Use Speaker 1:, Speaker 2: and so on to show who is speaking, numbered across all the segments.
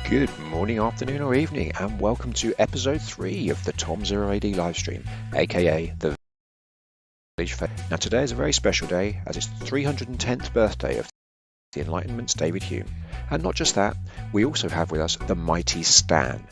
Speaker 1: Good morning, afternoon, or evening, and welcome to episode 3 of the Tom0AD livestream, aka the Village Fair. Now, today is a very special day as it's the 310th birthday of the Enlightenment's David Hume. And not just that, we also have with us the mighty Stan.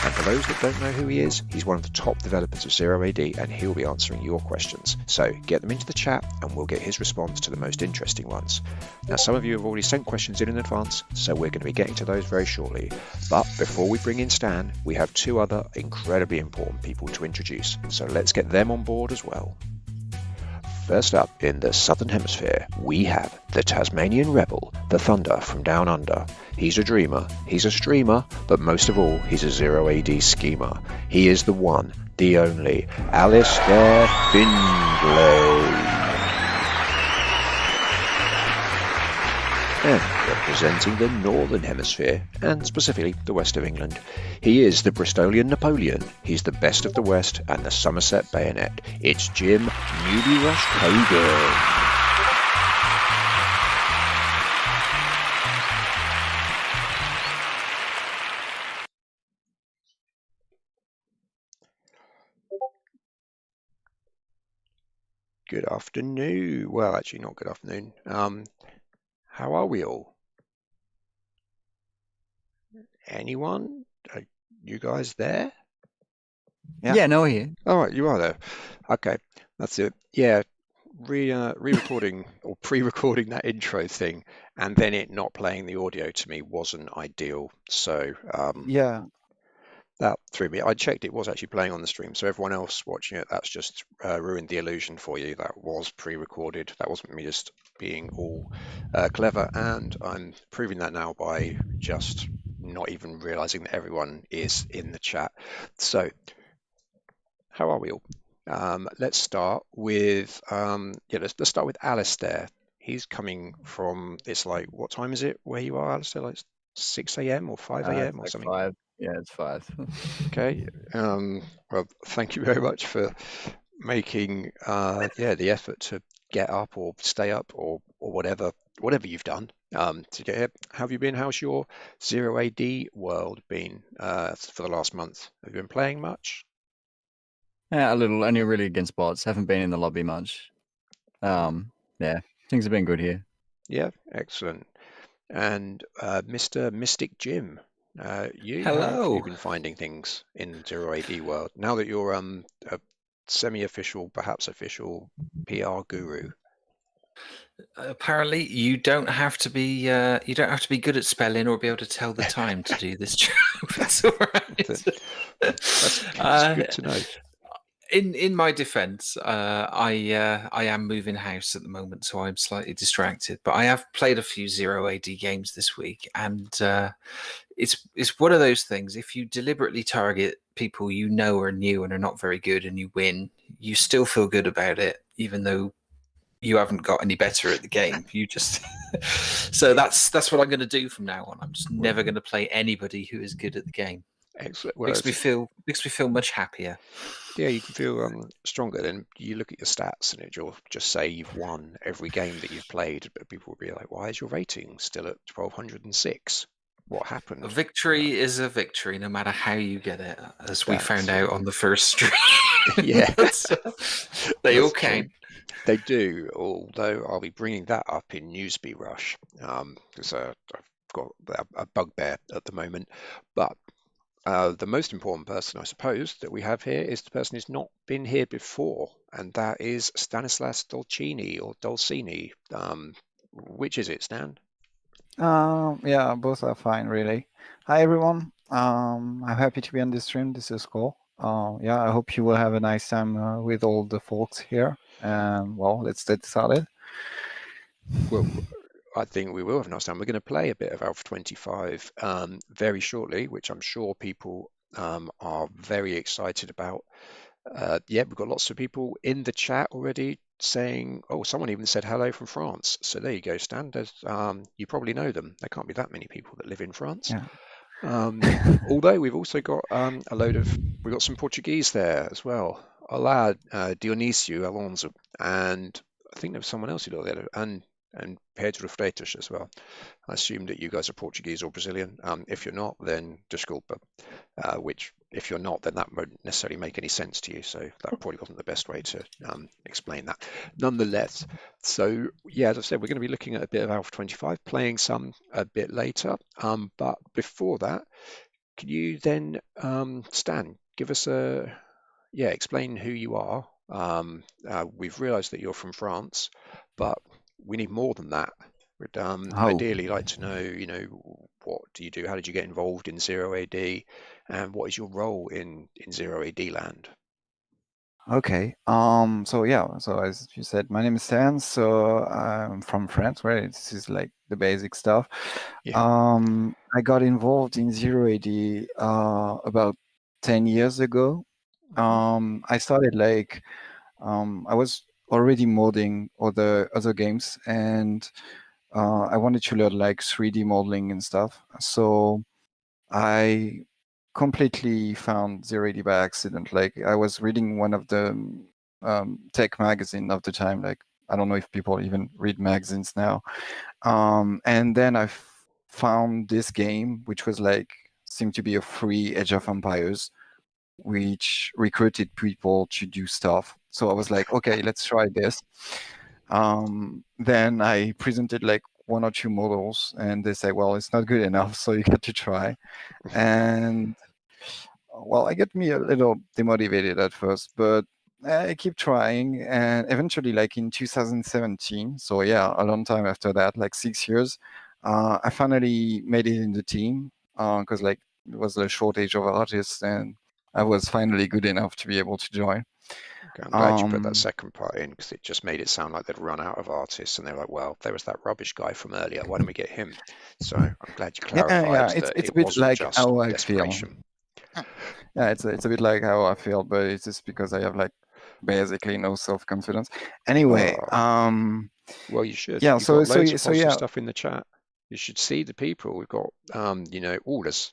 Speaker 1: And for those that don't know who he is, he's one of the top developers of 0AD and he'll be answering your questions. So get them into the chat and we'll get his response to the most interesting ones. Now, some of you have already sent questions in advance, so we're going to be getting to those very shortly. But before we bring in Stan, we have two other incredibly important people to introduce. So let's get them on board as well. First up, in the Southern Hemisphere, we have the Tasmanian Rebel, the Thunder from Down Under. He's a dreamer, he's a streamer, but most of all, he's a 0AD schemer. He is the one, the only, Alistair Findlay. And representing the Northern Hemisphere, and specifically the west of England, he is the Bristolian Napoleon, he's the best of the West, and the Somerset Bayonet. It's Jim Newbie Rush Cogan. Good afternoon. Well, actually, not good afternoon. How are we all? Anyone? Are you guys there?
Speaker 2: Yeah, no, here.
Speaker 1: All right, you are there. Okay, that's it. Yeah, re-recording or pre-recording that intro thing, and then it not playing the audio to me wasn't ideal. So
Speaker 2: Yeah,
Speaker 1: that threw me. I checked; it was actually playing on the stream. So everyone else watching it, that's just ruined the illusion for you. That was pre-recorded. That wasn't me just being all clever, and I'm proving that now by just not even realizing that everyone is in the chat. So, how are we all? Let's start with let's start with Alistair. He's coming from, it's like, what time is it where you are, Alistair? Like 6 a.m. or 5
Speaker 2: it's
Speaker 1: a.m. or
Speaker 2: like
Speaker 1: something?
Speaker 2: 5. Yeah, it's 5.
Speaker 1: Okay. Well, thank you very much for making the effort to get up or stay up or whatever you've done to get here. How have you been? How's your 0AD world been for the last month? Have you been playing much?
Speaker 2: Yeah, a little, only really against bots. Haven't been in the lobby much. Yeah, things have been good here.
Speaker 1: Yeah, excellent. And Mr. Mystic Jim, how have you
Speaker 3: Hello.
Speaker 1: been finding things in 0AD world now that you're a semi-official, perhaps official PR guru?
Speaker 3: Apparently, you don't have to be good at spelling or be able to tell the time to do this job. It's all right.
Speaker 1: That's good to know.
Speaker 3: In my defence, I am moving house at the moment, so I'm slightly distracted. But I have played a few 0AD games this week, and it's one of those things. If you deliberately target people you know are new and are not very good, and you win, you still feel good about it, even though you haven't got any better at the game. You just so that's what I'm going to do from now on. I'm just never going to play anybody who is good at the game.
Speaker 1: Excellent. Well,
Speaker 3: Makes me feel much happier.
Speaker 1: yeah, you can feel stronger. Then you look at your stats and it'll just say you've won every game that you've played, but people will be like, why is your rating still at 1206? What happened?
Speaker 3: A victory is a victory, no matter how you get it, as we found
Speaker 1: That's-
Speaker 3: out on the first stream.
Speaker 1: Yeah.
Speaker 3: They all
Speaker 1: That's
Speaker 3: count.
Speaker 1: They do, although I'll be bringing that up in Newsby Rush because I've got a bugbear at the moment. But the most important person, I suppose, that we have here is the person who's not been here before, and that is Stanislas Dolcini or Dolcini. Which is it, Stan?
Speaker 4: Yeah, both are fine, really. Hi, everyone. I'm happy to be on this stream. This is cool. Yeah, I hope you will have a nice time with all the folks here. Well, let's get started.
Speaker 1: Well, I think we will have a nice time. We're going to play a bit of Alpha 25 very shortly, which I'm sure people are very excited about. Yeah, we've got lots of people in the chat already saying, oh, someone even said hello from France. So there you go, Stan. You probably know them. There can't be that many people that live in France.
Speaker 4: Yeah.
Speaker 1: Although we've also got we've got some Portuguese there as well. Olá, Dionísio Alonso, and I think there was someone else who got there, and and Pedro Freitas as well. I assume that you guys are Portuguese or Brazilian. If you're not, then desculpa. Which, if you're not, then that won't necessarily make any sense to you. So that probably wasn't the best way to explain that. Nonetheless, so yeah, as I said, we're going to be looking at a bit of Alpha 25, playing some a bit later. But before that, can you then, Stan, give us explain who you are. We've realised that you're from France, but we need more than that. We'd ideally like to know, what do you do? How did you get involved in 0AD? And what is your role in 0AD land?
Speaker 4: Okay. So as you said, my name is Stan. So I'm from France, right? This is like the basic stuff.
Speaker 1: Yeah.
Speaker 4: I got involved in 0AD about 10 years ago. I started I was already modding other games, and I wanted to learn like 3D modeling and stuff. So I completely found 0AD by accident. Like I was reading one of the tech magazine of the time. Like I don't know if people even read magazines now. And then I found this game, which was seemed to be a free Age of Empires, which recruited people to do stuff. So I was like, okay, let's try this. Then I presented like 1 or 2 models, and they say, well, it's not good enough, so you got to try. And well, I get me a little demotivated at first, but I keep trying, and eventually, like in 2017, so yeah, a long time after that, like 6 years, I finally made it in the team because like it was a shortage of artists, and I was finally good enough to be able to join.
Speaker 1: Okay, I'm glad you put that second part in, because it just made it sound like they'd run out of artists, and they're like, well, there was that rubbish guy from earlier. Why don't we get him? So I'm glad you clarified that
Speaker 4: it's a
Speaker 1: it
Speaker 4: bit
Speaker 1: wasn't
Speaker 4: like
Speaker 1: just
Speaker 4: how I feel.
Speaker 1: desperation.
Speaker 4: Yeah, it's a bit like how I feel, but it's just because I have like basically no self-confidence. Anyway,
Speaker 1: well, you should.
Speaker 4: Yeah,
Speaker 1: You've
Speaker 4: so
Speaker 1: got loads of positive
Speaker 4: yeah.
Speaker 1: stuff in the chat. You should see the people. We've got, orders.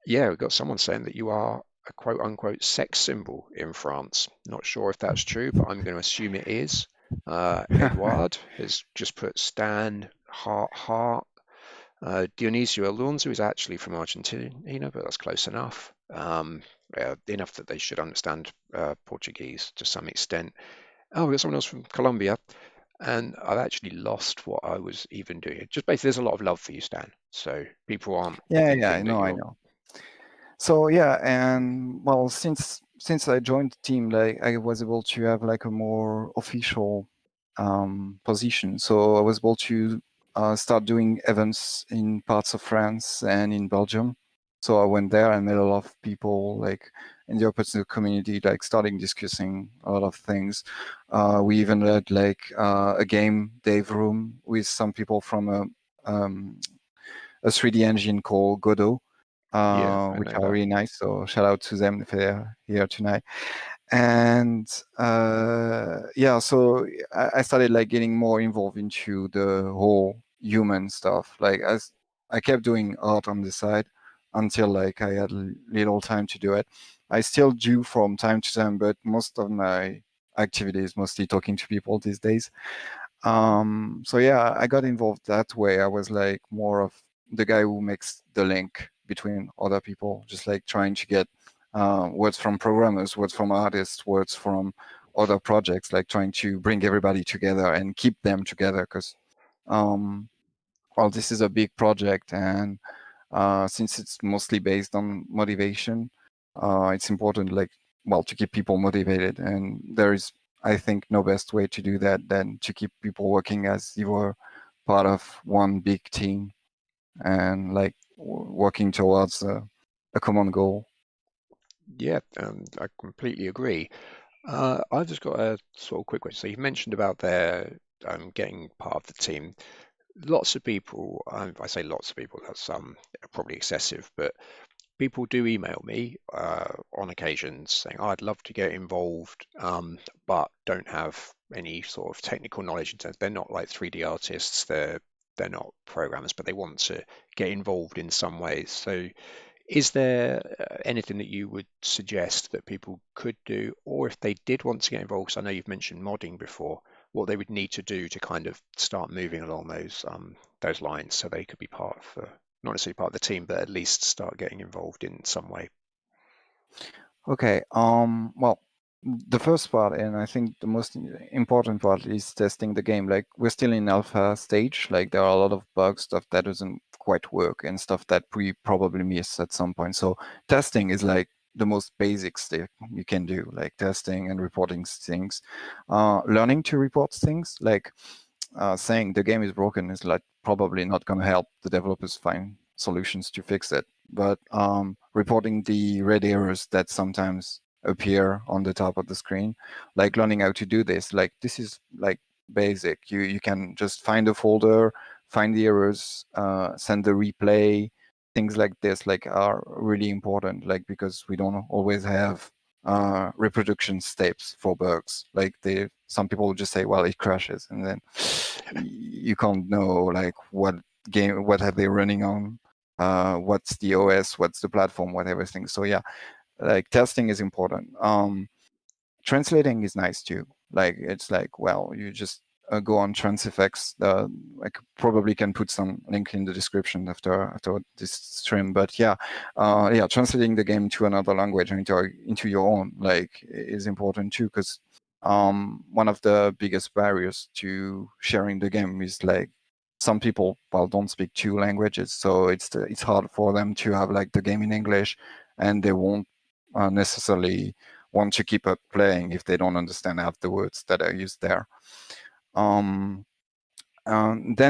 Speaker 1: Yeah, we've got someone saying that you are a quote unquote sex symbol in France. Not sure if that's true, but I'm going to assume it is. Edouard has just put Stan heart. Dionisio Alonso is actually from Argentina, but that's close enough. Enough that they should understand Portuguese to some extent. Oh, we've got someone else from Colombia, and I've actually lost what I was even doing. Just basically, there's a lot of love for you, Stan. So people aren't.
Speaker 4: Yeah, I know. So yeah, and well, since I joined the team, like I was able to have like a more official position. So I was able to start doing events in parts of France and in Belgium. So I went there and met a lot of people like in the open community, like starting discussing a lot of things. We even had like a game Dave room with some people from a 3D engine called Godot, which are really nice. So shout out to them if they're here tonight. And so I started like getting more involved into the whole human stuff. Like as I kept doing art on the side until like I had little time to do it. I still do from time to time, but most of my activity is mostly talking to people these days. So yeah, I got involved that way. I was like more of the guy who makes the link between other people, just like trying to get words from programmers, words from artists, words from other projects, like trying to bring everybody together and keep them together. Because, well, this is a big project, and since it's mostly based on motivation, it's important, like, well, to keep people motivated. And there is, I think, no best way to do that than to keep people working as you were part of one big team and like working towards a common goal.
Speaker 1: Yeah, I completely agree. I've just got a sort of quick question. So you've mentioned about their getting part of the team. Lots of people, I say lots of people, that's probably excessive, but people do email me on occasions saying, oh, I'd love to get involved, but don't have any sort of technical knowledge in terms. They're not like 3D artists, they're not programmers, but they want to get involved in some ways. So is there anything that you would suggest that people could do, or if they did want to get involved? Because I know you've mentioned modding before. what they would need to do to kind of start moving along those lines, so they could be part of not necessarily part of the team, but at least start getting involved in some way.
Speaker 4: Okay. Well, the first part, and I think the most important part, is testing the game. Like, we're still in alpha stage. Like, there are a lot of bugs, stuff that doesn't quite work, and stuff that we probably miss at some point. So testing is like the most basic step you can do, like testing and reporting things. Learning to report things, like saying the game is broken, is like probably not going to help the developers find solutions to fix it. But reporting the red errors that sometimes appear on the top of the screen, like learning how to do this, like this is like basic. You can just find a folder, find the errors, send the replay. Things like this like are really important, like because we don't always have reproduction steps for bugs. Like some people just say, well, it crashes, and then you can't know like what have they running on, what's the OS, what's the platform, what everything. So yeah, like testing is important. Translating is nice too. Like it's like, well, you just go on Transifex. I probably can put some link in the description after this stream. But yeah, translating the game to another language into your own like is important too, because one of the biggest barriers to sharing the game is like some people don't speak two languages, so it's hard for them to have like the game in English, and they won't necessarily want to keep up playing if they don't understand half the words that are used there. Then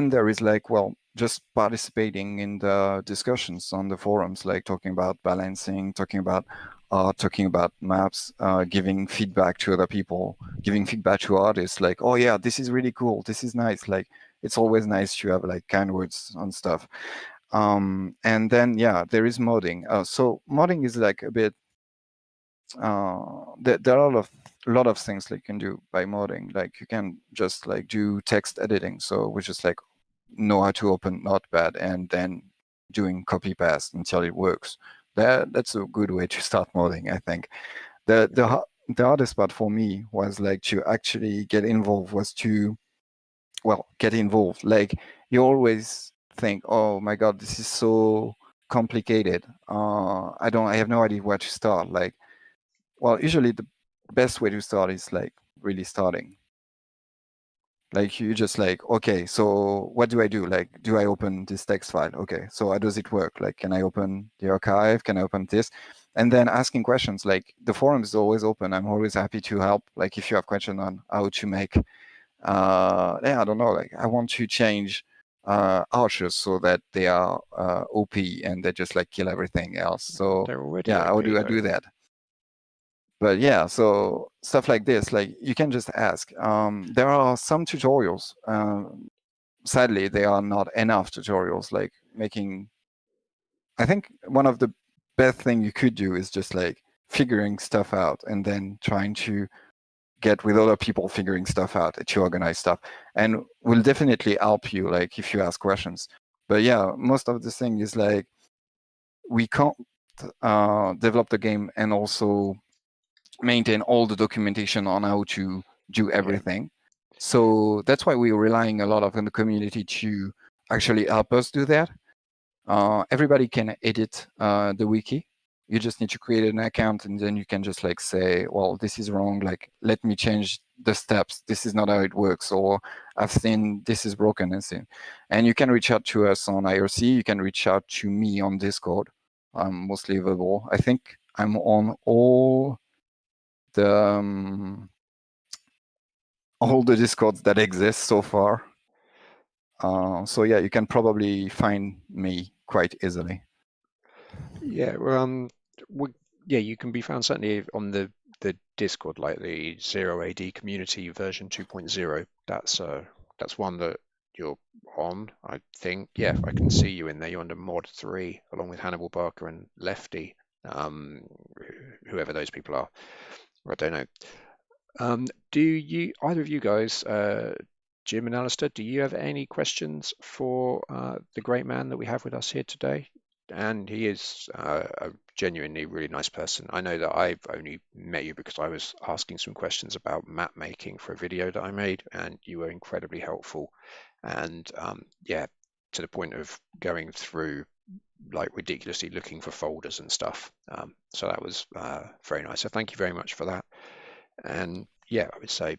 Speaker 4: there is like, well, just participating in the discussions on the forums, like talking about balancing, talking about maps, giving feedback to other people, giving feedback to artists, like, oh yeah, this is really cool, this is nice. Like, it's always nice to have like kind words on stuff. And then yeah, there is modding. So modding is like a bit there are a lot of things that you can do by modding. Like you can just like do text editing, so we just like know how to open Notepad and then doing copy paste until it works. That's a good way to start modding, I think. The hardest part for me was like to actually get involved. Like you always think, oh my god, this is so complicated. I have no idea where to start. Like, well, usually the best way to start is like really starting. Like you just like, okay, so what do I do? Like, do I open this text file? Okay, so how does it work? Like, can I open the archive? Can I open this? And then asking questions. Like the forum is always open. I'm always happy to help. Like if you have questions on how to make, I don't know, like I want to change archers so that they are OP and they just like kill everything else. So
Speaker 1: They're already
Speaker 4: yeah,
Speaker 1: OP,
Speaker 4: how do I do that? But yeah, so stuff like this, like you can just ask. There are some tutorials. Sadly, there are not enough tutorials. Like making, I think one of the best thing you could do is just like figuring stuff out and then trying to get with other people figuring stuff out to organize stuff, and will definitely help you. Like if you ask questions. But yeah, most of the thing is like we can't develop the game and also maintain all the documentation on how to do everything. Yeah. So that's why we're relying a lot on the community to actually help us do that. Everybody can edit the wiki. You just need to create an account, and then you can just like say, well, this is wrong. Like, let me change the steps. This is not how it works. Or I've seen this is broken and you can reach out to us on IRC. You can reach out to me on Discord. I'm mostly available. I think I'm on all the Discords that exist so far. So yeah, you can probably find me quite easily.
Speaker 1: Yeah, well, you can be found certainly on the Discord, like the 0AD community version 2.0. That's one that you're on, I think. Yeah, I can see you in there. You're under mod 3, along with Hannibal Barker and Lefty, whoever those people are. I don't know. Do you, either of you guys, Jim and Alistair, do you have any questions for the great man that we have with us here today? and he is a genuinely really nice person. I know that I've only met you because I was asking some questions about map making for a video that I made, and you were incredibly helpful. And yeah, to the point of going through like ridiculously looking for folders and stuff. So that was very nice. So thank you very much for that. And yeah, I would say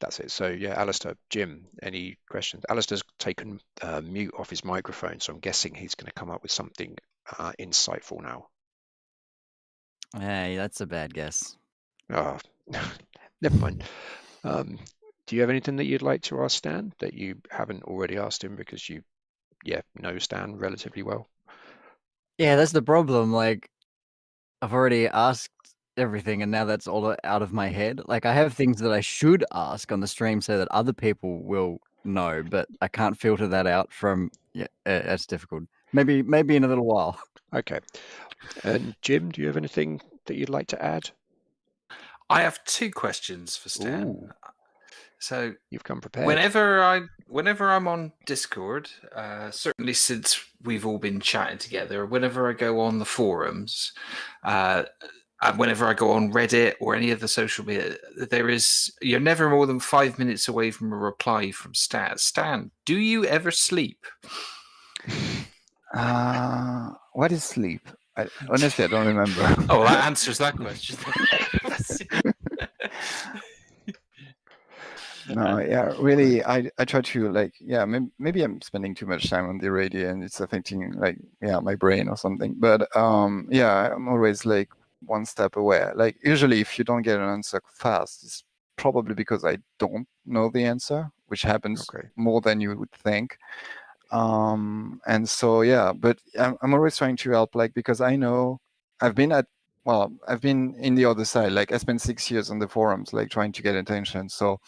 Speaker 1: that's it. So yeah, Alistair, Jim, any questions? Alistair's taken mute off his microphone, so I'm guessing he's going to come up with something insightful now.
Speaker 2: Hey, that's a bad guess.
Speaker 1: Oh, never mind. Do you have anything that you'd like to ask Stan that you haven't already asked him because you, know Stan relatively well?
Speaker 2: Yeah, that's the problem. Like, I've already asked everything, and now that's all out of my head. Like, I have things that I should ask on the stream so that other people will know, but I can't filter that out from. Yeah, it's difficult. Maybe in a little while.
Speaker 1: Okay. And Jim, do you have anything that you'd like to add?
Speaker 3: I have 2 questions for Stan.
Speaker 1: Ooh,
Speaker 3: So
Speaker 1: you've come prepared.
Speaker 3: whenever I'm on Discord, certainly since we've all been chatting together, whenever I go on the forums, and whenever I go on Reddit or any other social media, you're never more than 5 minutes away from a reply from Stan. Stan, do you ever sleep?
Speaker 4: What is sleep? Honestly, I don't remember.
Speaker 3: Oh, that answers that question.
Speaker 4: No, yeah, really, I try to like, yeah, maybe I'm spending too much time on the radio and it's affecting like, yeah, my brain or something. But yeah, I'm always like one step away. Like usually if you don't get an answer fast, it's probably because I don't know the answer, which happens
Speaker 1: Okay.
Speaker 4: more than you would think. And so, yeah, but I'm always trying to help, like, because I know I've been in the other side. Like I spent 6 years on the forums, like trying to get attention. So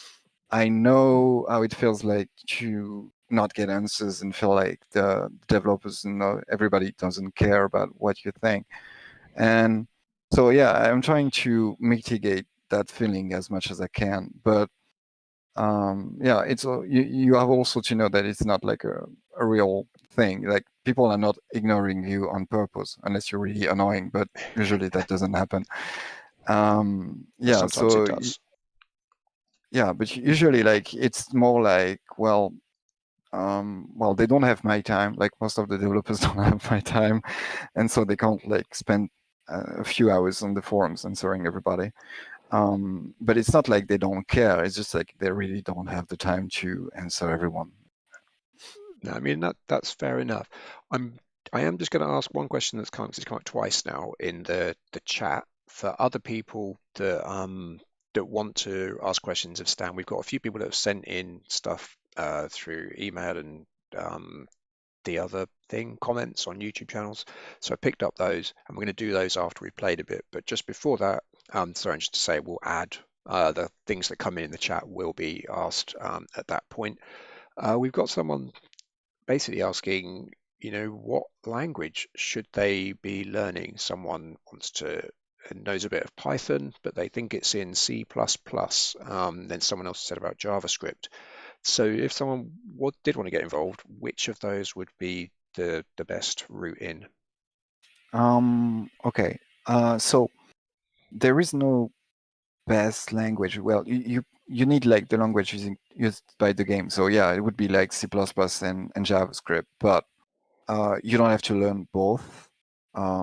Speaker 4: I know how it feels like to not get answers and feel like the developers and everybody doesn't care about what you think. And so, yeah, I'm trying to mitigate that feeling as much as I can. But yeah, it's you have also to know that it's not like a real thing. Like people are not ignoring you on purpose unless you're really annoying, but usually that doesn't happen. Yeah,
Speaker 1: Sometimes
Speaker 4: so
Speaker 1: it does.
Speaker 4: yeah, but usually like it's more like, well, they don't have my time. Like most of the developers don't have my time, and so they can't like spend a few hours on the forums answering everybody. But it's not like they don't care. It's just like they really don't have the time to answer everyone.
Speaker 1: No, I mean that's fair enough. I am just going to ask one question that's come up twice now in the chat for other people that want to ask questions of Stan. We've got a few people that have sent in stuff through email and the other thing, comments on YouTube channels. So I picked up those, and we're going to do those after we played a bit. But just before that, sorry, just to say we'll add the things that come in the chat will be asked at that point. We've got someone basically asking, what language should they be learning? Someone knows a bit of Python, but they think it's in C++. Then someone else said about JavaScript. So if someone did want to get involved, which of those would be the best route in?
Speaker 4: Okay. So there is no best language. Well, you need like the language used by the game. So yeah, it would be like C++ and JavaScript, but you don't have to learn both.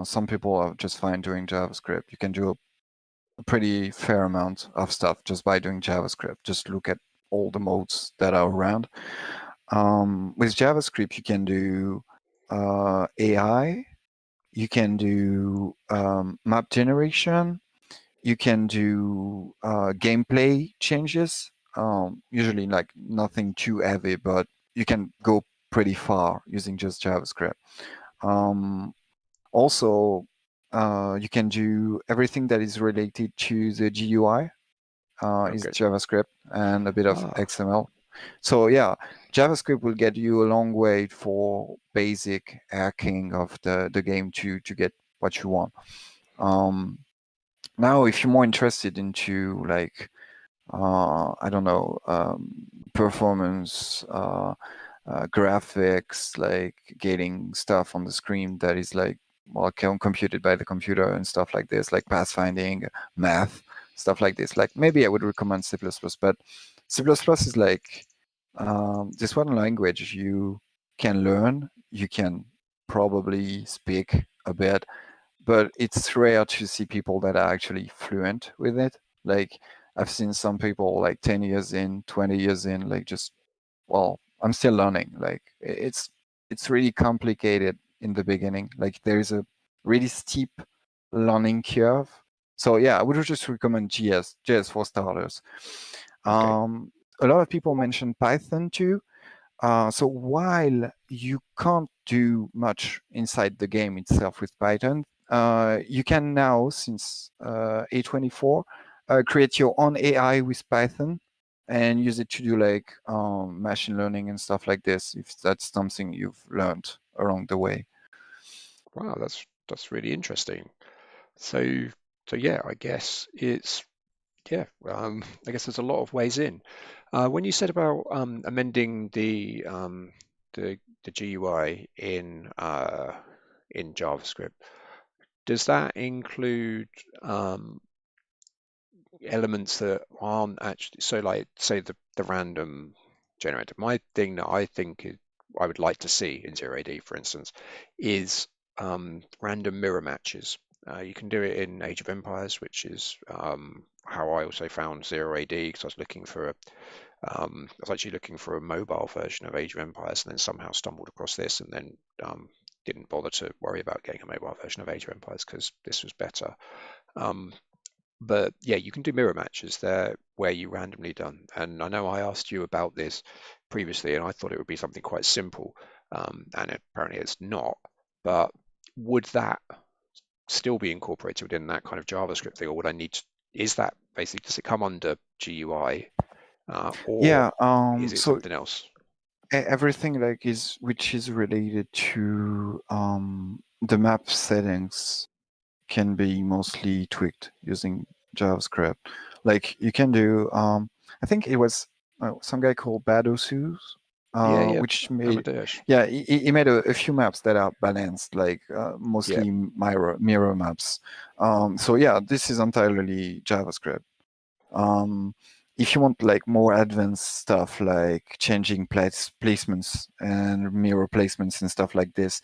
Speaker 4: Some people are just fine doing JavaScript. You can do a pretty fair amount of stuff just by doing JavaScript. Just look at all the modes that are around. With JavaScript, you can do AI, you can do map generation, you can do gameplay changes. Usually like nothing too heavy, but you can go pretty far using just JavaScript. Also, you can do everything that is related to the GUI is JavaScript and a bit of XML. So yeah, JavaScript will get you a long way for basic hacking of the game to get what you want. Now, if you're more interested into like, I don't know, performance, graphics, like getting stuff on the screen that is like computed by the computer and stuff like this, like pathfinding, math, stuff like this. Like maybe I would recommend C++, but C++ is like this one language you can learn, you can probably speak a bit, but it's rare to see people that are actually fluent with it. Like I've seen some people like 10 years in, 20 years in, like just, well, I'm still learning. Like it's really complicated in the beginning. Like there is a really steep learning curve. So yeah, I would just recommend JS for starters.
Speaker 1: Okay.
Speaker 4: A lot of people mention Python too. So while you can't do much inside the game itself with Python, you can now, since A24, create your own AI with Python and use it to do like machine learning and stuff like this, if that's something you've learned along the way.
Speaker 1: Wow, that's really interesting. So yeah, I guess it's I guess there's a lot of ways in. When you said about amending the GUI in JavaScript, does that include elements that aren't actually, so like say the random generator? My thing that I think I would like to see in 0AD, for instance, is random mirror matches. You can do it in Age of Empires, which is how I also found 0AD, because I was looking for I was actually looking for a mobile version of Age of Empires, and then somehow stumbled across this, and then didn't bother to worry about getting a mobile version of Age of Empires because this was better. But yeah, you can do mirror matches there where you randomly done. And I know I asked you about this previously, and I thought it would be something quite simple, and apparently it's not. But would that still be incorporated within that kind of JavaScript thing, or would I need to, is that basically, does it come under GUI, or
Speaker 4: Yeah.
Speaker 1: is it
Speaker 4: So
Speaker 1: something else?
Speaker 4: everything like which is related to the map settings can be mostly tweaked using JavaScript. Like you can do, I think it was some guy called Badosus,
Speaker 1: Yeah,
Speaker 4: which made,
Speaker 1: Amadeus.
Speaker 4: yeah, he made a few maps that are balanced, like mostly mirror maps. So yeah, this is entirely JavaScript. If you want like more advanced stuff, like changing placements and mirror placements and stuff like this,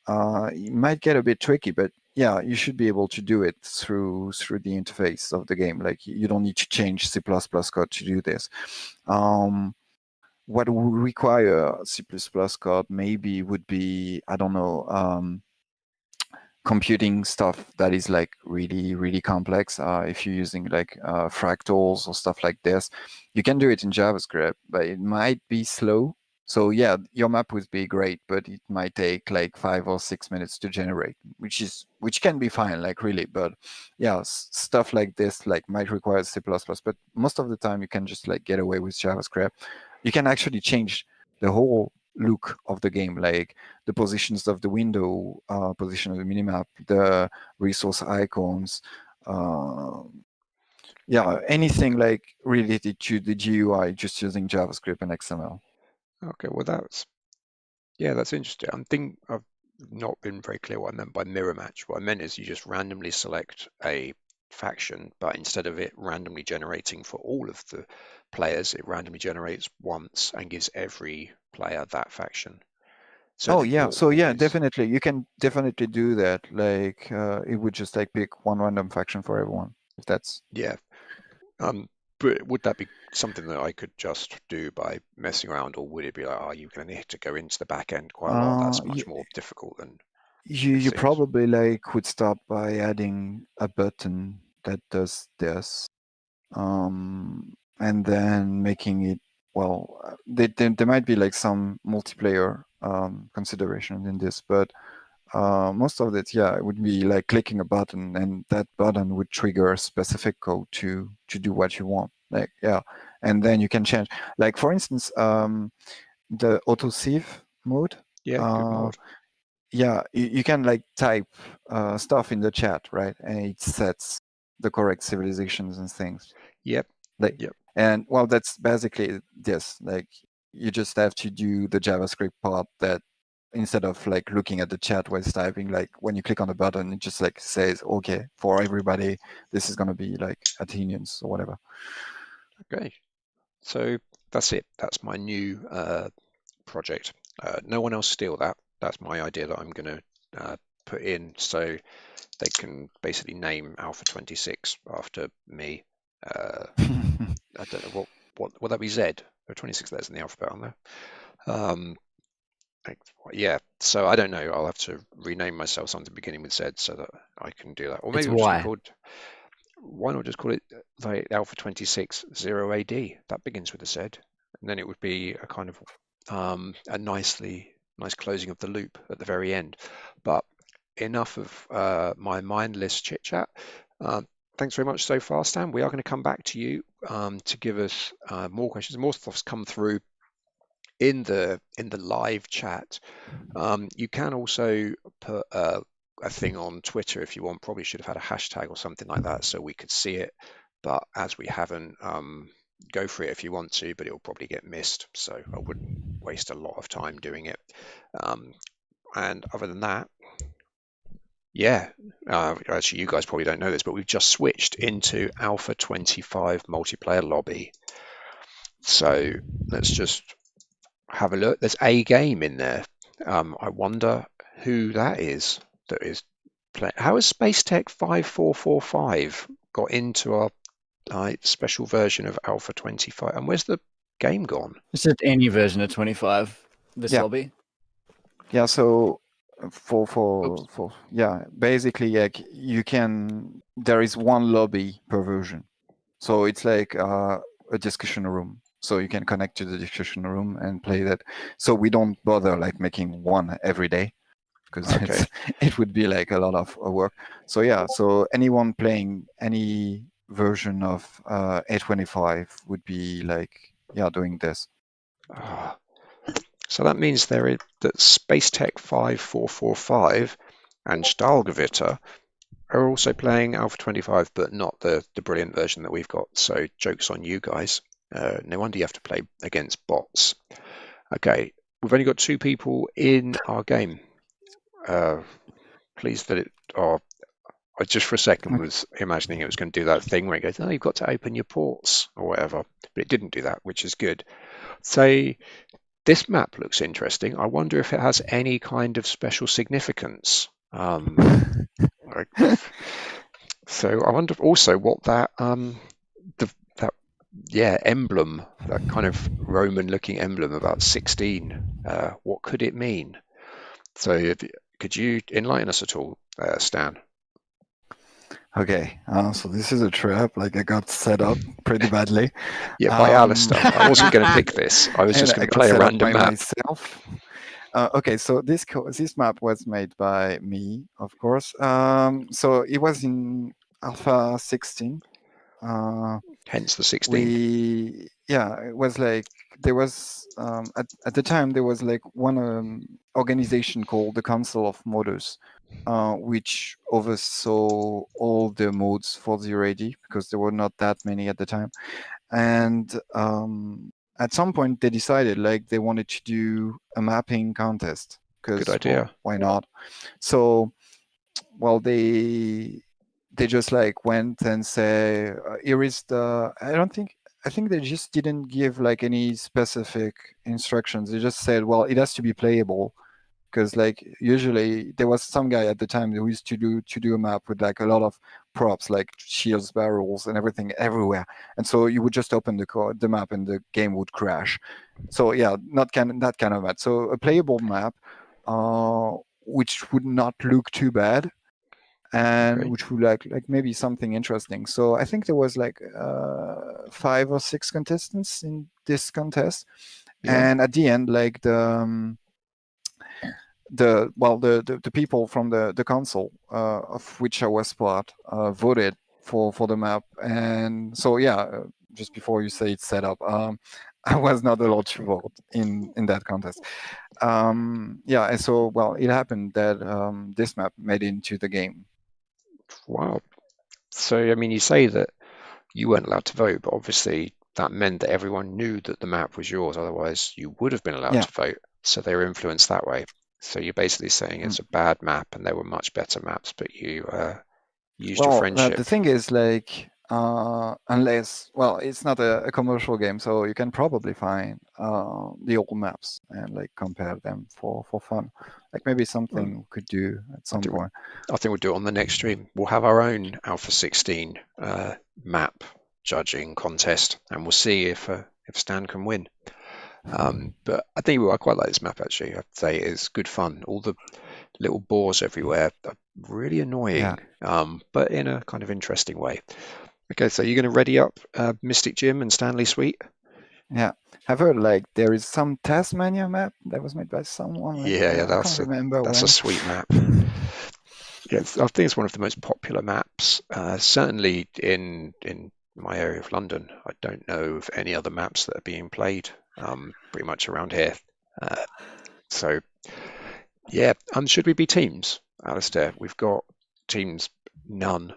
Speaker 4: it might get a bit tricky, but yeah, you should be able to do it through the interface of the game. Like you don't need to change C++ code to do this. What would require C++ code maybe would be, I don't know, computing stuff that is like really complex. If you're using like fractals or stuff like this, you can do it in JavaScript, but it might be slow. So yeah, your map would be great, but it might take like 5 or 6 minutes to generate, which can be fine, like really. But yeah, stuff like this like might require C++, but most of the time you can just like get away with JavaScript. You can actually change the whole look of the game, like the positions of the window, position of the minimap, the resource icons, yeah, anything like related to the GUI, just using JavaScript and XML.
Speaker 1: Okay, well that's interesting. I've not been very clear what I meant by mirror match. What I meant is you just randomly select a faction, but instead of it randomly generating for all of the players, it randomly generates once and gives every player that faction. So
Speaker 4: oh yeah, so yeah, definitely you can definitely do that. Like it would just like pick one random faction for everyone, if that's
Speaker 1: but would that be something that I could just do by messing around, or would it be like, oh, you're going to need to go into the back end quite a lot? That's much more difficult than
Speaker 4: you probably like would start by adding a button that does this, and then making it, well, there might be like some multiplayer consideration in this, but most of it, yeah, it would be like clicking a button, and that button would trigger a specific code to do what you want. Like, yeah, and then you can change. Like for instance, the autosave mode.
Speaker 1: Yeah, good mode.
Speaker 4: Yeah, you can like type stuff in the chat, right? And it sets the correct civilizations and things.
Speaker 1: Yep.
Speaker 4: Like,
Speaker 1: yep.
Speaker 4: And well, that's basically this. Like, you just have to do the JavaScript part that instead of like looking at the chat while it's typing, like when you click on the button, it just like says, okay, for everybody, this is going to be like Athenians or whatever.
Speaker 1: Okay, so that's it. That's my new project. No one else steal that. That's my idea that I'm going to put in, so they can basically name Alpha 26 after me. I don't know what would that be. Z? There are 26 letters in the alphabet, aren't there? Yeah. So I don't know. I'll have to rename myself something beginning with Z so that I can do that. Or maybe
Speaker 2: It's
Speaker 1: I'll just be
Speaker 2: Y.
Speaker 1: called. Why not just call it like Alpha 26 0AD? That begins with a Z, and then it would be a kind of a nice closing of the loop at the very end. But enough of my mindless chit chat. Thanks very much so far, Stan. We are going to come back to you to give us more questions. More stuff's come through in the live chat. You can also put a thing on Twitter if you want. Probably should have had a hashtag or something like that so we could see it. But as we haven't, go for it if you want to, but it'll probably get missed. So I wouldn't waste a lot of time doing it. And other than that, yeah, actually, you guys probably don't know this, but we've just switched into Alpha 25 multiplayer lobby. So let's just have a look. There's a game in there. I wonder who that is playing. How has Space Tech 5445 got into our special version of Alpha 25? And where's the game gone?
Speaker 2: It's just any version of 25. This
Speaker 4: Yeah.
Speaker 2: lobby.
Speaker 4: Yeah, so basically like there is one lobby per version. So it's like a discussion room. So you can connect to the discussion room and play that. So we don't bother like making one every day because it would be like a lot of work. So yeah, so anyone playing any version of A25 would be like, doing this.
Speaker 1: So that means that Space Tech 5445 and Stahlgewitter are also playing Alpha 25, but not the brilliant version that we've got. So joke's on you guys. No wonder you have to play against bots. Okay, we've only got 2 people in our game. Pleased that I just for a second was imagining it was going to do that thing where it goes, oh, you've got to open your ports or whatever, but it didn't do that, which is good. So this map looks interesting. I wonder if it has any kind of special significance. So I wonder also what that emblem, that kind of Roman-looking emblem about 16, what could it mean? So could you enlighten us at all, Stan?
Speaker 4: Okay, so this is a trap. Like I got set up pretty badly.
Speaker 1: Yeah, by Alistair. I wasn't going to pick this. I was just going to play a random map.
Speaker 4: Myself. Okay, so this map was made by me, of course. So it was in Alpha 16.
Speaker 1: Hence the 16.
Speaker 4: It was like there was at the time there was like one organization called the Council of Modders, which oversaw all the modes for 0AD because there were not that many at the time, and at some point they decided like they wanted to do a mapping contest because
Speaker 1: good idea.
Speaker 4: Why not? So they just like went and say here is the I think they just didn't give like any specific instructions. They just said, well, it has to be playable because like usually there was some guy at the time who used to do a map with like a lot of props like shields, barrels, and everything everywhere, and so you would just open the map and the game would crash. So yeah, that kind of map. So a playable map, which would not look too bad, and which would like maybe something interesting. So I think there was like 5 or 6 contestants in this contest, and at the end, like the people from the council of which I was part voted for the map, and so just before you say it's set up, I was not allowed to vote in that contest. And so it happened that this map made it into the game.
Speaker 1: Wow. So I mean, you say that you weren't allowed to vote, but obviously that meant that everyone knew that the map was yours. Otherwise, you would have been allowed
Speaker 4: Yeah.
Speaker 1: to vote. So they were influenced that way. So you're basically saying it's a bad map, and there were much better maps, but you used your friendship.
Speaker 4: The thing is, like, unless, well, it's not a commercial game, so you can probably find the old maps and like compare them for fun. Like maybe something we could do at some point.
Speaker 1: I think we'll do it on the next stream. We'll have our own Alpha 16 map judging contest, and we'll see if Stan can win. But I think I quite like this map, actually. I'd say it's good fun. All the little boars everywhere are really annoying, but in a kind of interesting way. Okay, so you're going to ready up Mystic Jim and Stanley Sweet?
Speaker 4: Yeah, I've heard like there is some Tasmania map that was made by someone. Like,
Speaker 1: Yeah,
Speaker 4: I can't remember
Speaker 1: that's
Speaker 4: when.
Speaker 1: a sweet map. Yeah, I think it's one of the most popular maps, certainly in my area of London. I don't know of any other maps that are being played pretty much around here. So, yeah, should we be teams, Alistair? We've got teams none.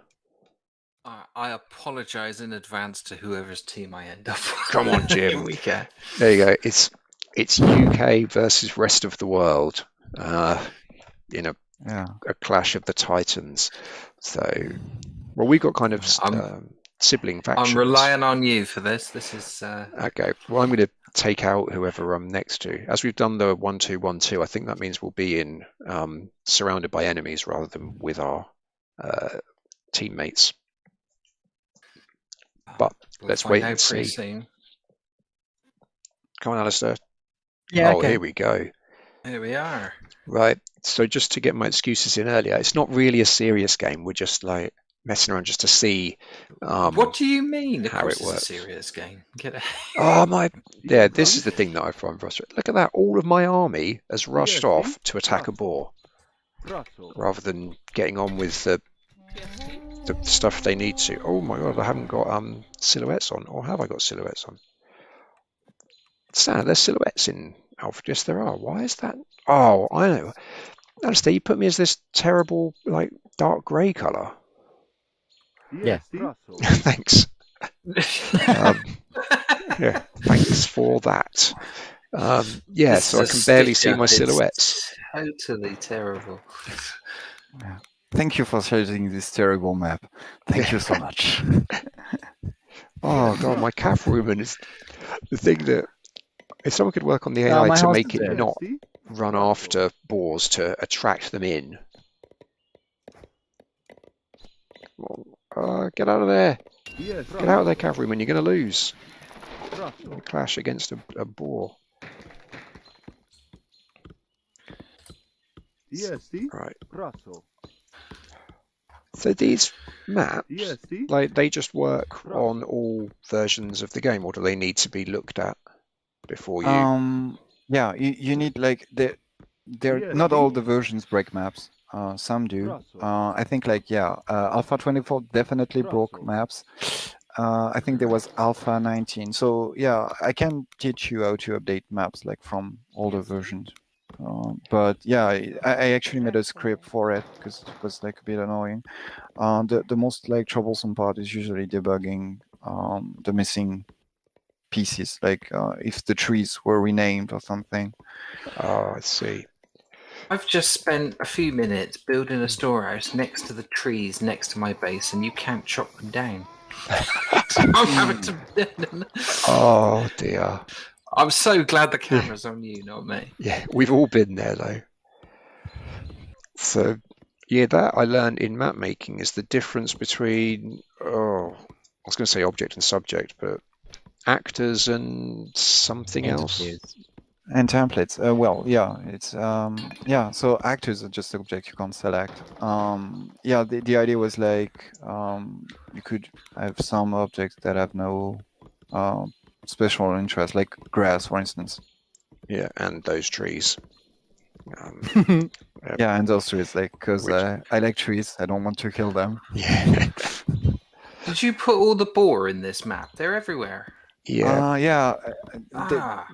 Speaker 3: I apologise in advance to whoever's team I end up with.
Speaker 1: Come on, Jim.
Speaker 3: We go.
Speaker 1: There you go. It's UK versus rest of the world in a clash of the titans. So, well, we've got kind of sibling factions.
Speaker 3: I'm relying on you for this. This is
Speaker 1: okay. Well, I'm going to take out whoever I'm next to. As we've done the 1-2-1-2, I think that means we'll be in surrounded by enemies rather than with our teammates. But let's wait and see.
Speaker 3: Soon.
Speaker 1: Come on, Alistair.
Speaker 2: Yeah.
Speaker 1: Oh, here we go.
Speaker 3: Here we are.
Speaker 1: Right. So just to get my excuses in earlier, it's not really a serious game. We're just like messing around just to see
Speaker 3: what do you mean? Of
Speaker 1: how
Speaker 3: course
Speaker 1: it works.
Speaker 3: It's a serious game. Get it?
Speaker 1: Oh my! Yeah, this is the thing that I find frustrating. Look at that! All of my army has rushed off to attack a boar, rather than getting on with the stuff they need to. Oh my god! I haven't got silhouettes on, or have I got silhouettes on? Stan, there's silhouettes in Alpha. Yes, there are. Why is that? Oh, I know. Alistair, you put me as this terrible, like, dark grey colour.
Speaker 2: Yeah.
Speaker 1: Thanks. Yeah, thanks for that. Yeah, so I can barely see my silhouettes.
Speaker 3: Totally terrible.
Speaker 4: Yeah. Thank you for choosing this terrible map. Thank you so much.
Speaker 1: Oh god, my cavalryman is the thing that if someone could work on the AI to make it not run after boars to attract them in. Get out of there. Get out of there, cavalryman. You're going to lose. You clash against a boar. Right. So these maps, like, they just work on all versions of the game, or do they need to be looked at before you?
Speaker 4: Yeah, you need like they're not all the versions break maps. Some do. I think like Alpha 24 definitely broke maps. I think there was Alpha 19. So yeah, I can teach you how to update maps like from older versions. But yeah, I actually made a script for it because it was like a bit annoying. The most like troublesome part is usually debugging the missing pieces, like if the trees were renamed or something.
Speaker 1: Oh, I see.
Speaker 3: I've just spent a few minutes building a storehouse next to the trees next to my base, and you can't chop them down. So I'm having to...
Speaker 1: Oh dear.
Speaker 3: I'm so glad the camera's on you, not me.
Speaker 1: Yeah, we've all been there though. So yeah, that I learned in map making is the difference between I was going to say object and subject, but actors and something else.
Speaker 4: And templates. Well, yeah, it's so actors are just objects you can't select. Yeah, the idea was like you could have some objects that have no special interest, like grass, for instance.
Speaker 1: Yeah, and those trees.
Speaker 4: Yeah, and those trees, like, because I like trees. I don't want to kill them.
Speaker 1: Yeah.
Speaker 3: Did you put all the boar in this map? They're everywhere.
Speaker 1: Yeah.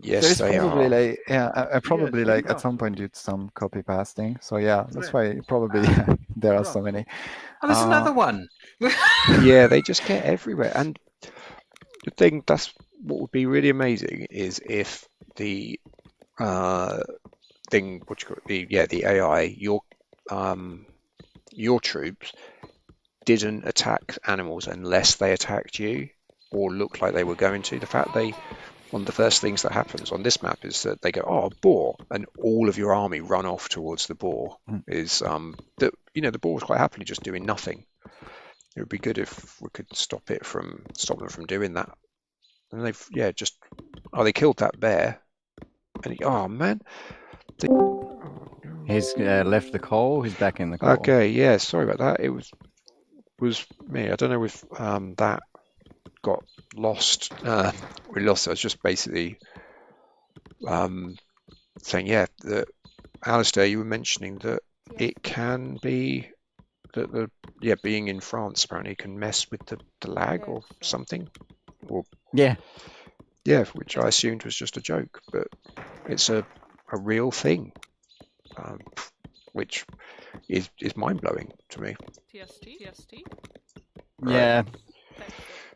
Speaker 4: Yes, there's probably like I probably like at some point did some copy pasting. So yeah, that's why probably there are so many.
Speaker 3: Oh, there's another one.
Speaker 1: Yeah, they just get everywhere. And the thing that's what would be really amazing is if the thing, what you call it, the AI, your troops didn't attack animals unless they attacked you or looked like they were going to. The fact one of the first things that happens on this map is that they go, oh, a boar, and all of your army run off towards the boar. Is that the boar was quite happily just doing nothing. It would be good if we could stop them from doing that. And they've they killed that bear, and oh man,
Speaker 2: He's left the call. He's back in the call.
Speaker 1: Okay, yeah, sorry about that. It was me. I don't know if that got lost. We lost it. I was just basically saying, that Alistair, you were mentioning that it can be that being in France apparently can mess with the lag or something. Or
Speaker 2: yeah,
Speaker 1: which I assumed was just a joke, but it's a real thing. Which is mind-blowing to me.
Speaker 5: TST.
Speaker 2: Yeah.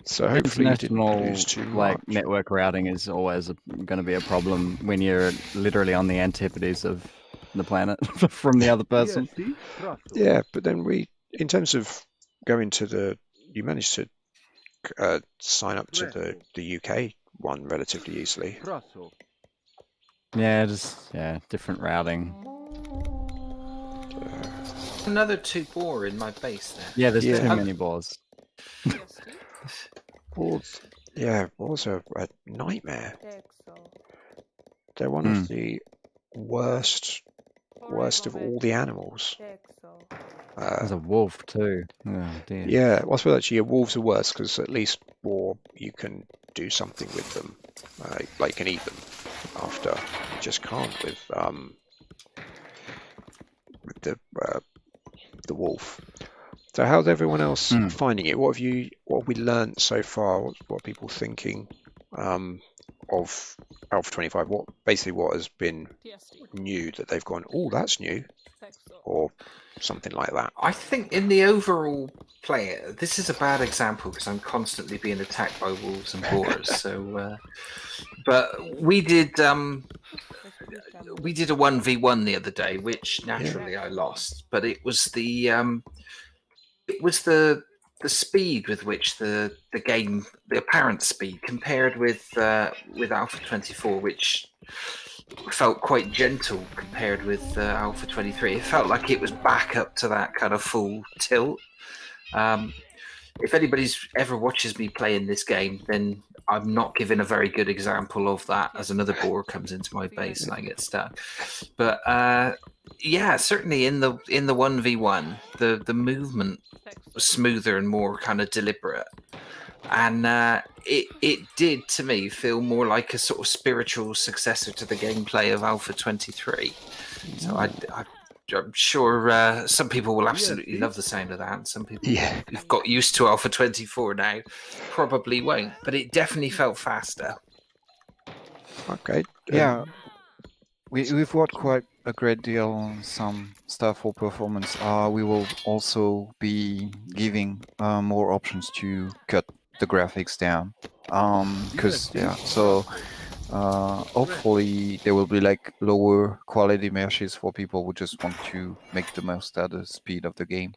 Speaker 1: So hopefully you didn't lose too much.
Speaker 2: Network routing is always going to be a problem when you're literally on the antipodes of the planet from the other person.
Speaker 1: Yeah, but then in terms of going to you managed to sign up to the UK one relatively easily.
Speaker 2: Yeah, different routing.
Speaker 3: Another 2 boar in my base there.
Speaker 2: Yeah, there's too many boars.
Speaker 1: Boars, boars are a nightmare. They're one of the worst of all the animals.
Speaker 2: There's a wolf too. Oh dear.
Speaker 1: Yeah, well, I suppose actually wolves are worse because at least you can do something with them. Like you can eat them after. You just can't with the wolf. So how's everyone else finding it? What have we learned so far? What are people thinking of Alpha 25? What has been new that they've gone, oh, that's new, or something like that?
Speaker 3: I think in the overall play, this is a bad example because I'm constantly being attacked by wolves and boars. So, but we did a 1v1 the other day, which naturally I lost. But it was the speed with which the game, the apparent speed, compared with Alpha 24, which felt quite gentle compared with Alpha 23. It felt like it was back up to that kind of full tilt. If anybody's ever watches me playing this game, then I'm not giving a very good example of that as another boar comes into my base and I get stuck. But certainly in the 1v1, the movement was smoother and more kind of deliberate. And it did, to me, feel more like a sort of spiritual successor to the gameplay of Alpha 23. So I'm sure some people will absolutely love the sound of that. And some people who've got used to Alpha 24 now probably won't. But it definitely felt faster.
Speaker 1: Okay.
Speaker 4: Yeah. We've worked quite a great deal on some stuff for performance. We will also be giving more options to cut the graphics down. Hopefully there will be like lower quality meshes for people who just want to make the most out of the speed of the game.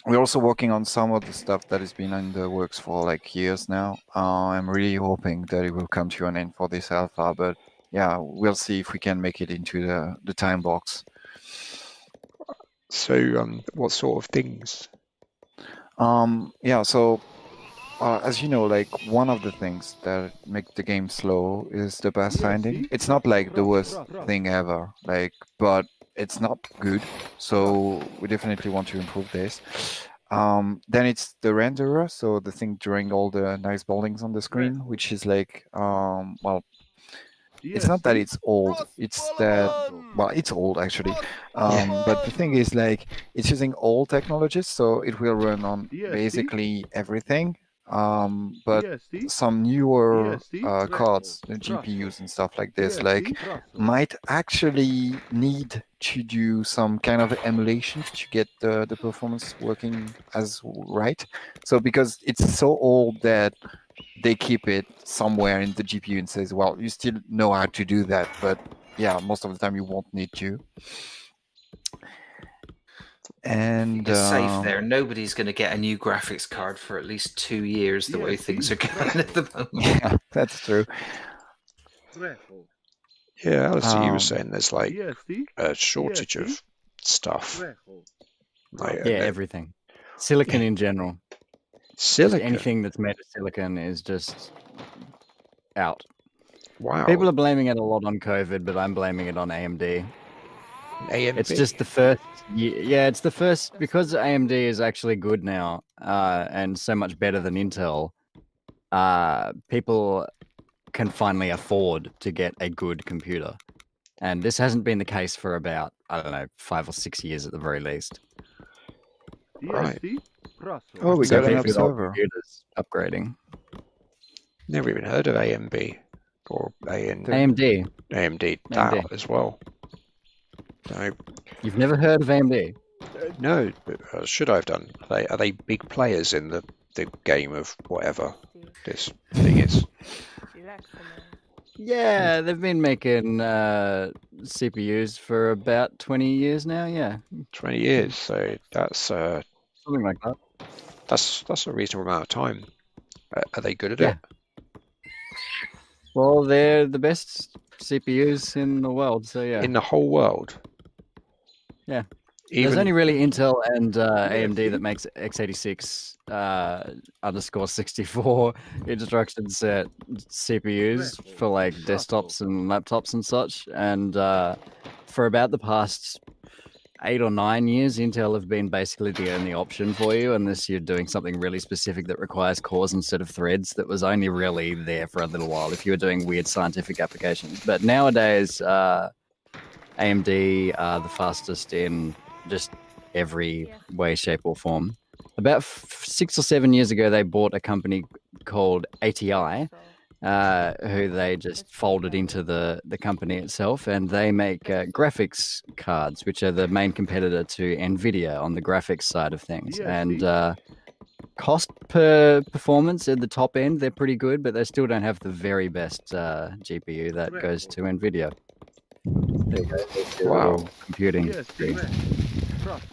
Speaker 4: We're also working on some of the stuff that has been in the works for like years now. I'm really hoping that it will come to an end for this alpha, but yeah, we'll see if we can make it into the time box.
Speaker 1: So what sort of things?
Speaker 4: As you know, like one of the things that make the game slow is the pathfinding. It's not like the worst thing ever, but it's not good. So we definitely want to improve this. Then it's the renderer, so the thing drawing all the nice buildings on the screen, which is like, it's not that it's old, it's that, it's old actually. But the thing is, like, it's using old technologies, so it will run on basically everything. But some newer cards, the GPUs and stuff like this, might actually need to do some kind of emulation to get the performance working as right. So because it's so old that they keep it somewhere in the GPU and says, well, you still know how to do that, but yeah, most of the time you won't need to. And
Speaker 3: You're safe there. Nobody's going to get a new graphics card for at least 2 years, the way things are going at the moment.
Speaker 4: yeah, that's true.
Speaker 1: Yeah, Alistair, you were
Speaker 4: Um,
Speaker 1: saying there's like a shortage of stuff. Like,
Speaker 2: Yeah, everything. Silicon in general. Just
Speaker 1: silicon.
Speaker 2: anything that's made of silicon is just out.
Speaker 1: Wow.
Speaker 2: People are blaming it a lot on COVID, but I'm blaming it on AMD.
Speaker 1: AMD.
Speaker 2: It's just the first. Yeah, it's the first because AMD is actually good now, and so much better than Intel. People can finally afford to get a good computer, and this hasn't been the case for about, I don't know, 5 or 6 years at the very least.
Speaker 1: Right.
Speaker 4: oh, we
Speaker 2: So
Speaker 4: got an
Speaker 2: people with old
Speaker 4: observer.
Speaker 2: computers upgrading.
Speaker 1: Never even heard of AMB or AMD
Speaker 2: AMD.
Speaker 1: that as well. No,
Speaker 2: You've never heard of AMD?
Speaker 1: no, but should I have done? Are they big players in the game of whatever this thing is?
Speaker 2: Yeah, they've been making CPUs for about 20 years now. Yeah,
Speaker 1: 20 years. So that's
Speaker 2: something like that.
Speaker 1: that's a reasonable amount of time. Are they good at
Speaker 2: Yeah.
Speaker 1: it?
Speaker 2: Well, they're the best CPUs in the world. So yeah,
Speaker 1: In the whole world?
Speaker 2: Yeah.
Speaker 1: Even
Speaker 2: there's only really Intel and AMD that makes x86 _64 instruction set CPUs for like desktops and laptops and such. And for about the past 8 or 9 years, Intel have been basically the only option for you unless you're doing something really specific that requires cores instead of threads. That was only really there for a little while if you were doing weird scientific applications. But nowadays, AMD are the fastest in just every way, shape, or form. About 6 or 7 years ago, they bought a company called ATI, who they just folded into the company itself, and they make graphics cards, which are the main competitor to NVIDIA on the graphics side of things. And cost per performance at the top end, they're pretty good, but they still don't have the very best GPU that goes to NVIDIA. There you go. There's your
Speaker 1: Wow.
Speaker 2: little computing.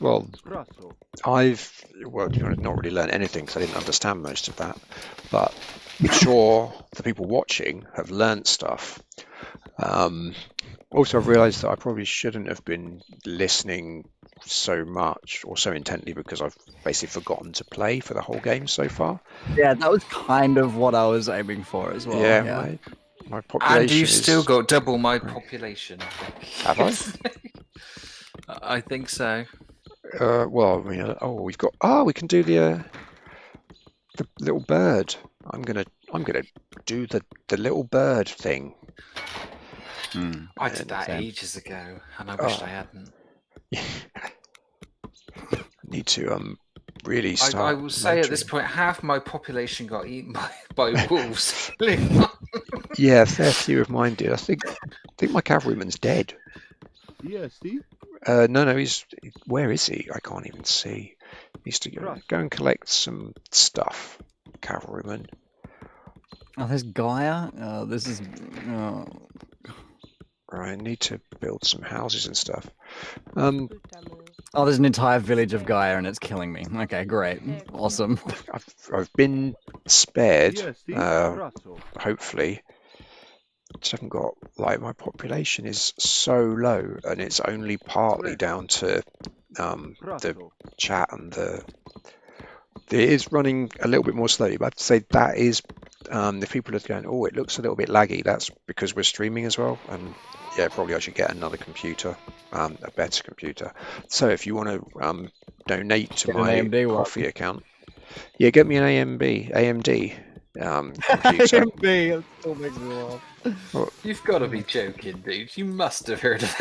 Speaker 1: Well, I've not really learned anything because I didn't understand most of that, but I'm sure the people watching have learned stuff. Also, I've realised that I probably shouldn't have been listening so much or so intently because I've basically forgotten to play for the whole game so far.
Speaker 2: Yeah, that was kind of what I was aiming for as well.
Speaker 1: Yeah, my population
Speaker 3: And you've
Speaker 1: is...
Speaker 3: still got double my population.
Speaker 1: Have I?
Speaker 3: I think so.
Speaker 1: Well, I mean, we've got... we can do the little bird. I'm gonna do the little bird thing.
Speaker 3: I did that
Speaker 2: Same.
Speaker 3: ages ago, and I wished I hadn't.
Speaker 1: Need to really
Speaker 3: I
Speaker 1: start.
Speaker 3: will say at this point, half my population got eaten by wolves.
Speaker 1: Yeah, a fair few of mine did. I think my cavalryman's dead. No, he's... Where is he? I can't even see. He needs to go and collect some stuff. Cavalryman.
Speaker 2: Oh, there's Gaia. This is.
Speaker 1: Right, I need to build some houses and stuff.
Speaker 2: Oh, there's an entire village of Gaia, and it's killing me. Okay, great, awesome.
Speaker 1: I've been spared. Hopefully, just haven't got my population is so low, and it's only partly down to the chat and it is running a little bit more slowly. But I'd say that is if people are going, it looks a little bit laggy. That's because we're streaming as well, and yeah, probably I should get another computer, a better computer. So if you want to donate to my coffee account, yeah, get me an AMD computer.
Speaker 2: AMD, that still makes me laugh.
Speaker 3: You've got to be joking, dude. You must have heard of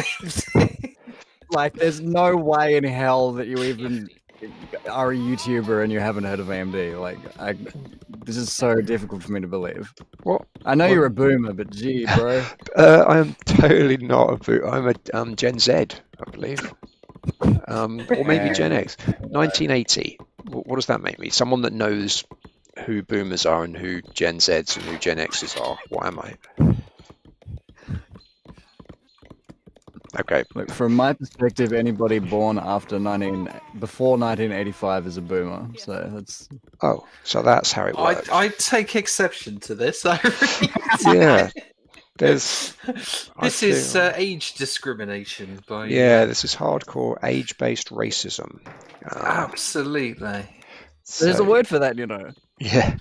Speaker 3: it.
Speaker 2: Like, there's no way in hell that you even are a YouTuber and you haven't heard of AMD. Like, this is so difficult for me to believe.
Speaker 1: What?
Speaker 2: I know you're a boomer, but gee, bro.
Speaker 1: I am totally not a boomer. I'm a Gen Z, I believe. Or maybe Gen X. 1980. What does that make me? Someone that knows who boomers are and who Gen Zs and who Gen Xs are. What am I? Okay.
Speaker 2: Look, from my perspective, anybody born before 1985 is a boomer. So that's
Speaker 1: Oh, so that's how it works.
Speaker 3: I take exception to this.
Speaker 1: Yeah. There's.
Speaker 3: This is age discrimination by.
Speaker 1: Yeah, this is hardcore age-based racism.
Speaker 3: Absolutely.
Speaker 2: there's a word for that, you know.
Speaker 1: Yeah.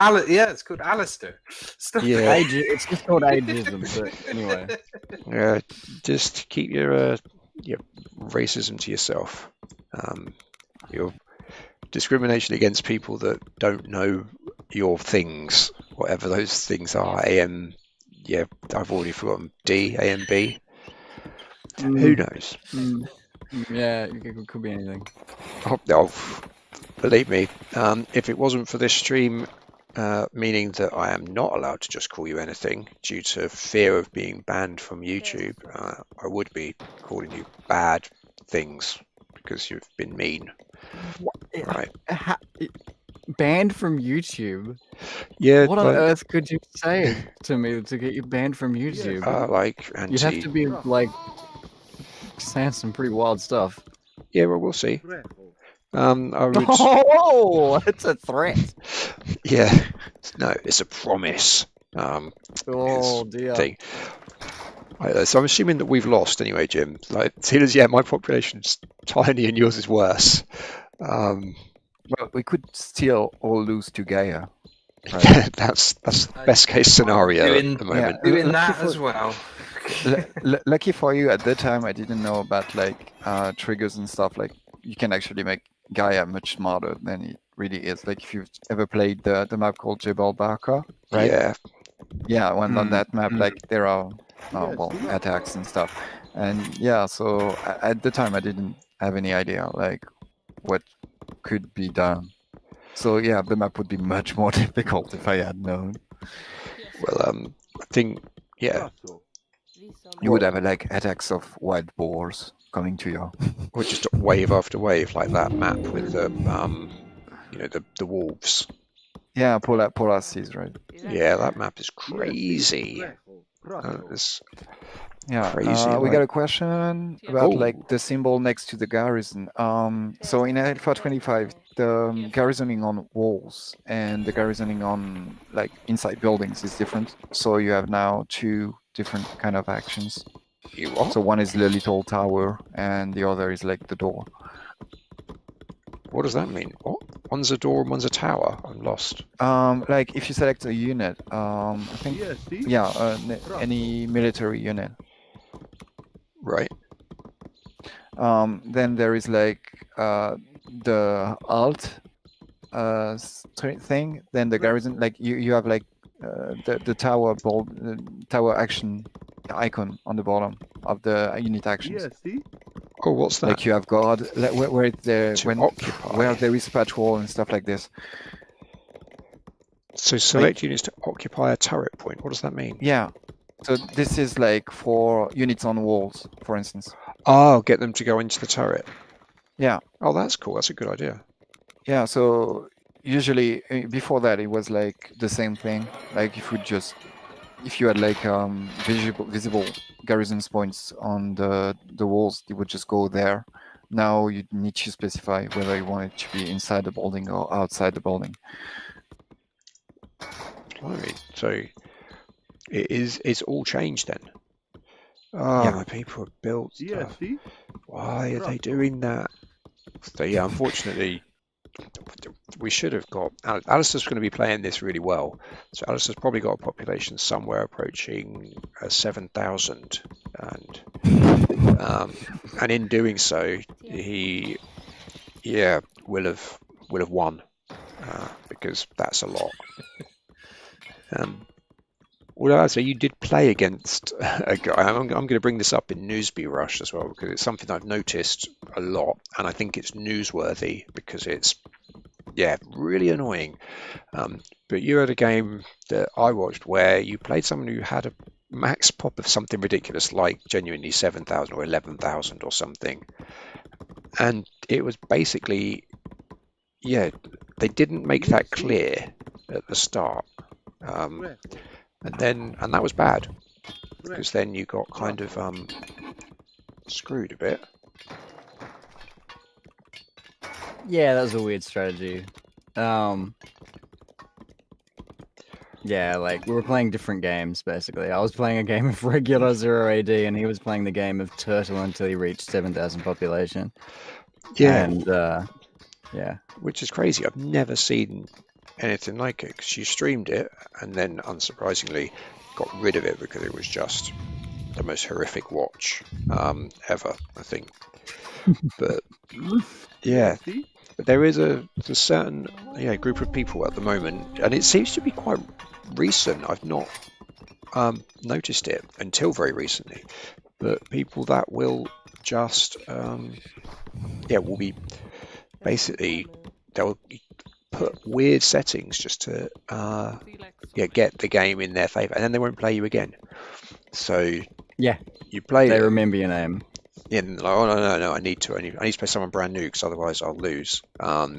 Speaker 3: Yeah, it's called Alistair. Stop
Speaker 1: Yeah.
Speaker 2: It's just called ageism. But anyway,
Speaker 1: Just keep your racism to yourself. Your discrimination against people that don't know your things, whatever those things are. Yeah, I've already forgotten. D, A, and B. Who knows?
Speaker 2: Yeah, it could be anything.
Speaker 1: Believe me, if it wasn't for this stream, meaning that I am not allowed to just call you anything due to fear of being banned from YouTube, I would be calling you bad things because you've been mean. Right.
Speaker 2: Banned from YouTube?
Speaker 1: Yeah.
Speaker 2: What on earth could you say to me to get you banned from YouTube? You'd have to be like saying some pretty wild stuff.
Speaker 1: Yeah, well, we'll see. I would...
Speaker 2: Oh, it's a threat.
Speaker 1: Yeah. No, it's a promise.
Speaker 2: Oh dear.
Speaker 1: Thing. So I'm assuming that we've lost anyway, Jim. Like, seeing as my population's tiny and yours is worse.
Speaker 5: Well, we could still all lose to Gaia. Right?
Speaker 1: Yeah, that's the best case scenario at the moment.
Speaker 5: Yeah.
Speaker 3: Doing that as well.
Speaker 5: Lucky for you, at the time I didn't know about like triggers and stuff. Like you can actually make Gaia much smarter than it really is. Like if you've ever played the map called Jebel Barka, right?
Speaker 1: Yeah.
Speaker 5: Yeah, when on that map, like there are attacks and stuff. And yeah, so at the time I didn't have any idea like what could be done. So yeah, the map would be much more difficult if I had known.
Speaker 1: Well, I think, yeah.
Speaker 5: You would have like attacks of wild boars coming to you.
Speaker 1: Or just wave after wave, like that map with the, the wolves.
Speaker 5: Yeah, Polar Seas, right?
Speaker 1: Yeah, that map is crazy.
Speaker 5: Yeah,
Speaker 1: crazy.
Speaker 5: We got a question about like the symbol next to the garrison. So in Alpha 25, the garrisoning on walls and the garrisoning on like inside buildings is different. So you have now two different kind of actions. So one is the little tower and the other is like the door.
Speaker 1: What does that mean? What? One's a door and one's a tower. I'm lost.
Speaker 5: Like if you select a unit, I think, any military unit.
Speaker 1: Right.
Speaker 5: Then there is like the alt thing. Then the garrison, like you have like the tower action icon on the bottom of the unit actions.
Speaker 1: Oh, what's that?
Speaker 5: Like you have guard where there is patrol and stuff like this.
Speaker 1: So select units to occupy a turret point. What does that mean?
Speaker 5: Yeah. So this is like for units on walls, for instance.
Speaker 1: Oh, get them to go into the turret.
Speaker 5: Yeah.
Speaker 1: Oh, that's cool. That's a good idea.
Speaker 5: Yeah. So usually before that it was like the same thing. Like if you had like visible garrisons points on the walls, it would just go there. Now you need to specify whether you want it to be inside the building or outside the building.
Speaker 1: So it's all changed then. Oh, my people have built stuff. Why are they doing that? So yeah, unfortunately, we should have got... Alistair's going to be playing this really well. So Alistair's probably got a population somewhere approaching 7,000. And in doing so, he will have won because that's a lot. Although I'd say you did play against a guy. I'm going to bring this up in Newsby Rush as well because it's something I've noticed a lot, and I think it's newsworthy because it's really annoying. But you had a game that I watched where you played someone who had a max pop of something ridiculous like genuinely 7,000 or 11,000 or something, and it was basically they didn't make that clear at the start, and that was bad because then you got kind of screwed a bit.
Speaker 2: Yeah, that was a weird strategy. Yeah, like we were playing different games basically. I was playing a game of regular 0AD and he was playing the game of Turtle until he reached 7,000 population.
Speaker 1: Yeah,
Speaker 2: And yeah,
Speaker 1: which is crazy. I've never seen anything like it because you streamed it and then unsurprisingly got rid of it because it was just the most horrific watch ever, I think. But yeah, but there is a certain group of people at the moment, and it seems to be quite recent. I've not noticed it until very recently, but people that will just will be basically they'll put weird settings just to get the game in their favor, and then they won't play you again. So
Speaker 2: yeah,
Speaker 1: you play
Speaker 2: they
Speaker 1: it,
Speaker 2: remember your name.
Speaker 1: Yeah, and like, oh no, I need to play someone brand new because otherwise I'll lose.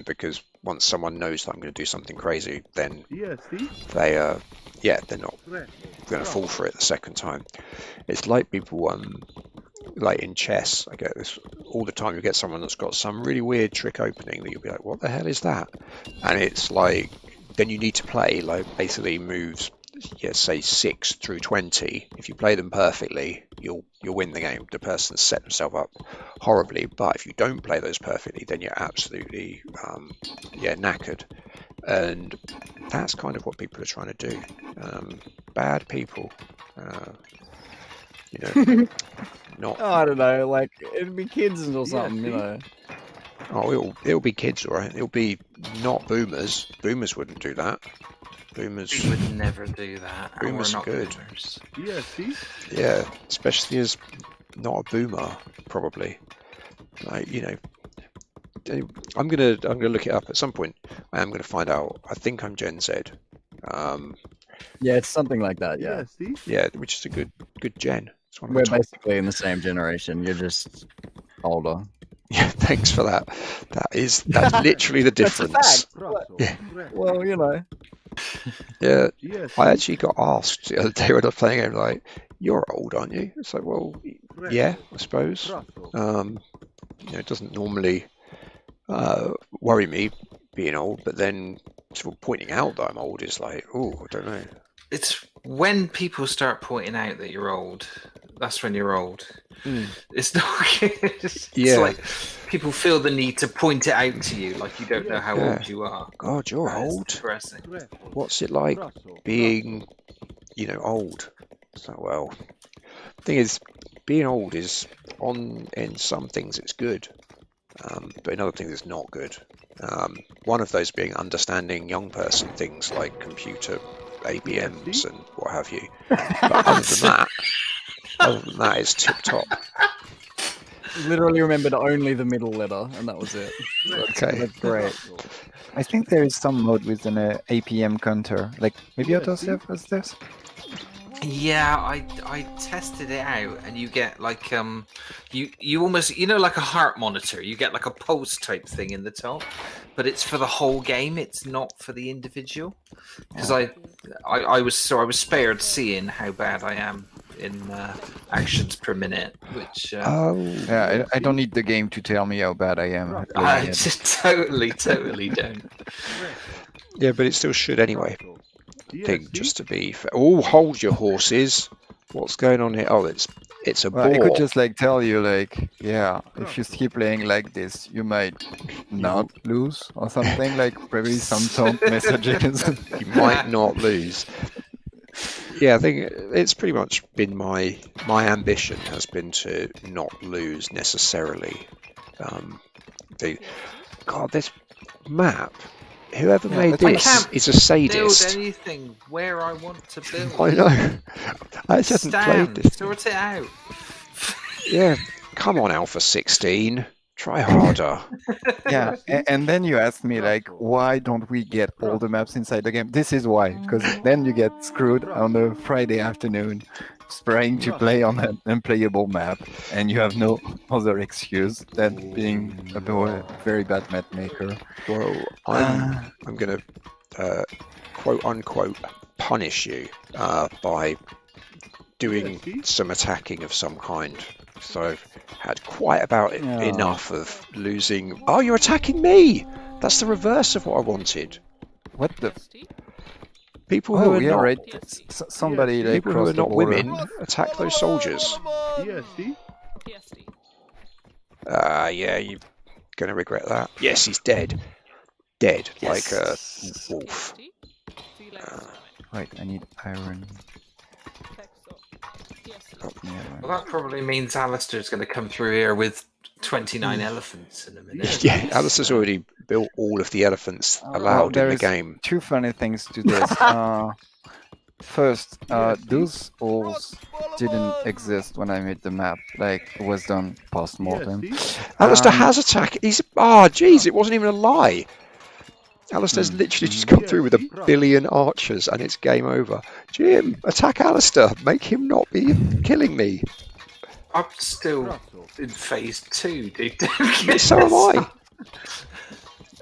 Speaker 1: Because once someone knows that I'm going to do something crazy, then they're not going to fall for it the second time. It's like people like in chess, I get this all the time. You get someone that's got some really weird trick opening that you'll be like, what the hell is that? And it's like, then you need to play like basically moves, say 6 through 20. If you play them perfectly, you'll win the game. The person's set themselves up horribly, but if you don't play those perfectly, then you're absolutely knackered. And that's kind of what people are trying to do. Bad people, not.
Speaker 2: Oh, I don't know, like it'd be kids or something, you know.
Speaker 1: Oh, it'll be kids, all right. It'll be not boomers. Boomers wouldn't do that. Boomers
Speaker 3: We would never do that.
Speaker 1: Boomers
Speaker 3: We're
Speaker 1: are
Speaker 3: not
Speaker 1: good.
Speaker 3: boomers.
Speaker 1: Yeah, especially as not a boomer, probably. Like, I'm gonna look it up at some point. I am gonna find out. I think I'm Gen Z.
Speaker 2: Yeah, it's something like that. Yeah,
Speaker 1: Yeah, which is a good gen. It's one of
Speaker 2: we're
Speaker 1: the top.
Speaker 2: basically in the same generation. You're just older.
Speaker 1: Yeah, thanks for that. That's literally the difference.
Speaker 2: That's a fact.
Speaker 1: Yeah.
Speaker 2: Well, you know.
Speaker 1: Yeah, I actually got asked the other day when I was playing a game, like, you're old, aren't you? It's like, well, yeah, I suppose. It doesn't normally worry me being old, but then sort of pointing out that I'm old is like, oh, I don't know.
Speaker 3: It's when people start pointing out that you're old, that's when you're old. It's not. It's like people feel the need to point it out to you, like you don't know how old you are.
Speaker 1: God, you're
Speaker 3: That is
Speaker 1: old.
Speaker 3: depressing.
Speaker 1: What's it like being, old? So, well, the thing is, being old is in some things it's good, but in other things it's not good. One of those being understanding young person things like computer ABMs and what have you. But other than that, it's tip top.
Speaker 2: Literally remembered only the middle letter, and that was it.
Speaker 1: Okay.
Speaker 2: That's great.
Speaker 4: I think there is some mode with an APM counter. Like maybe Autosave has this.
Speaker 3: Yeah, I tested it out, and you get like you almost like a heart monitor. You get like a pulse type thing in the top, but it's for the whole game. It's not for the individual. Because I was spared seeing how bad I am in actions per minute, which
Speaker 4: Yeah, I don't need the game to tell me how bad I am.
Speaker 3: I just totally don't.
Speaker 1: Yeah, but it still should anyway. Thing just to be fair. Oh, hold your horses. What's going on here? Oh, it's a
Speaker 4: Well,
Speaker 1: boar.
Speaker 4: I could just tell you if you keep playing like this, you might not lose or something, like probably some taunt messages.
Speaker 1: You might not lose. Yeah, I think it's pretty much been my ambition has been to not lose necessarily. This map. Whoever made this is a sadist.
Speaker 3: Build anything where I want to build.
Speaker 1: I know. I just haven't played this.
Speaker 3: Sort it out.
Speaker 1: Yeah, come on, Alpha 16. Try harder.
Speaker 4: Yeah, and then you ask me why don't we get all the maps inside the game? This is why, because then you get screwed on a Friday afternoon, trying to play on an unplayable map, and you have no other excuse than being a very bad map maker.
Speaker 1: Well, I'm gonna quote unquote punish you by doing some attacking of some kind. So I've had quite about enough of losing. Oh, you're attacking me! That's the reverse of what I wanted.
Speaker 5: What the?
Speaker 1: People who are not
Speaker 5: right. Somebody like
Speaker 1: people who are
Speaker 5: crossed the
Speaker 1: not
Speaker 5: border.
Speaker 1: women attack those soldiers. Yeah, you're gonna regret that. Yes, he's dead. Dead, like a wolf.
Speaker 5: Right, I need iron.
Speaker 3: Well, that probably means Alistair's going to come through here with 29 elephants in a minute.
Speaker 1: Yeah, Alistair's already built all of the elephants allowed in the game.
Speaker 5: Two funny things to this. First, those holes didn't exist when I made the map. Like, it was done post-mortem.
Speaker 1: Alistair has attacked. Jeez, it wasn't even a lie. Alistair's literally just come through with 1 billion archers and it's game over. Jim, attack Alistair. Make him not be killing me.
Speaker 3: I'm still in phase 2, dude.
Speaker 1: So am I.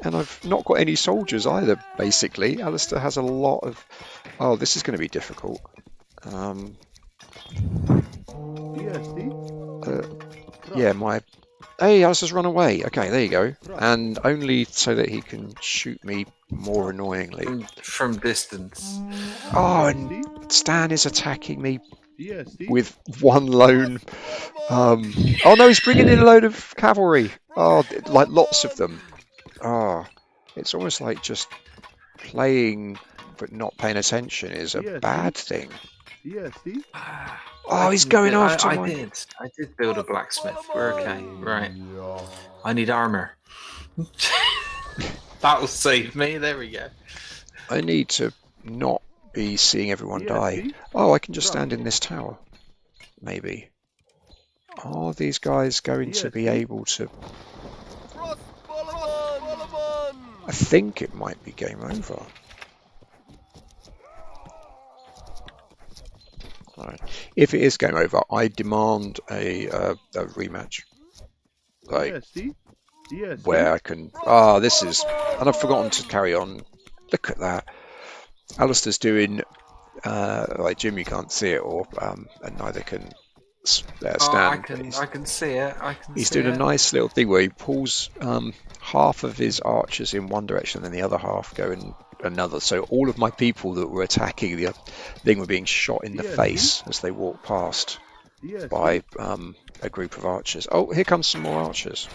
Speaker 1: And I've not got any soldiers either, basically. Alistair has a lot of... Oh, this is going to be difficult. Yeah, my... Hey, Alistair's run away. Okay, there you go. And only so that he can shoot me more annoyingly.
Speaker 3: From distance.
Speaker 1: Oh, and Stan is attacking me with one lone... Oh no, he's bringing in a load of cavalry. Oh, like lots of them. Oh, it's almost like just playing but not paying attention is a bad thing. Oh, he's going after
Speaker 3: I
Speaker 1: my...
Speaker 3: I did build a blacksmith. We're okay. Right. I need armor. That'll save me. There we go.
Speaker 1: I need to not be seeing everyone die. Oh, I can just stand in this tower. Maybe. Are these guys going to be able to... I think it might be game over. Right. If it is game over, I demand a rematch. Like, where I can... Ah, this is... And I've forgotten to carry on. Look at that. Alistair's doing... like, Jim, you can't see it, or and neither can Stan.
Speaker 3: I can see it.
Speaker 1: He's doing a nice little thing where he pulls half of his archers in one direction and then the other half go in another. So all of my people that were attacking the thing were being shot in the face as they walked past by a group of archers. Oh, here comes some more archers.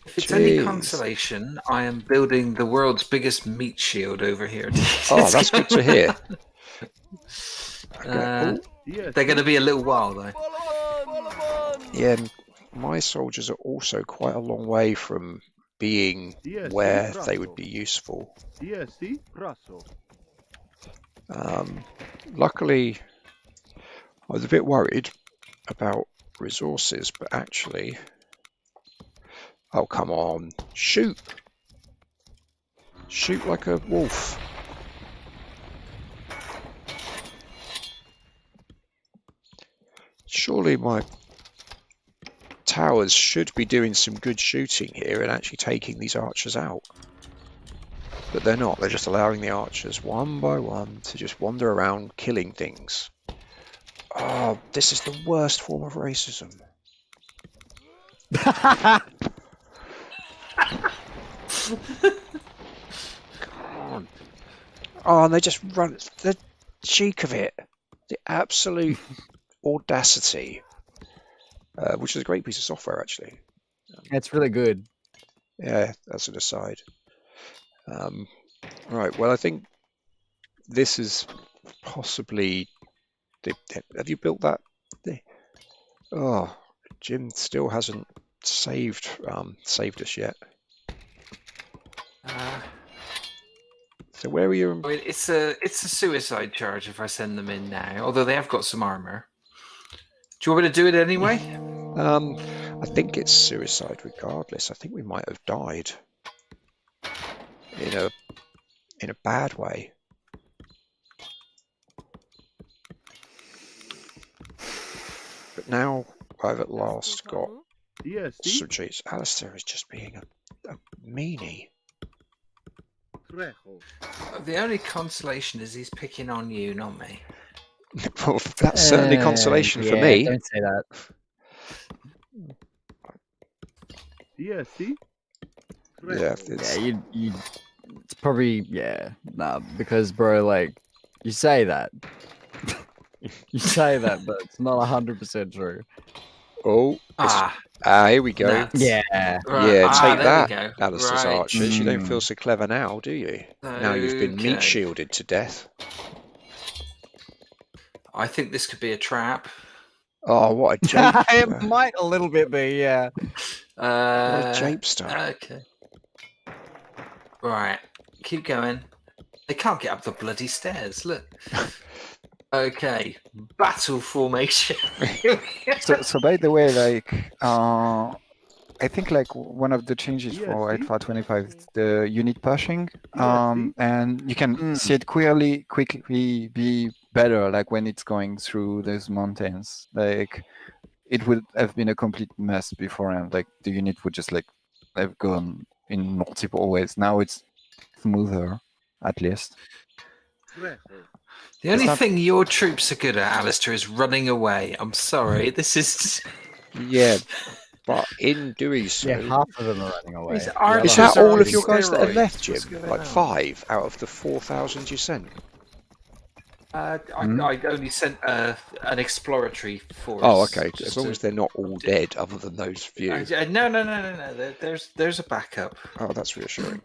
Speaker 3: If it's any consolation, I am building the world's biggest meat shield over here.
Speaker 1: Oh, that's good to hear. Okay.
Speaker 3: They're going to be a little while, though.
Speaker 1: Yeah, my soldiers are also quite a long way from being where they would be useful. Luckily, I was a bit worried about resources, but actually... Oh, come on. Shoot! Shoot like a wolf. Surely my towers should be doing some good shooting here and actually taking these archers out. But they're not. They're just allowing the archers one by one to just wander around killing things. Oh, this is the worst form of racism. Come on. Oh, and they just run. The cheek of it. The absolute audacity. Which is a great piece of software, actually.
Speaker 2: It's really good.
Speaker 1: Yeah, that's an aside. Right, well, I think this is possibly... Have you built that? Oh, Jim still hasn't saved us yet. So where are you?
Speaker 3: I mean, it's a suicide charge if I send them in now. Although they have got some armor. Do you want me to do it anyway?
Speaker 1: I think it's suicide regardless. I think we might have died in a bad way. But now I've at last got some cheats. Alistair is just being a meanie.
Speaker 3: The only consolation is he's picking on you, not me.
Speaker 1: Well, that's certainly consolation for me.
Speaker 2: Don't say that.
Speaker 1: Yeah,
Speaker 2: Yeah, it's probably because bro, like you say that, you say that, but it's not 100% true.
Speaker 1: Oh, here we go.
Speaker 3: Nuts.
Speaker 2: Yeah,
Speaker 3: Right.
Speaker 1: Yeah, take
Speaker 3: there
Speaker 1: that,
Speaker 3: we go.
Speaker 1: Alistair's
Speaker 3: Right.
Speaker 1: archers. You don't feel so clever now, do you? Now you've been meat
Speaker 3: Okay.
Speaker 1: shielded to death.
Speaker 3: I think this could be a trap.
Speaker 1: Oh, what a japester.
Speaker 2: it might a little bit be, yeah.
Speaker 1: What a japester.
Speaker 3: Okay. Right. Keep going. They can't get up the bloody stairs. Look. Okay. Battle formation.
Speaker 5: So by the way, like I think like one of the changes for Alpha 25 is the unit pushing, and you can see it quickly be better, like when it's going through those mountains. Like it would have been a complete mess beforehand. Like the unit would just like have gone in multiple ways. Now it's smoother, at least.
Speaker 3: The only thing your troops are good at, Alistair, is running away. I'm sorry. This is...
Speaker 1: Yeah, but in doing so...
Speaker 2: Yeah, half of them are running away.
Speaker 1: Is that all of your guys that are left, Jim? Like 5 out of the 4,000 you sent?
Speaker 3: I only sent an exploratory force.
Speaker 1: Oh, okay. As long as they're not all dead, other than those few.
Speaker 3: No. There's a backup.
Speaker 1: Oh, that's reassuring.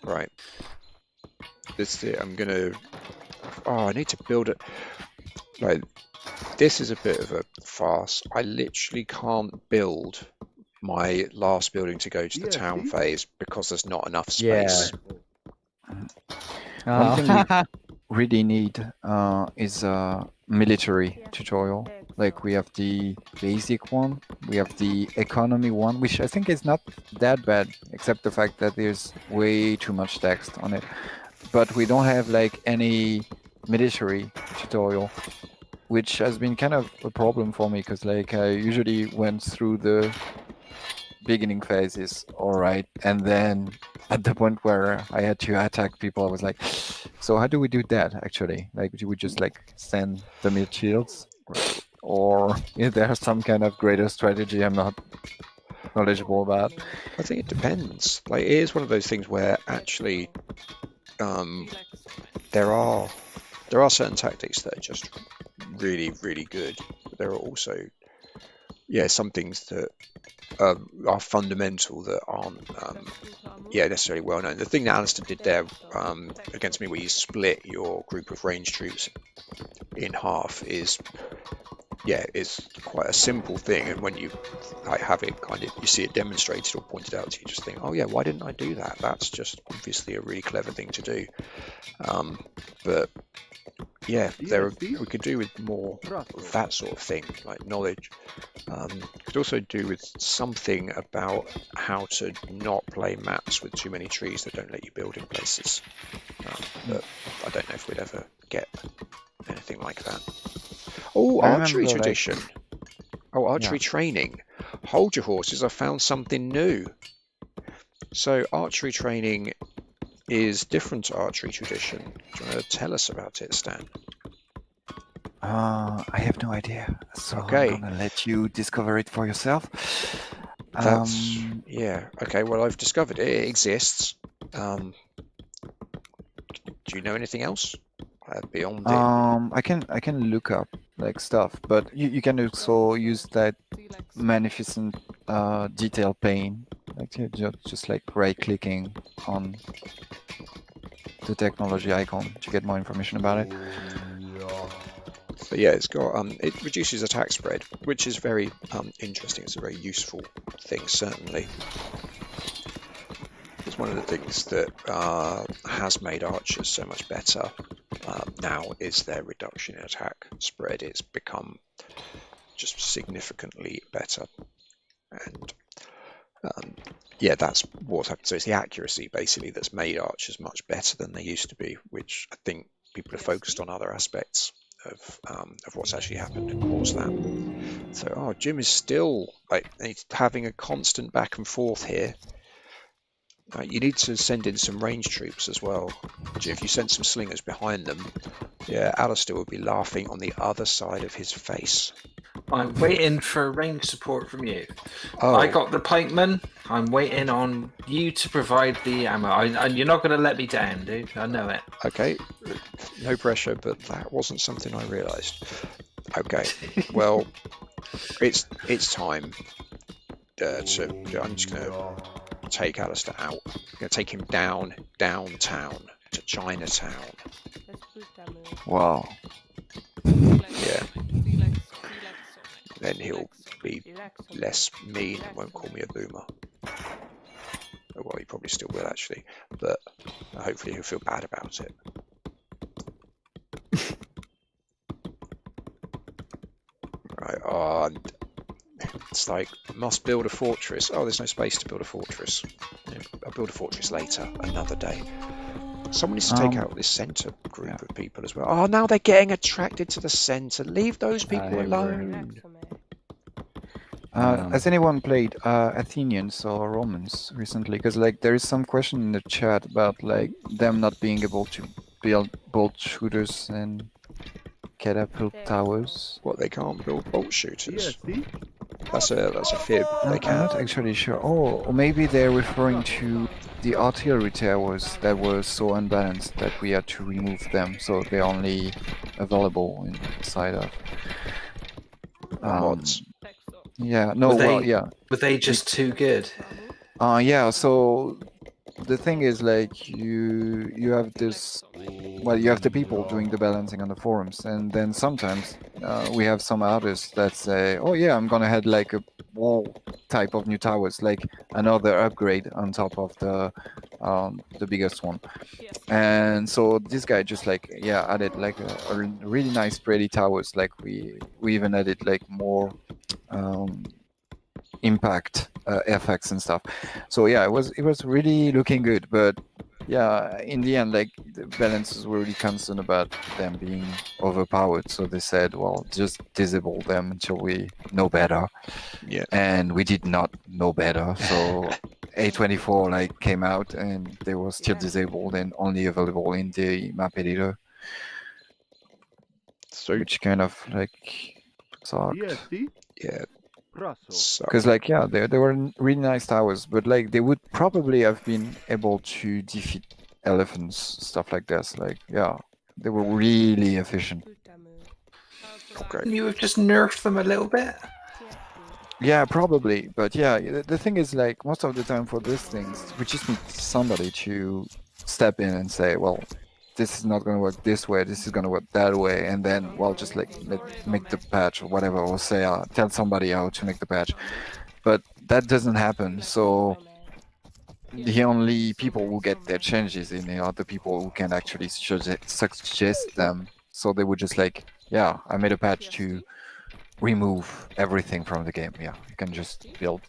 Speaker 1: Right. This I'm gonna. Oh, I need to build it. Right. This is a bit of a farce. I literally can't build my last building to go to the town phase because there's not enough space.
Speaker 5: One thing we really need is a military tutorial. Like we have the basic one, we have the economy one, which I think is not that bad, except the fact that there's way too much text on it. But we don't have like any military tutorial, which has been kind of a problem for me, because like I usually went through the beginning phases all right, and then at the point where I had to attack people, I was like, so how do we do that actually? Like, do we just like send the mid shields, or is there some kind of greater strategy I'm not knowledgeable about?
Speaker 1: I think it depends. Like, it is one of those things where actually there are certain tactics that are just really, really good, but there are also some things that are fundamental that aren't necessarily well known. The thing that Alistair did there against me, where you split your group of range troops in half, is quite a simple thing, and when you have it kind of, you see it demonstrated or pointed out to you, just think, oh yeah, why didn't I do that? That's just obviously a really clever thing to do. But yeah, we could do with more of that sort of thing, like knowledge. Could also do with something about how to not play maps with too many trees that don't let you build in places. But I don't know if we'd ever get anything like that. Oh, archery tradition. Archery training. Hold your horses, I found something new. So archery training is different to archery tradition. Do you want to tell us about it, Stan?
Speaker 5: I have no idea. So
Speaker 1: okay.
Speaker 5: I'm gonna let you discover it for yourself.
Speaker 1: Okay, well, I've discovered it. It exists. Do you know anything else beyond it?
Speaker 5: I can look up like stuff, but you can also use that magnificent detail pane, like just like right clicking on the technology icon to get more information about it.
Speaker 1: But yeah, it's got it reduces attack spread, which is very interesting. It's a very useful thing, certainly. It's one of the things that has made archers so much better now is their reduction in attack spread. It's become just significantly better, and that's what's happened. So it's the accuracy basically that's made archers much better than they used to be, which I think people have focused on other aspects of what's actually happened and caused that. So Jim is still like having a constant back and forth here. You need to send in some range troops as well. If you send some slingers behind them, yeah, Alistair will be laughing on the other side of his face.
Speaker 3: I'm waiting for range support from you.
Speaker 1: Oh,
Speaker 3: I got the pikeman. I'm waiting on you to provide the ammo. And you're not going to let me down, dude. I know it.
Speaker 1: okay. No pressure, but that wasn't something I realised. Okay. Well, it's time. I'm just going to take Alistair out. I'm going to take him downtown to Chinatown.
Speaker 5: Wow.
Speaker 1: Yeah. Then he'll be less mean and won't call me a boomer. Oh, well, he probably still will actually, but hopefully he'll feel bad about it. Right. Oh, it's like must build a fortress. Oh, there's no space to build a fortress. Yeah, I'll build a fortress later, another day. Someone needs to take out this centre group of people as well. Oh, now they're getting attracted to the centre. Leave those people alone.
Speaker 5: Has anyone played Athenians or Romans recently? Because like there is some question in the chat about like them not being able to build bolt shooters and catapult towers.
Speaker 1: What, they can't build bolt shooters? That's a fib. They
Speaker 5: I'm
Speaker 1: can't.
Speaker 5: not actually sure. Oh, or maybe they're referring to the artillery towers that were so unbalanced that we had to remove them, so they're only available inside of
Speaker 1: Mods.
Speaker 5: Yeah, no,
Speaker 3: Were they-
Speaker 5: well, yeah.
Speaker 3: Were they just too good?
Speaker 5: Yeah, so the thing is like you have this, well, you have the people doing the balancing on the forums, and then sometimes we have some artists that say, oh yeah, I'm gonna add like a wall type of new towers, like another upgrade on top of the biggest one. And so this guy just like, yeah, added like a really nice pretty towers, like we even added like more impact effects and stuff. So yeah, it was really looking good, but yeah, in the end, like the balances were really concerned about them being overpowered, so they said, well, just disable them until we know better.
Speaker 1: Yeah.
Speaker 5: And we did not know better, so A24 like came out and they were still disabled and only available in the map editor,
Speaker 1: So
Speaker 5: which kind of like sucked.
Speaker 1: yeah. So,
Speaker 5: Because like yeah, they were really nice towers, but like they would probably have been able to defeat elephants, stuff like this. Like yeah, they were really efficient.
Speaker 1: okay.
Speaker 3: Couldn't you have just nerfed them a little bit?
Speaker 5: Yeah, probably. But yeah, the thing is like most of the time for these things, we just need somebody to step in and say, well, this is not going to work this way, this is going to work that way, and then well, just like make the patch or whatever, or say tell somebody how to make the patch. But that doesn't happen, so the only people who get their changes in are the people who can actually suggest them. So they would just like, yeah, I made a patch to remove everything from the game. Yeah, you can just build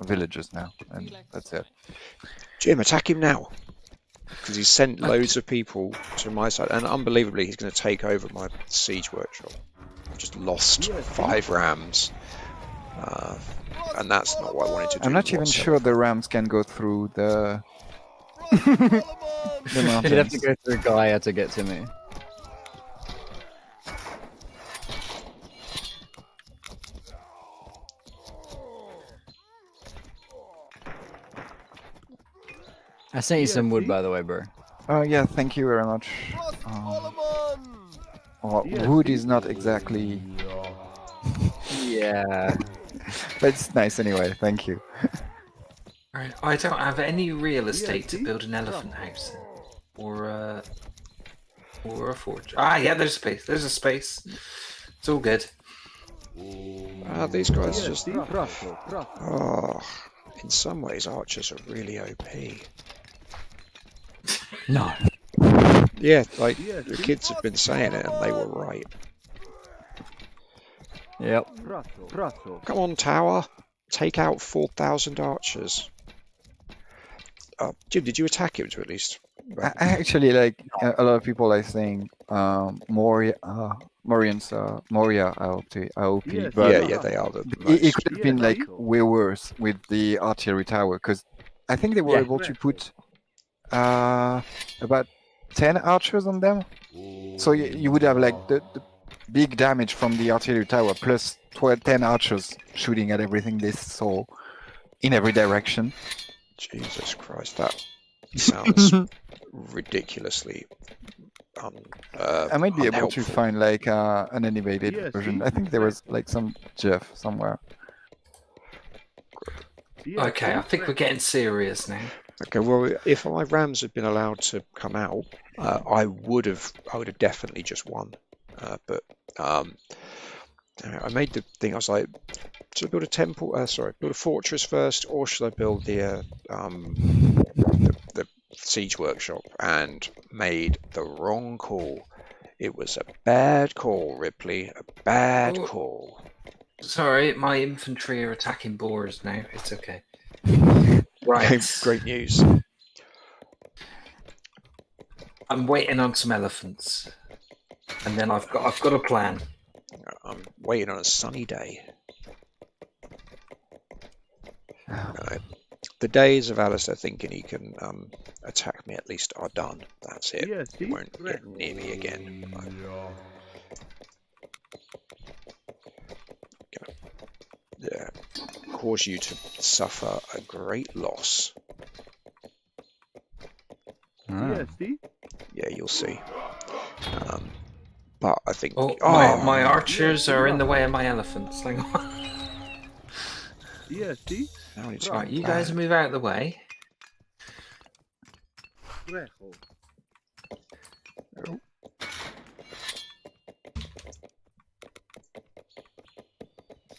Speaker 5: villages now, and that's it.
Speaker 1: Jim, attack him now. Because he's sent loads of people to my side, and unbelievably, he's going to take over my siege workshop. I've just lost 5 rams, and that's not what I wanted to do.
Speaker 5: I'm not even sure the rams can go through the mountains.
Speaker 2: You'd have to go through Gaia to get to me. I sent you some wood, by the way, bro.
Speaker 5: Oh yeah, thank you very much. Wood is not exactly,
Speaker 2: Yeah.
Speaker 5: but it's nice anyway. Thank you.
Speaker 3: Right. I don't have any real estate to build an elephant house in. Or a forge. Ah, yeah, there's space. There's a space. It's all good.
Speaker 1: These guys just... Oh, in some ways, archers are really OP.
Speaker 2: No.
Speaker 1: Yeah, like, the kids have been saying it, and they were right.
Speaker 2: Yep.
Speaker 1: Come on, tower. Take out 4,000 archers. Jim, did you attack him to at least?
Speaker 5: I actually like a lot of people are saying Moria are OP, but
Speaker 1: Yeah, they are the
Speaker 5: it
Speaker 1: most.
Speaker 5: could have been like way worse with the artillery tower, because I think they were
Speaker 2: Yeah.
Speaker 5: able to put about 10 archers on them. So you would have like the big damage from the artillery tower plus 10 archers shooting at everything they saw in every direction.
Speaker 1: Jesus Christ, that sounds ridiculously
Speaker 5: I might be able to
Speaker 1: unhelpful.
Speaker 5: find like an animated
Speaker 6: Yeah,
Speaker 5: version.
Speaker 6: see?
Speaker 5: I think there was like some GIF somewhere.
Speaker 3: Okay, I think we're getting serious now.
Speaker 1: Okay, well, if my Rams had been allowed to come out, I would have definitely just won. But I made the thing. I was like, should I build a temple? Build a fortress first, or should I build the siege workshop? And made the wrong call. It was a bad call, Ripley. A bad call.
Speaker 3: Sorry, my infantry are attacking boars now. It's okay. Right.
Speaker 1: Great news.
Speaker 3: I'm waiting on some elephants, and then I've got a plan.
Speaker 1: I'm waiting on a sunny day. Right. The days of Alistair thinking he can attack me at least are done. That's it.
Speaker 6: Yeah,
Speaker 1: He
Speaker 6: see?
Speaker 1: won't get near me again. Yeah, cause you to suffer a great loss.
Speaker 6: Yeah, see?
Speaker 1: Yeah, you'll see. But I think.
Speaker 3: Oh,
Speaker 1: Oh,
Speaker 3: my archers are in the way of my elephants. Hang on.
Speaker 6: Yeah, see?
Speaker 1: now it's
Speaker 3: Right,
Speaker 1: gone
Speaker 3: you guys
Speaker 1: bad.
Speaker 3: move out of the way.
Speaker 1: Oh,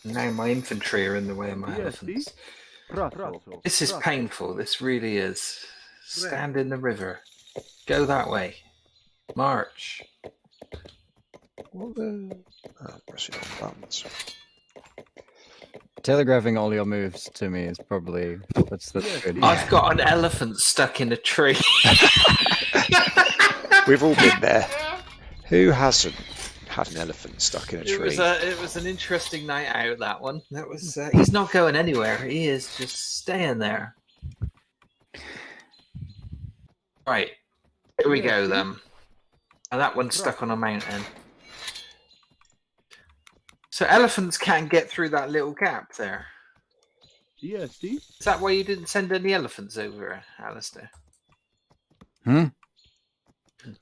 Speaker 3: Now my infantry are in the way of my
Speaker 6: Yeah, see?
Speaker 3: elephants.
Speaker 6: Prasso.
Speaker 3: This is painful. This really is. Stand in the river. Go that way. March.
Speaker 1: what the? Oh, pressing on buttons.
Speaker 2: Telegraphing all your moves to me is probably that's good.
Speaker 3: I've got an elephant stuck in a tree.
Speaker 1: We've all been there. Who hasn't had an elephant stuck in a tree?
Speaker 3: It was an interesting night out. That one. That was. He's not going anywhere. He is just staying there. Right. Here we go then. And that one's stuck on a mountain. So elephants can't get through that little gap there.
Speaker 6: Yeah, see?
Speaker 3: Is that why you didn't send any elephants over, Alistair?
Speaker 2: Hmm?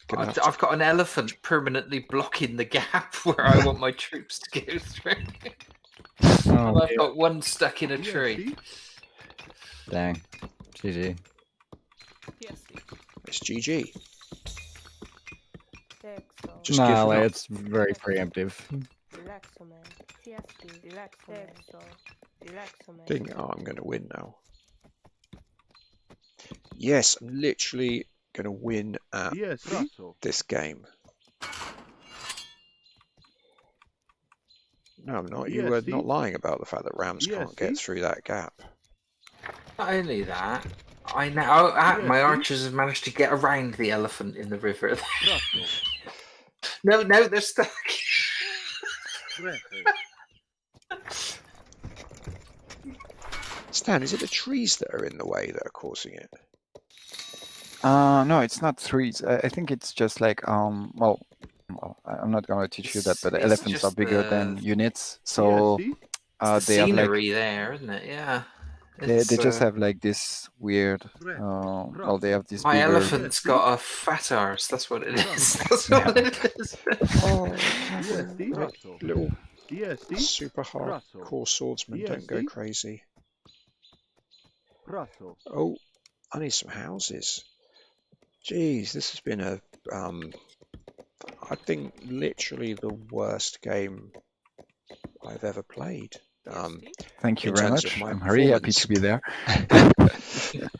Speaker 1: Gonna have to-
Speaker 3: I've got an elephant permanently blocking the gap where I want my troops to go through.
Speaker 2: Oh,
Speaker 3: I've got one stuck in a
Speaker 6: Yeah,
Speaker 3: tree.
Speaker 6: see?
Speaker 2: dang. GG.
Speaker 1: It's GG.
Speaker 7: Texto.
Speaker 1: Just give
Speaker 2: No,
Speaker 1: them up.
Speaker 2: it's very preemptive.
Speaker 7: Relaxo, man. Siesti. Relaxo, Texto. Relaxo, man.
Speaker 1: Think, oh, I'm going to win now. Yes, I'm literally going to win at
Speaker 6: Yeah, see?
Speaker 1: this game. No, I'm not. You
Speaker 6: Yeah,
Speaker 1: were
Speaker 6: see?
Speaker 1: not lying about the fact that Rams
Speaker 6: Yeah,
Speaker 1: can't get
Speaker 6: see?
Speaker 1: through that gap.
Speaker 3: Not only that, I now my
Speaker 6: see?
Speaker 3: archers have managed to get around the elephant in the river.
Speaker 6: Prasso.
Speaker 3: No, they're stuck.
Speaker 1: Stan, is it the trees that are in the way that are causing it?
Speaker 5: No, it's not trees. I think it's just like well, I'm not gonna teach you that, but
Speaker 3: It's
Speaker 5: elephants are
Speaker 3: just
Speaker 5: bigger
Speaker 3: the-
Speaker 5: than units,
Speaker 6: Yeah,
Speaker 5: so
Speaker 6: see?
Speaker 3: It's the
Speaker 5: they have like
Speaker 3: scenery there, isn't it? Yeah.
Speaker 5: they
Speaker 3: It's,
Speaker 5: just have like this weird. Well, they have this
Speaker 3: my
Speaker 5: bigger.
Speaker 3: elephant's got a fat arse. That's what it is. That's what it is.
Speaker 1: Oh,
Speaker 6: Yeah, see?
Speaker 1: little
Speaker 6: Yeah, see?
Speaker 1: super hardcore swordsmen,
Speaker 6: Yeah,
Speaker 1: don't go
Speaker 6: see?
Speaker 1: crazy.
Speaker 6: Prasso.
Speaker 1: Oh, I need some houses. Jeez, this has been a, I think literally the worst game I've ever played.
Speaker 5: Thank you
Speaker 1: in
Speaker 5: very
Speaker 1: terms of
Speaker 5: much.
Speaker 1: my
Speaker 5: I'm very happy
Speaker 1: performance.
Speaker 5: to be there.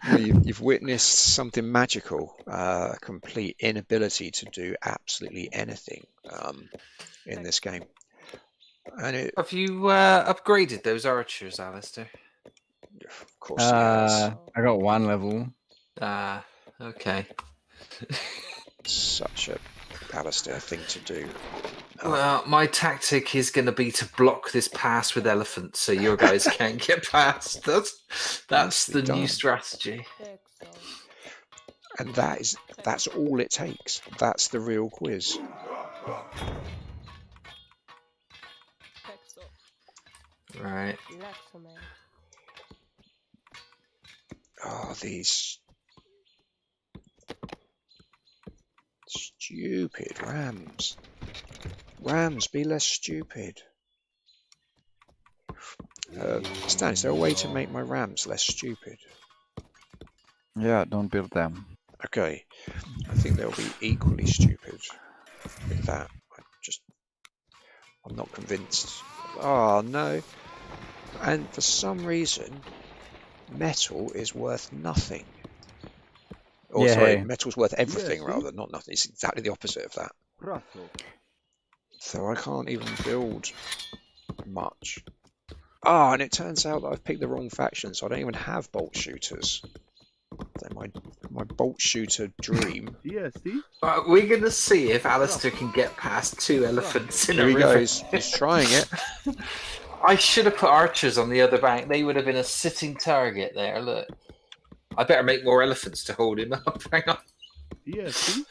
Speaker 1: Well, you've witnessed something magical, complete inability to do absolutely anything in this game. And it,
Speaker 3: Have you upgraded those archers, Alistair?
Speaker 1: of course, he has.
Speaker 2: I got one level.
Speaker 3: Okay.
Speaker 1: Such a Alistair thing to do.
Speaker 3: Well, my tactic is going to be to block this pass with elephants, so your guys can't get past. That's the
Speaker 1: Nicely
Speaker 3: new
Speaker 1: done.
Speaker 3: strategy.
Speaker 7: Texo.
Speaker 1: And that's all it takes. That's the real quiz.
Speaker 7: Texo.
Speaker 3: Right.
Speaker 7: Relaxo, man.
Speaker 1: Oh, these stupid rams. Rams, be less stupid. Stan, is there a way to make my rams less stupid?
Speaker 5: Yeah, don't build them.
Speaker 1: Okay, I think they'll be equally stupid with that. I'm not convinced. Oh no. And for some reason, metal is worth nothing. Or
Speaker 2: Yeah,
Speaker 1: sorry,
Speaker 2: hey.
Speaker 1: metal's worth everything
Speaker 6: see?
Speaker 1: rather, not nothing. It's exactly the opposite of that.
Speaker 6: Prasso.
Speaker 1: So I can't even build much. Ah, and it turns out that I've picked the wrong faction, so I don't even have bolt shooters. So my bolt shooter dream.
Speaker 6: DST.
Speaker 3: We're going to see if Alistair can get past 2 elephants in
Speaker 1: Here
Speaker 3: a
Speaker 1: he
Speaker 3: river.
Speaker 1: goes. He's trying it.
Speaker 3: I should have put archers on the other bank. They would have been a sitting target there. Look. I better make more elephants to hold him up. Hang on.
Speaker 6: DST.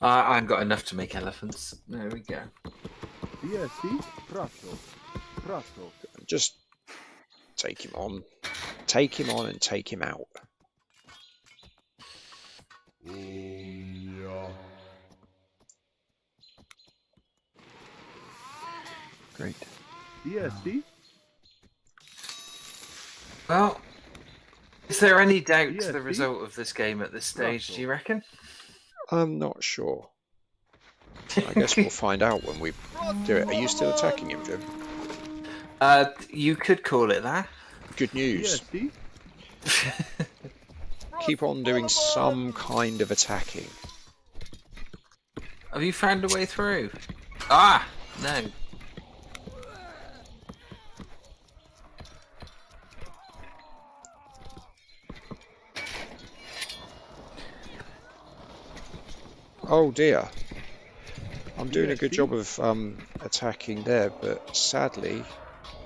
Speaker 3: I haven't got enough to make elephants. There we go.
Speaker 6: DST. Prasso. Prasso.
Speaker 1: Just take him on. Take him on and take him out.
Speaker 5: Great.
Speaker 6: DST.
Speaker 3: Well, is there any doubt
Speaker 6: Yeah,
Speaker 3: to the
Speaker 6: see?
Speaker 3: result of this game at this stage, do you reckon?
Speaker 1: I'm not sure. I guess we'll find out when we do it. Are you still attacking him, Jim?
Speaker 3: You could call it that.
Speaker 1: Good news.
Speaker 6: DST.
Speaker 1: Keep on doing some kind of attacking.
Speaker 3: Have you found a way through? Ah! No.
Speaker 1: Oh dear. I'm doing a good
Speaker 6: DST.
Speaker 1: job of attacking there, but sadly,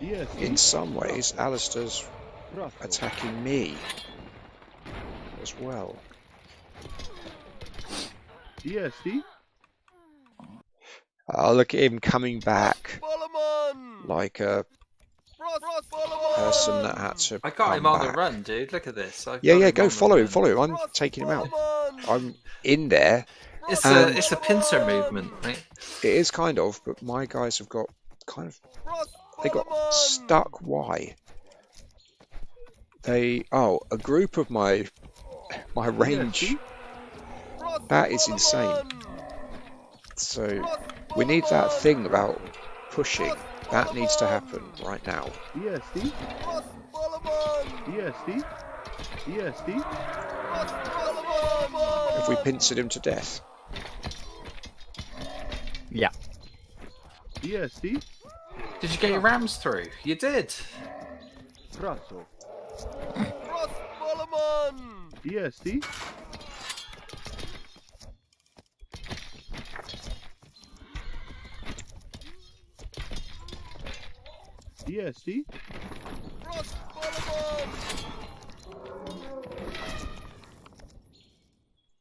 Speaker 6: DST.
Speaker 1: in some ways, Alistair's
Speaker 6: Prasso.
Speaker 1: attacking me as well.
Speaker 6: DST.
Speaker 1: Oh, look at him coming back like a person that had to
Speaker 3: I got
Speaker 1: come
Speaker 3: him on
Speaker 1: back.
Speaker 3: the run, dude. Look at this. I've
Speaker 1: Yeah,
Speaker 3: got
Speaker 1: yeah,
Speaker 3: him
Speaker 1: go
Speaker 3: on the
Speaker 1: follow him,
Speaker 3: run.
Speaker 1: follow him. I'm taking him out. I'm in there.
Speaker 3: It's
Speaker 1: And-
Speaker 3: a pincer movement, right?
Speaker 1: It is kind of, but my guys have got they got stuck. Why? A group of my range. That is insane. So we need that thing about pushing. That needs to happen right now.
Speaker 6: DST. DST. DST.
Speaker 1: Have we pincered him to death?
Speaker 2: Yeah.
Speaker 6: DST.
Speaker 3: Did you get your rams through? You did.
Speaker 6: Prasso. DST. DST.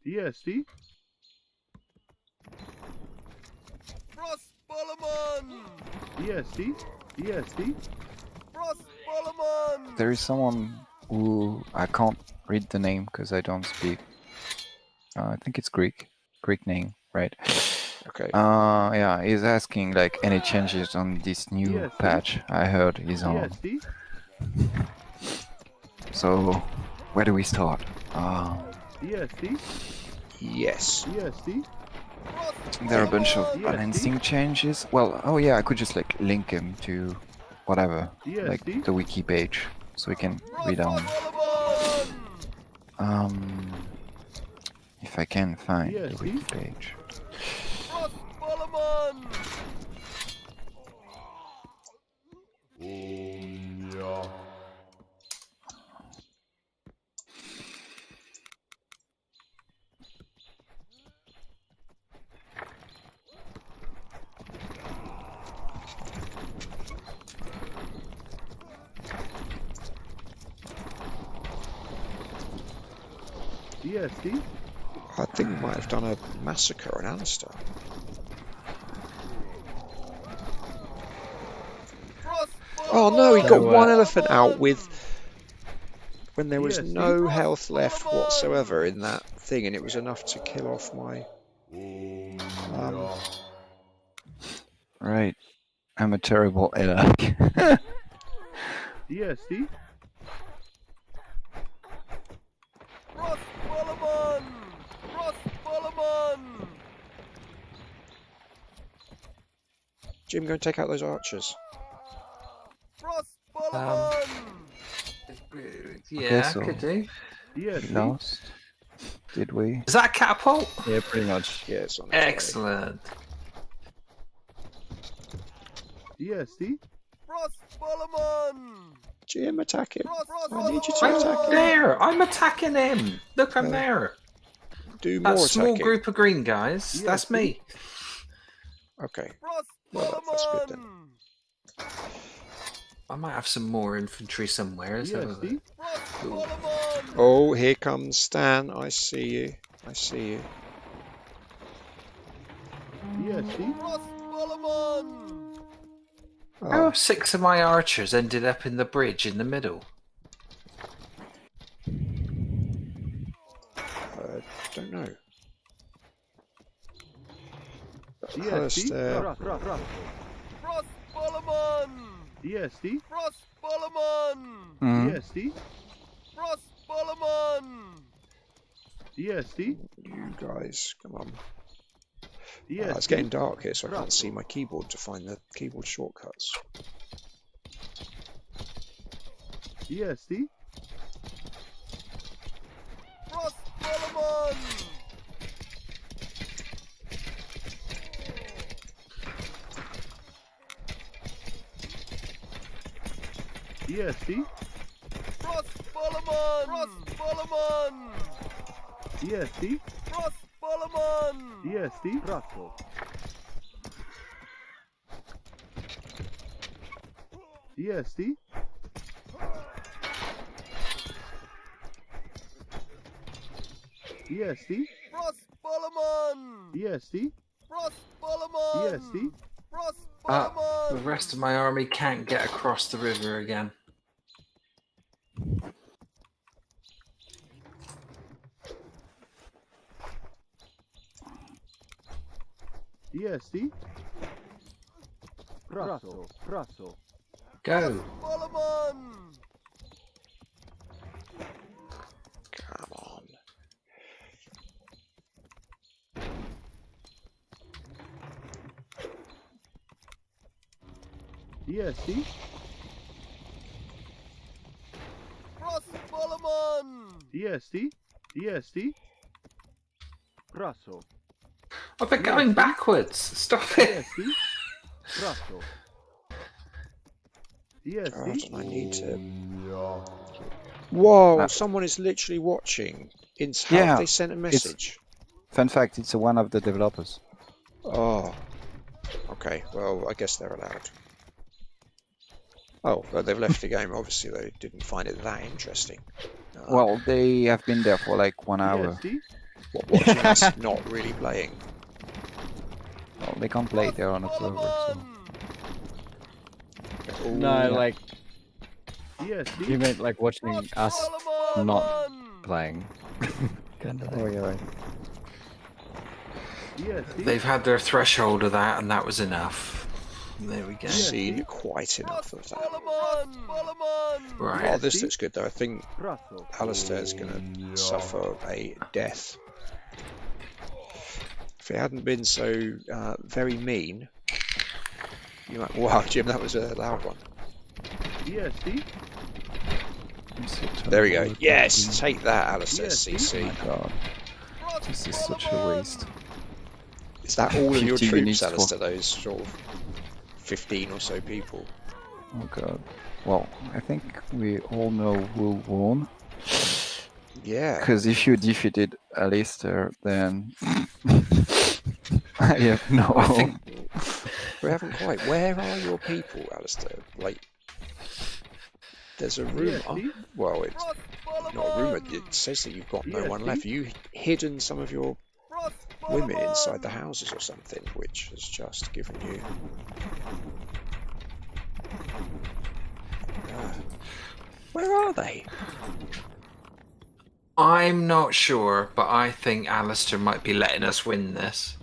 Speaker 6: DST. DST. DST.
Speaker 5: There is someone who I can't read the name because I don't speak. I think it's Greek. Greek name, right?
Speaker 1: Okay.
Speaker 5: Yeah, he's asking like any changes on this new
Speaker 6: Yes,
Speaker 5: patch I heard is on.
Speaker 6: DST.
Speaker 5: So, where do we start?
Speaker 6: DST.
Speaker 1: Yes.
Speaker 6: DST.
Speaker 5: There are a bunch of
Speaker 6: Yes,
Speaker 5: balancing changes. Well, oh yeah, I could just like link him to whatever, like
Speaker 6: DST.
Speaker 5: the wiki page, so we can read on. If I can find the
Speaker 6: Yes,
Speaker 5: wiki page.
Speaker 6: DSD.
Speaker 1: I think we might have done a massacre on Alistair. Oh no, he got
Speaker 2: So,
Speaker 1: one elephant out with when there was
Speaker 6: DSD.
Speaker 1: no health left whatsoever in that thing, and it was enough to kill off my.
Speaker 5: Right. I'm a terrible Elak.
Speaker 6: DSD.
Speaker 1: Jim, go and take out those archers.
Speaker 3: Yeah,
Speaker 5: so.
Speaker 3: could do.
Speaker 5: We
Speaker 6: DSD.
Speaker 5: lost. Did we?
Speaker 3: Is that a catapult?
Speaker 2: Yeah, pretty much.
Speaker 1: Yeah, it's on its way.
Speaker 3: Excellent.
Speaker 6: DSD.
Speaker 1: Jim, attack him. I need you to
Speaker 3: I'm
Speaker 1: attack him.
Speaker 3: there. I'm attacking him. Look, I'm there.
Speaker 1: Do more
Speaker 3: That small
Speaker 1: attacking.
Speaker 3: group of green guys. That's me.
Speaker 1: Okay. Well, that's good then.
Speaker 3: I might have some more infantry somewhere. Let's have a
Speaker 6: DSD.
Speaker 3: look.
Speaker 1: Oh, here comes Stan. I see you. I see you.
Speaker 6: DSD.
Speaker 3: How
Speaker 1: Oh,
Speaker 3: have 6 of my archers ended up in the bridge in the middle?
Speaker 1: don't know.
Speaker 6: DSD.
Speaker 1: Alistair.
Speaker 6: DSD.
Speaker 2: Mhm.
Speaker 6: DSD. DSD.
Speaker 1: You guys, come on.
Speaker 6: DSD.
Speaker 1: It's getting dark here, so I can't see my keyboard to find the keyboard shortcuts.
Speaker 6: DSD. DSD. DSD. DSD. DSD. DSD. DSD. DSD.
Speaker 3: The rest of my army can't get across the river again.
Speaker 6: DSD.
Speaker 3: Go.
Speaker 1: Come on.
Speaker 6: DSD. DSD. DSD.
Speaker 3: Oh, they're going backwards. Stop it.
Speaker 6: DSD. DSD.
Speaker 1: God, I need to. Whoa! Someone is literally watching. How
Speaker 5: Yeah,
Speaker 1: they sent a message.
Speaker 5: Fun fact, it's one of the developers.
Speaker 1: Oh. Okay. Well, I guess they're allowed. Oh, well, they've left the game. Obviously, they didn't find it that interesting.
Speaker 5: Well, they have been there for like 1 hour.
Speaker 6: DSD.
Speaker 1: Watching us not really playing.
Speaker 5: Well, they can't play, they're on observer, so...
Speaker 2: No, like
Speaker 6: DSD.
Speaker 2: you meant like watching us not playing. Kind of
Speaker 5: Oh,
Speaker 2: thing.
Speaker 5: yeah, right.
Speaker 6: DSD.
Speaker 3: They've had their threshold of that, and that was enough. There we go.
Speaker 1: Seen quite enough of that.
Speaker 3: Right.
Speaker 1: Oh, this looks good though. I think Alistair's going to suffer a death. If it hadn't been so very mean, you might. Wow, Jim, that was a loud one.
Speaker 6: DSD.
Speaker 1: There we go. Yes, take that, Alistair. CC.
Speaker 5: Oh my god. This is such a waste.
Speaker 1: Is that all of your
Speaker 5: 50
Speaker 1: troops,
Speaker 5: minutes for-
Speaker 1: Alistair? Those sort of 15 or so people.
Speaker 5: Oh god. Well, I think we all know who won.
Speaker 1: Yeah.
Speaker 5: Because if you defeated Alistair, then I have no.
Speaker 3: I think
Speaker 1: We haven't quite. Where are your people, Alistair? Like, There's a rumour.
Speaker 6: DSD?
Speaker 1: Well, it's not a rumour. It says that you've got no one left. You hidden some of your women inside the houses or something, which has just given you. Where are they?
Speaker 3: I'm not sure, but I think Alistair might be letting us win this.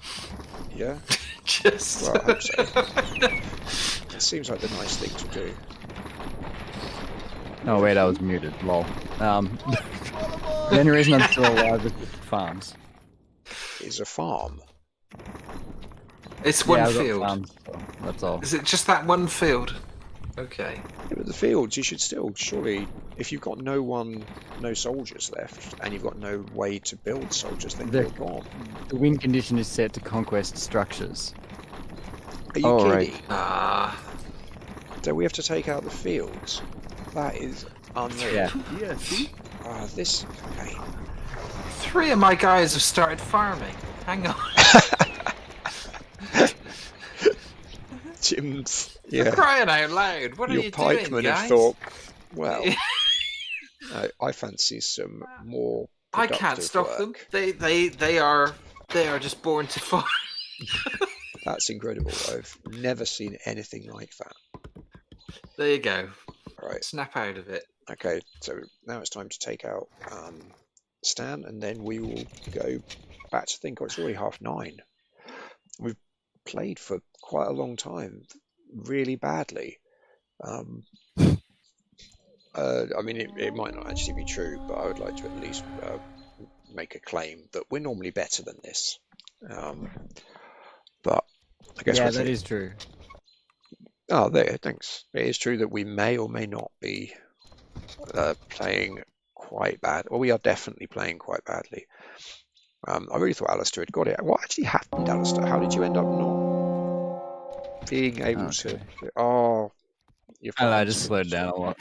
Speaker 1: Yeah.
Speaker 3: Just.
Speaker 1: Well, I hope so. It seems like the nice thing to do.
Speaker 2: Oh wait, I was muted. Lol. The only reason I'm still alive is the farms.
Speaker 1: Is a farm.
Speaker 3: It's one
Speaker 2: I've got
Speaker 3: field.
Speaker 2: farms, so that's all.
Speaker 3: Is it just that one field? Okay.
Speaker 1: Yeah, but the fields, you should still, surely, if you've got no soldiers left, and you've got no way to build soldiers, then you're gone.
Speaker 2: The win condition is set to conquest structures.
Speaker 1: Are you kidding?
Speaker 5: Right.
Speaker 3: Ah.
Speaker 1: So we have to take out the fields? That is unreal.
Speaker 2: Yeah.
Speaker 6: DSD?
Speaker 1: This... Okay.
Speaker 3: 3 of my guys have started farming. Hang on.
Speaker 1: Jim's... Yeah.
Speaker 3: Crying out loud. What are
Speaker 1: Your
Speaker 3: you doing,
Speaker 1: pikemen
Speaker 3: guys?
Speaker 1: have thought, well, I fancy some more
Speaker 3: I
Speaker 1: productive
Speaker 3: can't stop
Speaker 1: work.
Speaker 3: them. They are just born to farm.
Speaker 1: That's incredible. I've never seen anything like that.
Speaker 3: There you go.
Speaker 1: Right.
Speaker 3: Snap out of it.
Speaker 1: Okay, so now it's time to take out Stan, and then we will go back to think. Oh, it's already 9:30. We've played for quite a long time, really badly. I mean, it might not actually be true, but I would like to at least make a claim that we're normally better than this. But I guess
Speaker 2: Yeah, that is true.
Speaker 1: Oh, there, thanks. It is true that we may or may not be playing quite bad. Well, we are definitely playing quite badly. I really thought Alistair had got it. What actually happened, Alistair? How did you end up not being able to? Oh, you're
Speaker 2: I don't know, I
Speaker 1: fine.
Speaker 2: just slowed down a lot.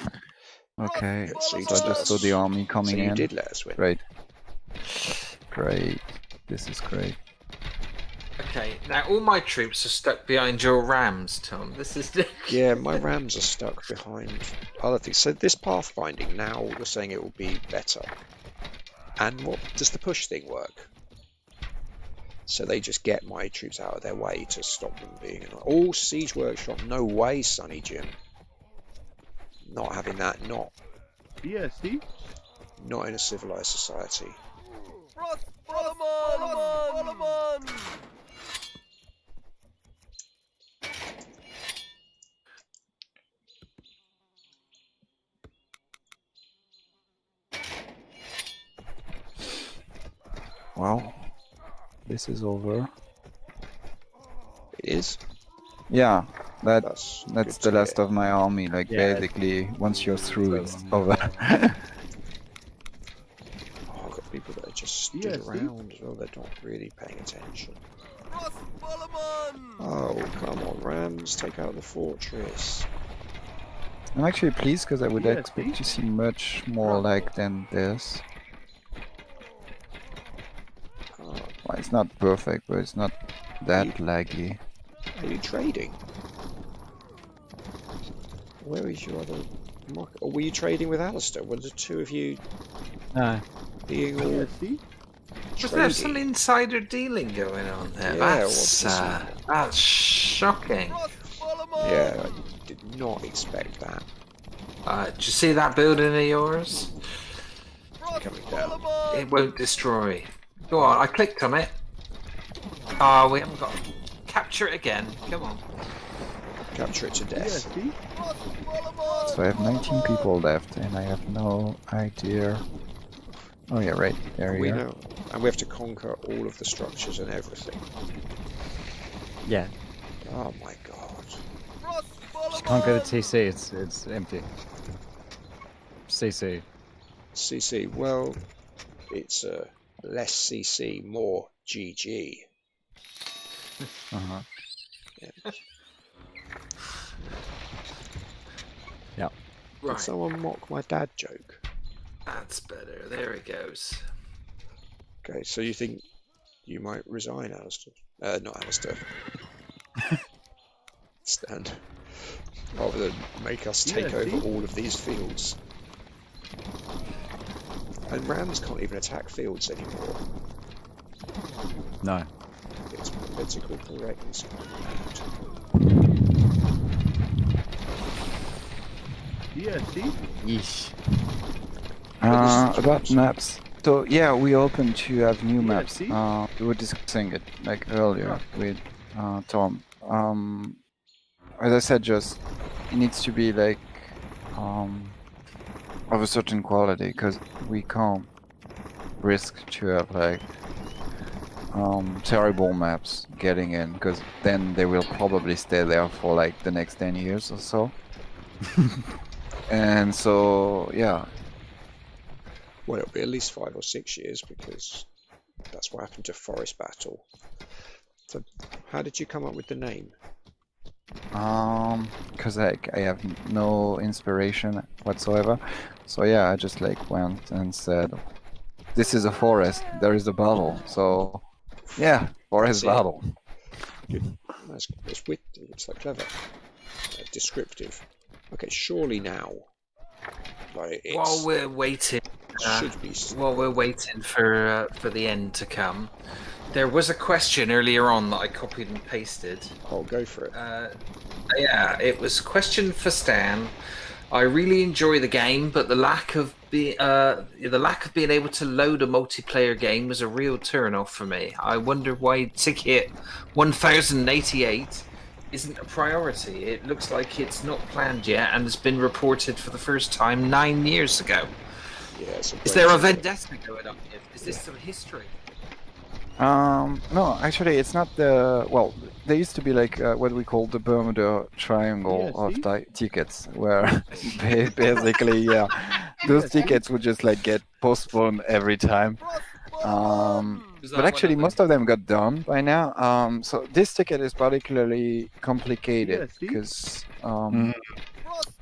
Speaker 5: Okay.
Speaker 1: So you
Speaker 5: So I
Speaker 1: just let
Speaker 5: just saw
Speaker 1: us-
Speaker 5: the army
Speaker 1: So
Speaker 5: coming
Speaker 1: you
Speaker 5: in.
Speaker 1: did let us win.
Speaker 5: Great. Great. This is great.
Speaker 3: Okay, now all my troops are stuck behind your rams, Tom. This is
Speaker 1: Yeah, my rams are stuck behind other things. So this pathfinding, now you're saying it will be better. And what does the push thing work? So they just get my troops out of their way to stop them being... Oh, Siege Workshop, no way, Sonny Jim. Not having that, not
Speaker 6: DSD?
Speaker 1: in a civilized society.
Speaker 5: Well, this is over.
Speaker 1: It is?
Speaker 5: Yeah,
Speaker 1: That's
Speaker 5: that's
Speaker 1: good
Speaker 5: the
Speaker 1: to
Speaker 5: last
Speaker 1: hear.
Speaker 5: of my army. Like
Speaker 2: Yeah,
Speaker 5: basically, once you're through, it's over.
Speaker 1: Oh, I've got people that are just stood
Speaker 6: Yes, see?
Speaker 1: around as well. They're not really paying attention. Oh, come on, Rams, take out the fortress.
Speaker 5: I'm actually pleased because I would
Speaker 6: Yes,
Speaker 5: expect
Speaker 6: see?
Speaker 5: to see much more lag than this.
Speaker 1: Oh,
Speaker 5: Well, it's not perfect, but it's not that laggy.
Speaker 1: are you trading? Where is your other market? Or were you trading with Alistair? Were the two of you
Speaker 2: No.
Speaker 1: being all
Speaker 6: DSD?
Speaker 3: Was there
Speaker 1: trading?
Speaker 3: some insider dealing going on there?
Speaker 1: Yeah, what's
Speaker 3: That's shocking.
Speaker 1: Yeah, I did not expect that
Speaker 3: Did you see that building of yours?
Speaker 1: coming down.
Speaker 3: It won't destroy. Go on, I clicked on it. Oh, we haven't got. Capture it again. Come on.
Speaker 1: Capture it to death.
Speaker 6: DSD?
Speaker 5: So I have 19 people left, and I have no idea. Oh yeah, right there
Speaker 1: We
Speaker 5: you are.
Speaker 1: know, and we have to conquer all of the structures and everything.
Speaker 2: Yeah.
Speaker 1: Oh my god.
Speaker 2: Just conquer the TC, it's empty. CC.
Speaker 1: CC, well, it's less CC, more GG.
Speaker 5: Uh-huh.
Speaker 2: Yeah.
Speaker 1: Did
Speaker 3: Right,
Speaker 1: someone mock my dad joke?
Speaker 3: that's better. There it goes.
Speaker 1: Okay, so you think you might resign, Alistair? Not Alistair. Stan. Rather than make us take over all of these fields. And rams can't even attack fields anymore.
Speaker 2: No.
Speaker 1: It's political correctness.
Speaker 6: DSC?
Speaker 2: Yeesh.
Speaker 5: About maps. So yeah, we open to have new
Speaker 6: Yeah,
Speaker 5: maps.
Speaker 6: see?
Speaker 5: We were discussing it like earlier with Tom. As I said, just it needs to be like of a certain quality, because we can't risk to have like terrible maps getting in, because then they will probably stay there for like the next 10 years or so. And so yeah.
Speaker 1: Well, it'll be at least 5 or 6 years, because that's what happened to Forest Battle. So, how did you come up with the name?
Speaker 5: Because like I have no inspiration whatsoever. So yeah, I just like went and said, "This is a forest. There is a battle." So yeah, forest
Speaker 1: That's it.
Speaker 5: battle.
Speaker 1: Good. It's witty. It's like clever, descriptive. Okay, surely now, like it's,
Speaker 3: While we're waiting,
Speaker 1: should be.
Speaker 3: while we're waiting for the end to come, there was a question earlier on that I copied and pasted.
Speaker 1: I'll go for it.
Speaker 3: Yeah, it was question for Stan. I really enjoy the game, but the lack of being able to load a multiplayer game was a real turn-off for me. I wonder why ticket 1088 isn't a priority. It looks like it's not planned yet and has been reported for the first time 9 years ago.
Speaker 1: Yeah,
Speaker 3: Is there a vendetta going on here? Is this some history?
Speaker 5: No, actually, it's not the. Well, there used to be like what we call the Bermuda Triangle of tickets, where basically, yeah, those tickets would just like get postponed every time. But actually, most of them got done by now. So this ticket is particularly complicated because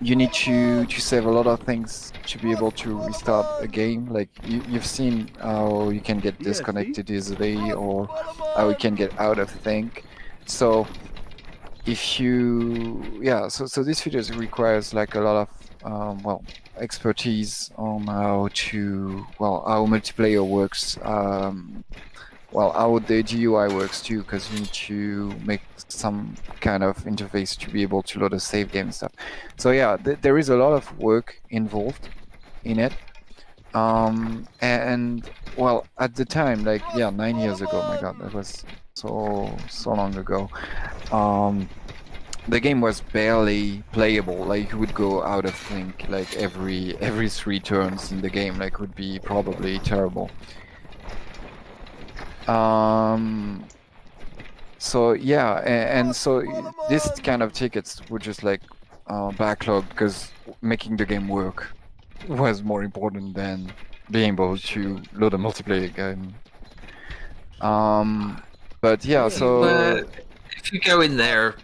Speaker 5: you need to save a lot of things to be able to restart a game. Like you've seen how you can get disconnected easily, or how you can get out of think. So if you, yeah, so this feature requires like a lot of well, expertise on how multiplayer works. Well, how the GUI works too, because you need to make some kind of interface to be able to load a save game and stuff. So yeah, there is a lot of work involved in it. And well, at the time, like 9 years ago, my God, that was so long ago. The game was barely playable. Like you would go out of sync like every 3 turns in the game. Like would be probably terrible. So yeah, and so this kind of tickets were just like backlog, because making the game work was more important than being able to load a multiplayer game. But yeah, so
Speaker 3: if you go in there,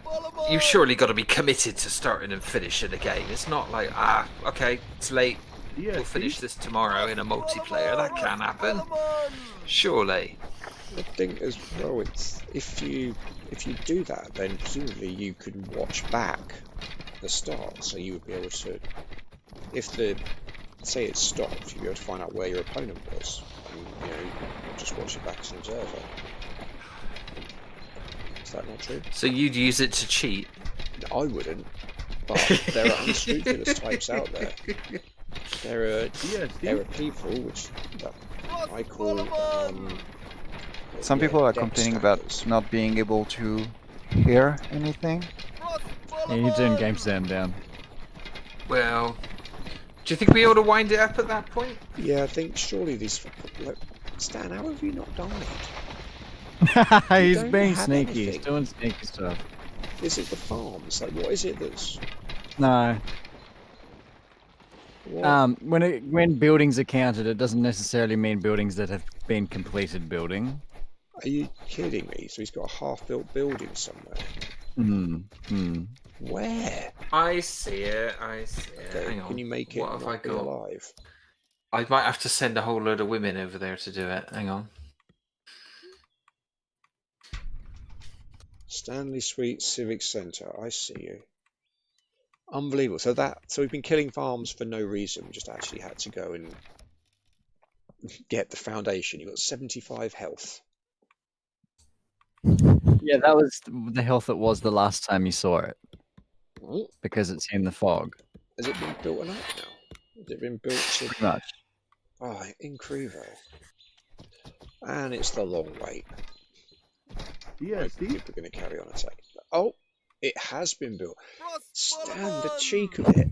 Speaker 3: you've surely got to be committed to starting and finishing a game. It's not like, okay, it's late, we'll finish this tomorrow in a multiplayer. That can't happen, surely.
Speaker 1: I think as well, it's if you do that, then presumably you could watch back the start, so you would be able to, if say it stopped, you'd be able to find out where your opponent was, and just watch it back as an observer. Is that not true?
Speaker 3: So you'd use it to cheat?
Speaker 1: I wouldn't, but there are unscrupulous types out there. There are people which I call
Speaker 5: some people are complaining about not being able to hear anything.
Speaker 2: Yeah, you turn game sound down.
Speaker 3: Well, do you think we ought to wind it up at that point?
Speaker 1: Yeah, I think surely these. Like, Stan, how have you not died?
Speaker 2: He's being sneaky. He's doing sneaky stuff.
Speaker 1: Is it the farms? Like, what is it that's?
Speaker 2: No.
Speaker 1: What?
Speaker 2: When buildings are counted, it doesn't necessarily mean buildings that have been completed building.
Speaker 1: Are you kidding me? So he's got a half-built building somewhere. Where?
Speaker 3: I see it.
Speaker 1: Okay,
Speaker 3: Hang on.
Speaker 1: can you make it
Speaker 3: What have
Speaker 1: not
Speaker 3: I
Speaker 1: be
Speaker 3: got?
Speaker 1: alive?
Speaker 3: I might have to send a whole load of women over there to do it. Hang on.
Speaker 1: Stanley Street Civic Centre. I see you. Unbelievable. So we've been killing farms for no reason. We just actually had to go and get the foundation. You got 75 health.
Speaker 2: Yeah, that was the health it was the last time you saw it.
Speaker 1: Oh,
Speaker 2: Because it's in the fog.
Speaker 1: has it been built enough now? Has it been built to...
Speaker 2: Pretty much.
Speaker 1: Oh, in Cruvo. And it's the long wait.
Speaker 6: Yeah,
Speaker 1: Right,
Speaker 6: Steve.
Speaker 1: we're going to carry on a second. Oh, it has been built. Stand the cheek of it.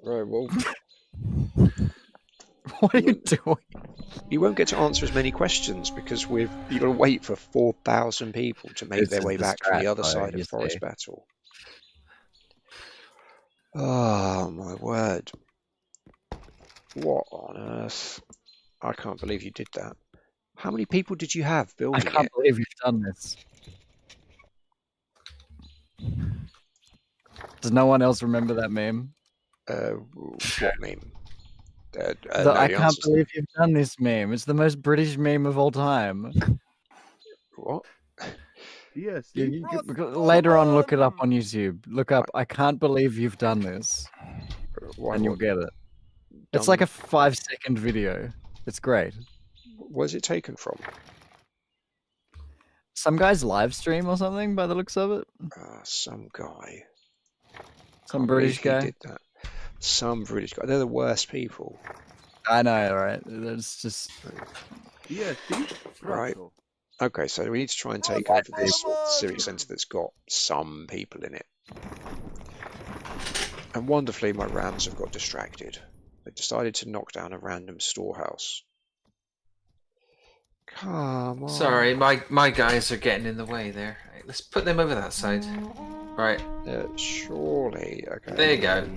Speaker 1: Right, well,
Speaker 2: What are you doing?
Speaker 1: you won't get to answer as many questions because you've got to wait for 4,000 people to make
Speaker 2: This
Speaker 1: their
Speaker 2: is
Speaker 1: way
Speaker 2: the
Speaker 1: back from the
Speaker 2: strat
Speaker 1: other
Speaker 2: mode,
Speaker 1: side
Speaker 2: you
Speaker 1: of Forest
Speaker 2: see.
Speaker 1: Battle. Oh my word. What on earth? I can't believe you did that. How many people did you have
Speaker 2: I
Speaker 1: building
Speaker 2: can't
Speaker 1: it?
Speaker 2: believe you've done this. Does no one else remember that meme?
Speaker 1: What meme? No,
Speaker 2: I
Speaker 1: the
Speaker 2: can't
Speaker 1: answer's
Speaker 2: believe you've done this meme. It's the most British meme of all time.
Speaker 1: what?
Speaker 6: Yeah, Steve.
Speaker 2: Later on, look it up on YouTube. Look up, I can't believe you've done this.
Speaker 1: Why,
Speaker 2: And you'll
Speaker 1: what,
Speaker 2: get it. It's like a
Speaker 1: done-
Speaker 2: 5-second video. It's great.
Speaker 1: Where's it taken from?
Speaker 2: Some guy's live stream or something by the looks of it.
Speaker 1: Some guy.
Speaker 2: Some
Speaker 1: Can't
Speaker 2: British
Speaker 1: believe
Speaker 2: guy.
Speaker 1: he did that. Some British guy. They're the worst people.
Speaker 2: I know, right? It's just
Speaker 6: Yeah, Steve.
Speaker 1: Right.
Speaker 6: Russell.
Speaker 1: Okay, so we need to try and take over this civic centre that's got some people in it. And wonderfully, my rams have got distracted. They decided to knock down a random storehouse. Come on.
Speaker 3: Sorry, my guys are getting in the way there. Right, let's put them over that side. Right,
Speaker 1: Surely. Okay.
Speaker 3: there you go.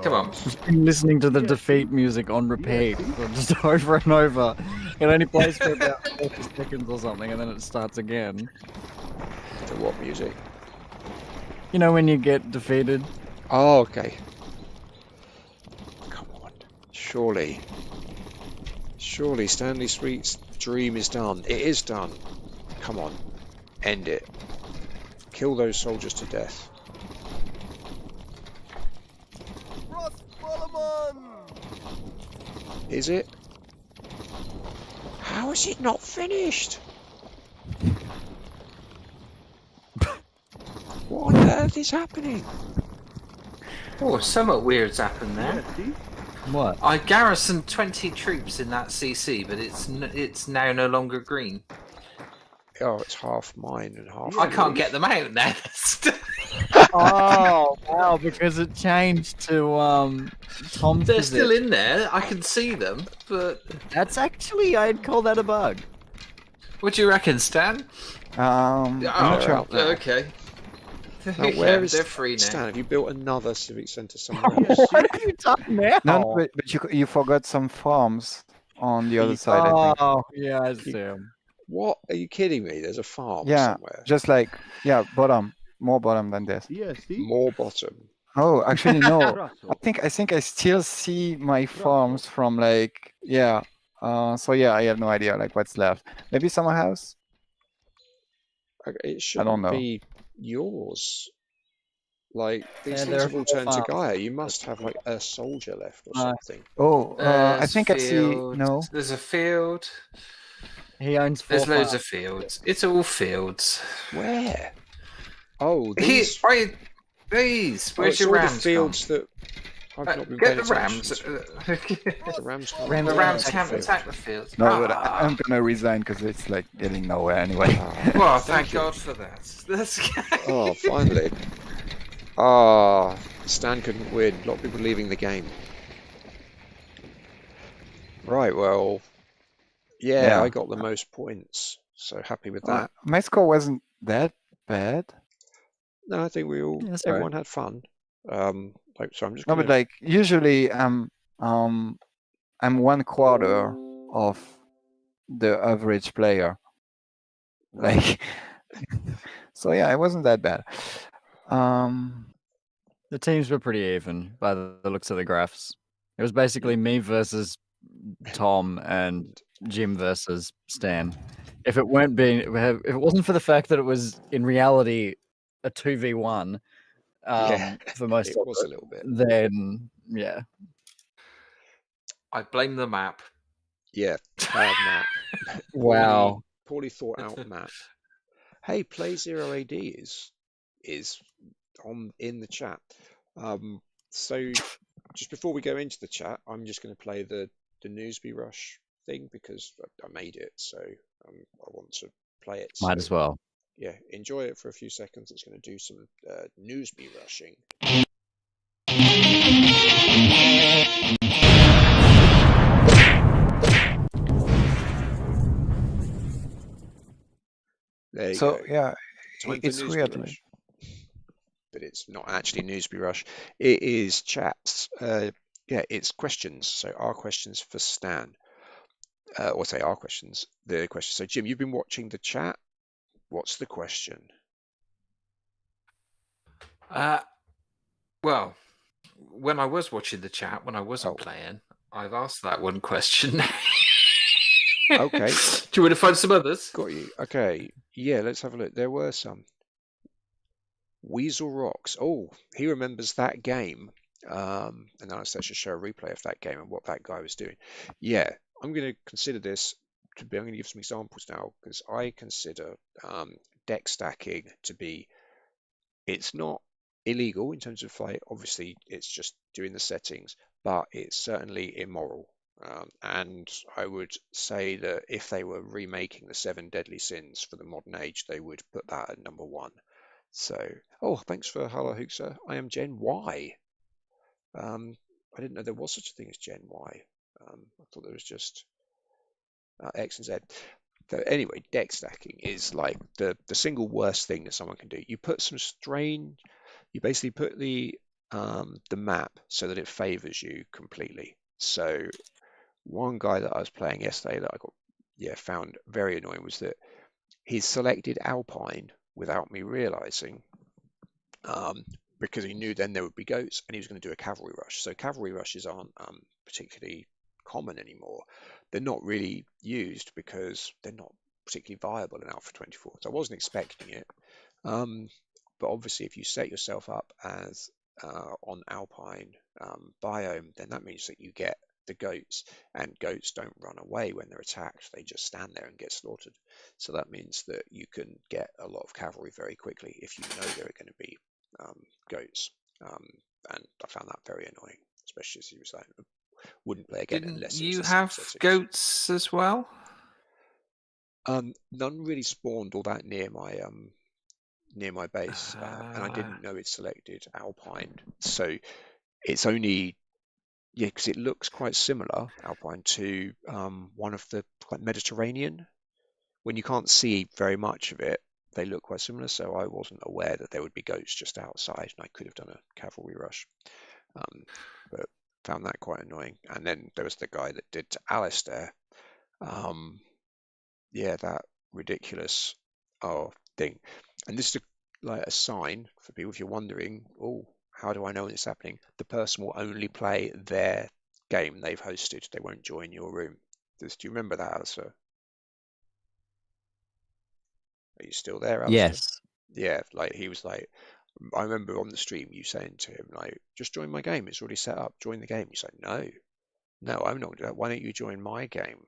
Speaker 3: Come on.
Speaker 2: been listening to the
Speaker 6: Yeah,
Speaker 2: defeat music on repeat,
Speaker 6: see?
Speaker 2: so just over and over. It only plays for about 40 seconds or something, and then it starts again.
Speaker 1: To what music?
Speaker 2: You know when you get defeated?
Speaker 1: Oh, okay. Come on. Surely. Surely Stanley Street's dream is done. It is done. Come on. End it. Kill those soldiers to death. Is it? How is it not finished? What on earth is happening?
Speaker 3: Oh, somewhat weird's happened there.
Speaker 6: Yeah, Steve.
Speaker 2: What?
Speaker 3: I garrisoned 20 troops in that CC, but it's now no longer green.
Speaker 1: Oh, it's half mine and half
Speaker 3: I can't
Speaker 1: yours.
Speaker 3: get them out now.
Speaker 2: Oh, wow, because it changed to Tom's
Speaker 3: They're
Speaker 2: position.
Speaker 3: still in there. I can see them, but
Speaker 2: That's actually, I'd call that a bug.
Speaker 3: what do you reckon, Stan?
Speaker 4: I'm not
Speaker 1: they're
Speaker 4: sure.
Speaker 1: out now.
Speaker 3: Okay.
Speaker 1: Now, where is
Speaker 3: they're free now.
Speaker 1: Stan? Have you built another civic centre somewhere
Speaker 6: Yeah,
Speaker 1: else?
Speaker 2: What have you done now?
Speaker 4: No, but you forgot some farms on the other side, I think.
Speaker 2: Oh, yeah, I see him.
Speaker 1: What? Are you kidding me? There's a farm
Speaker 4: Yeah,
Speaker 1: somewhere.
Speaker 4: just like, yeah, bottom, more bottom than this.
Speaker 6: Yeah, Steve.
Speaker 1: More bottom.
Speaker 4: Oh, actually, no.
Speaker 6: Russell.
Speaker 4: I think I still see my farms from like, yeah. So yeah, I have no idea like what's left. Maybe summer house.
Speaker 1: Okay, it shouldn't
Speaker 4: know.
Speaker 1: be yours. Like, these
Speaker 2: Yeah,
Speaker 1: things
Speaker 2: there
Speaker 1: have
Speaker 2: are
Speaker 1: all
Speaker 2: 4
Speaker 1: turned to
Speaker 2: farms.
Speaker 1: Gaia. You must have like a soldier left or
Speaker 2: No.
Speaker 1: something.
Speaker 4: Oh, I
Speaker 3: There's
Speaker 4: think I see.
Speaker 3: fields.
Speaker 4: No.
Speaker 3: There's a field.
Speaker 2: He owns 4
Speaker 3: There's loads
Speaker 2: farms.
Speaker 3: of fields. It's all fields.
Speaker 1: Where? Oh,
Speaker 3: Here,
Speaker 1: these.
Speaker 3: right, these.
Speaker 1: Oh,
Speaker 3: Where's
Speaker 1: it's
Speaker 3: your
Speaker 1: all the
Speaker 3: rams
Speaker 1: fields
Speaker 3: gone?
Speaker 1: that I've not been
Speaker 3: Get
Speaker 1: paying
Speaker 3: the
Speaker 1: attention
Speaker 3: rams.
Speaker 1: to. The rams can't
Speaker 2: Rams
Speaker 3: The
Speaker 2: Yeah,
Speaker 3: rams
Speaker 2: attack
Speaker 3: can't
Speaker 1: field.
Speaker 3: attack the fields.
Speaker 4: No, but
Speaker 3: Ah.
Speaker 4: I'm gonna resign because it's like getting nowhere anyway.
Speaker 3: Well,
Speaker 1: Thank
Speaker 3: thank
Speaker 1: you.
Speaker 3: God for that. That's
Speaker 1: Oh, finally. Ah, Stan couldn't win. A lot of people leaving the game. Right, well, yeah,
Speaker 4: Yeah.
Speaker 1: I got the most points, so happy with that.
Speaker 4: My score wasn't that bad.
Speaker 1: No, I think we all,
Speaker 2: Yeah, that's all right.
Speaker 1: everyone had fun. So I'm just
Speaker 4: No,
Speaker 1: gonna,
Speaker 4: but like usually I'm 1/4 of the average player. Like, so yeah, it wasn't that bad.
Speaker 2: The teams were pretty even by the looks of the graphs. It was basically me versus Tom and Jim versus Stan. if it wasn't for the fact that it was in reality a 2v1
Speaker 1: Yeah,
Speaker 2: for most
Speaker 1: it
Speaker 2: of
Speaker 1: was a
Speaker 2: it,
Speaker 1: little bit.
Speaker 2: then yeah.
Speaker 3: I blame the map.
Speaker 1: Yeah, bad map.
Speaker 2: Wow.
Speaker 1: Poorly thought out map. Hey, Play 0AD is on in the chat. So just before we go into the chat, I'm just going to play the Newsby Rush thing because I made it, so I want to play it.
Speaker 2: Might as well.
Speaker 1: Yeah, enjoy it for a few seconds. It's going to do some Newsby rushing. There you go.
Speaker 5: yeah,
Speaker 1: Time for
Speaker 5: it's
Speaker 1: Newsby
Speaker 5: weird.
Speaker 1: Rush. But it's not actually Newsby Rush. It is chats. Yeah, it's questions. So our questions for Stan. Or say our questions. The question. So Jim, you've been watching the chat. What's the question?
Speaker 3: Well, when I was watching the chat, when I wasn't playing, I've asked that one question.
Speaker 1: Okay.
Speaker 3: Do you want to find some others?
Speaker 1: Got you. Okay. Yeah, let's have a look. There were some. Weasel Rocks. Oh, he remembers that game. And then I should show a replay of that game and what that guy was doing. Yeah, I'm going to consider this I'm going to give some examples now because I consider deck stacking to be, it's not illegal in terms of like, obviously it's just doing the settings, but it's certainly immoral. And I would say that if they were remaking the 7 Deadly Sins for the modern age, they would put that at number 1. So, oh, thanks for hello, Hookser. I am Gen Y. I didn't know there was such a thing as Gen Y. I thought there was just X and Z. So anyway, deck stacking is like the single worst thing that someone can do. You put some strange, you basically put the map so that it favors you completely. So one guy that I was playing yesterday that I got found very annoying was that he selected Alpine without me realizing, because he knew then there would be goats and he was going to do a cavalry rush. So cavalry rushes aren't particularly common anymore. They're not really used because they're not particularly viable in Alpha 24. So I wasn't expecting it. But obviously if you set yourself up as on Alpine biome, then that means that you get the goats, and goats don't run away when they're attacked. They just stand there and get slaughtered. So that means that you can get a lot of cavalry very quickly if you know there are going to be goats. And I found that very annoying, especially as he was like, wouldn't play again unless
Speaker 3: you
Speaker 1: it was
Speaker 3: have
Speaker 1: the same settings.
Speaker 3: goats as well?
Speaker 1: None really spawned all that near my base, and I didn't know it selected Alpine. So it's only because it looks quite similar, Alpine, to one of the Mediterranean. When you can't see very much of it, they look quite similar. So I wasn't aware that there would be goats just outside, and I could have done a cavalry rush, but found that quite annoying. And then there was the guy that did to Alistair. That ridiculous thing. And this is like a sign for people if you're wondering, oh, how do I know when it's happening? The person will only play their game they've hosted. They won't join your room. Do you remember that, Alistair? Are you still there, Alistair?
Speaker 2: Yes.
Speaker 1: Yeah, like he was like, I remember on the stream you saying to him, like, just join my game. It's already set up. Join the game. He's like, no, I'm not doing that. Why don't you join my game?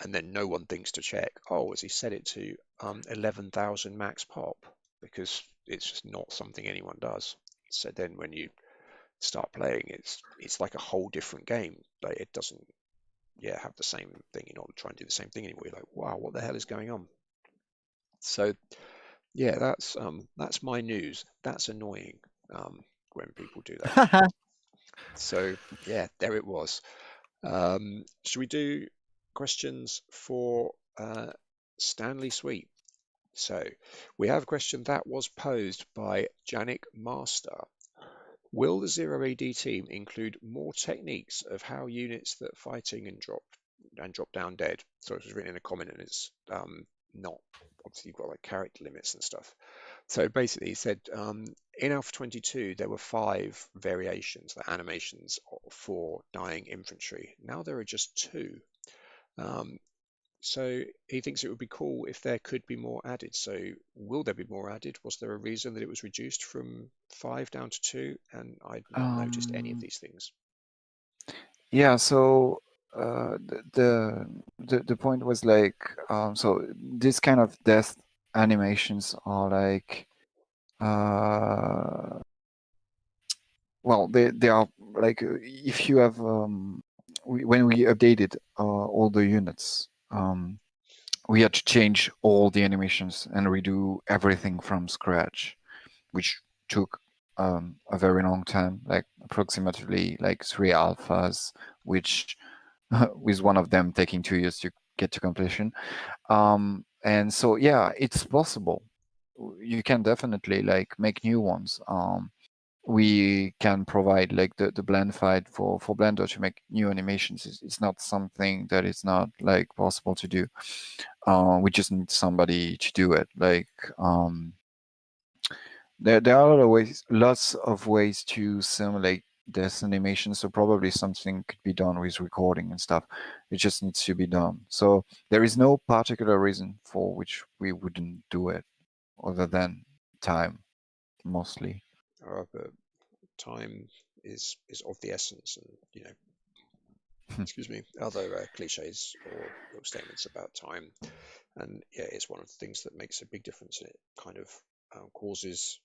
Speaker 1: And then no one thinks to check, oh, has he set it to 11,000 max pop? Because it's just not something anyone does. So then when you start playing, it's like a whole different game. Like it doesn't have the same thing. You're not trying to do the same thing anymore. You're like, wow, what the hell is going on? So that's my news. That's annoying when people do that. So there it was. Should we do questions for Stanley Sweet? So we have a question that was posed by Janik Master. Will the 0AD team include more techniques of how units that are fighting and drop down dead? So it was written in a comment and it's not, obviously you've got like character limits and stuff. So basically he said in Alpha 22 there were 5 variations, the animations for dying infantry. Now there are just 2. So he thinks it would be cool if there could be more added. So will there be more added? Was there a reason that it was reduced from 5 down to 2? And I'd not noticed any of these things.
Speaker 5: Yeah, so the point was like, so this kind of death animations are like, well, they are like, if you have when we updated all the units, we had to change all the animations and redo everything from scratch, which took a very long time, like approximately like 3 alphas, which with one of them taking 2 years to get to completion. And so yeah, it's possible. You can definitely like make new ones. We can provide like the blend fight for Blender to make new animations. It's not something that is not like possible to do. We just need somebody to do it. Like there are lots of ways to simulate this animation, so probably something could be done with recording and stuff. It just needs to be done. So there is no particular reason for which we wouldn't do it, other than time, mostly.
Speaker 1: But time is of the essence, and you know, excuse me, other cliches or statements about time. And yeah, it's one of the things that makes a big difference. It kind of causes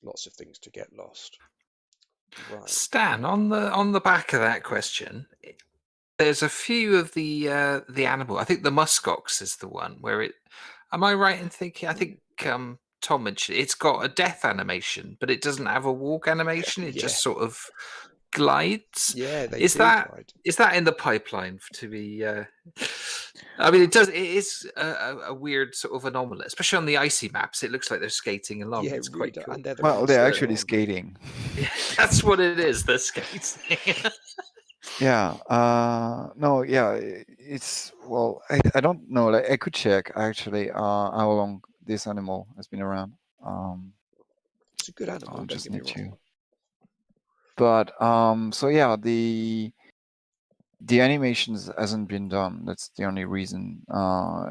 Speaker 1: lots of things to get lost. Right.
Speaker 3: Stan, on the back of that question, there's a few of the animal. I think the muskox is the one where it. Am I right in thinking? I think Tom mentioned it's got a death animation, but it doesn't have a walk animation. It just sort of glides.
Speaker 1: Yeah, they
Speaker 3: is
Speaker 1: do
Speaker 3: that
Speaker 1: glide.
Speaker 3: Is that in the pipeline to be? I mean, it does. It is a weird sort of anomaly, especially on the icy maps. It looks like they're skating along.
Speaker 1: Yeah,
Speaker 3: It's
Speaker 1: really
Speaker 3: quite cool.
Speaker 1: And they're the
Speaker 5: Well,
Speaker 1: ones
Speaker 5: they're
Speaker 1: that
Speaker 5: actually
Speaker 1: are-
Speaker 5: skating.
Speaker 3: Yeah, that's what it is. They're skating.
Speaker 5: Yeah. No. Yeah. It's, well, I don't know. Like, I could check actually how long this animal has been around.
Speaker 1: It's a good animal.
Speaker 5: I'll
Speaker 1: Don't
Speaker 5: just
Speaker 1: get me
Speaker 5: need
Speaker 1: wrong.
Speaker 5: to. But so yeah, the animations hasn't been done. That's the only reason.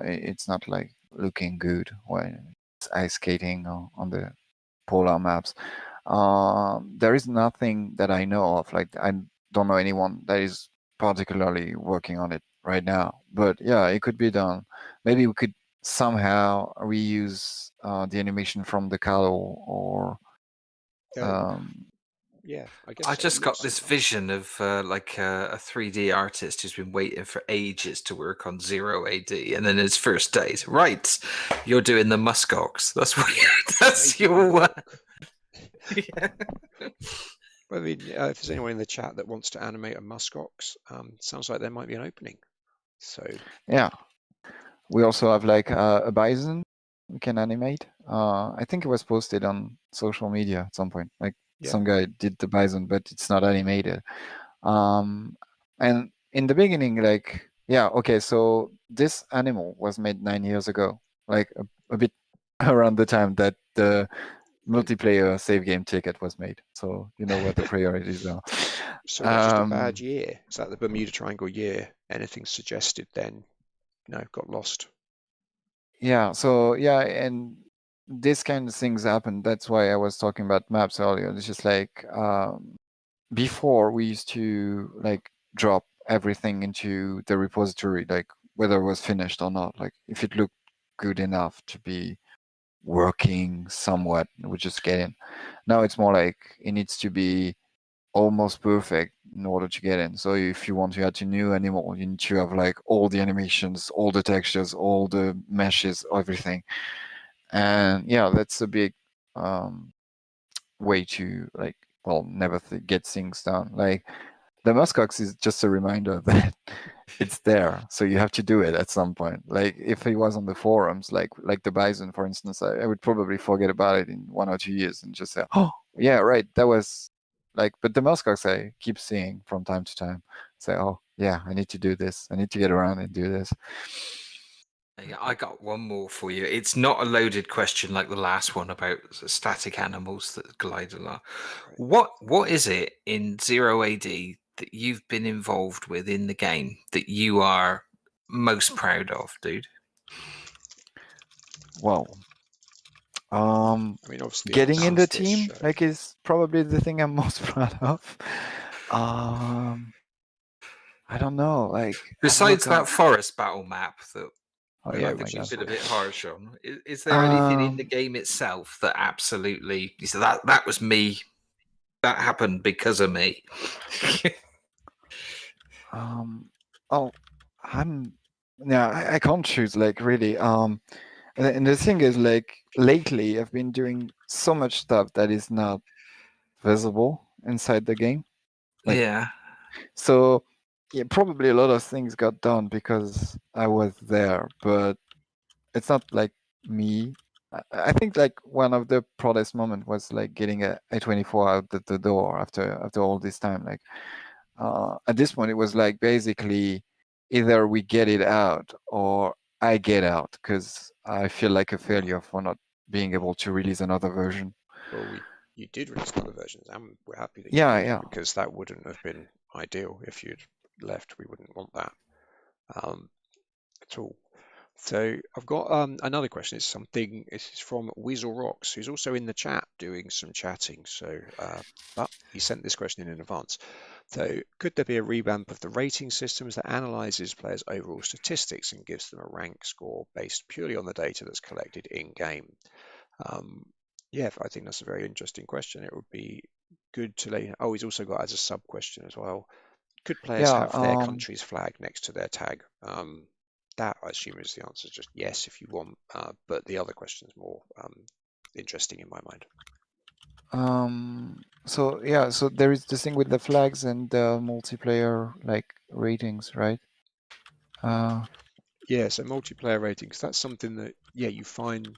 Speaker 5: It's not like looking good when it's ice skating on the polar maps. There is nothing that I know of. Like, I don't know anyone that is particularly working on it right now. But yeah, it could be done. Maybe we could somehow reuse the animation from the Calo, or
Speaker 1: yeah, I guess
Speaker 3: I
Speaker 1: so.
Speaker 3: just got this vision of like a 3D artist who's been waiting for ages to work on 0AD, and then his first days, right? You're doing the muskox. That's what. That's your one. Yeah.
Speaker 1: Well, I mean, if there's anyone in the chat that wants to animate a muskox, sounds like there might be an opening. So
Speaker 5: yeah, we also have like a bison we can animate. I think it was posted on social media at some point. Like, some guy did the bison, but it's not animated. And in the beginning, like, yeah, okay, so this animal was made 9 years ago, like a bit around the time that the multiplayer save game ticket was made. So you know what the priorities are.
Speaker 1: So was just a bad year? Is that the Bermuda Triangle year? Anything suggested then? No, got lost.
Speaker 5: Yeah, so yeah, and this kind of things happen. That's why I was talking about maps earlier. It's just like, before we used to like drop everything into the repository, like whether it was finished or not. Like, if it looked good enough to be working somewhat, we just get in. Now it's more like it needs to be almost perfect in order to get in. So if you want to add a new animal, you need to have like all the animations, all the textures, all the meshes, everything. And yeah, that's a big way to like, well, never get things done. Like, the muskox is just a reminder that it's there, so you have to do it at some point. Like, if it was on the forums, like the bison, for instance, I would probably forget about it in 1 or 2 years and just say, oh yeah, right, that was like. But the muskox I keep seeing from time to time. Say, oh yeah, I need to do this. I need to get around and do this.
Speaker 3: I got one more for you. It's not a loaded question like the last one about static animals that glide along. What is it in 0AD that you've been involved with in the game that you are most proud of, dude?
Speaker 5: Well,
Speaker 1: I mean, obviously,
Speaker 5: getting in the
Speaker 1: answer this
Speaker 5: team
Speaker 1: show.
Speaker 5: like is probably the thing I'm most proud of. I don't know. Like
Speaker 3: Besides that forest battle map that
Speaker 5: Oh
Speaker 1: Yeah,
Speaker 5: yeah,
Speaker 3: I
Speaker 5: my
Speaker 3: think you've
Speaker 5: God.
Speaker 3: been a bit harsh on, is there anything in the
Speaker 5: Um,
Speaker 3: game itself that absolutely you said that was me, that happened because of me?
Speaker 5: oh, I can't choose like really. And the thing is like lately I've been doing so much stuff that is not visible inside the game. Like,
Speaker 3: Yeah.
Speaker 5: so yeah, probably a lot of things got done because I was there, but it's not like me. I think like one of the proudest moment was like getting a 24 out the door after all this time. Like at this point, it was like basically either we get it out or I get out because I feel like a failure for not being able to release another version.
Speaker 1: Well, you did release other versions, and we're happy that
Speaker 5: Yeah,
Speaker 1: you did,
Speaker 5: yeah.
Speaker 1: because that wouldn't have been ideal if you'd left. We wouldn't want that at all. So I've got another question. This is from Weasel Rocks, who's also in the chat doing some chatting. So, but he sent this question in advance. So, could there be a revamp of the rating systems that analyzes players' overall statistics and gives them a rank score based purely on the data that's collected in game? Yeah, I think that's a very interesting question. It would be good to let you know. Oh, he's also got as a sub question as well. Could players
Speaker 5: Yeah,
Speaker 1: have their country's flag next to their tag? That I assume is the answer, just yes if you want. But the other question is more interesting in my mind.
Speaker 5: So yeah, so there is this thing with the flags and the multiplayer like ratings, right?
Speaker 1: Yeah, so multiplayer ratings, that's something that, yeah, you find,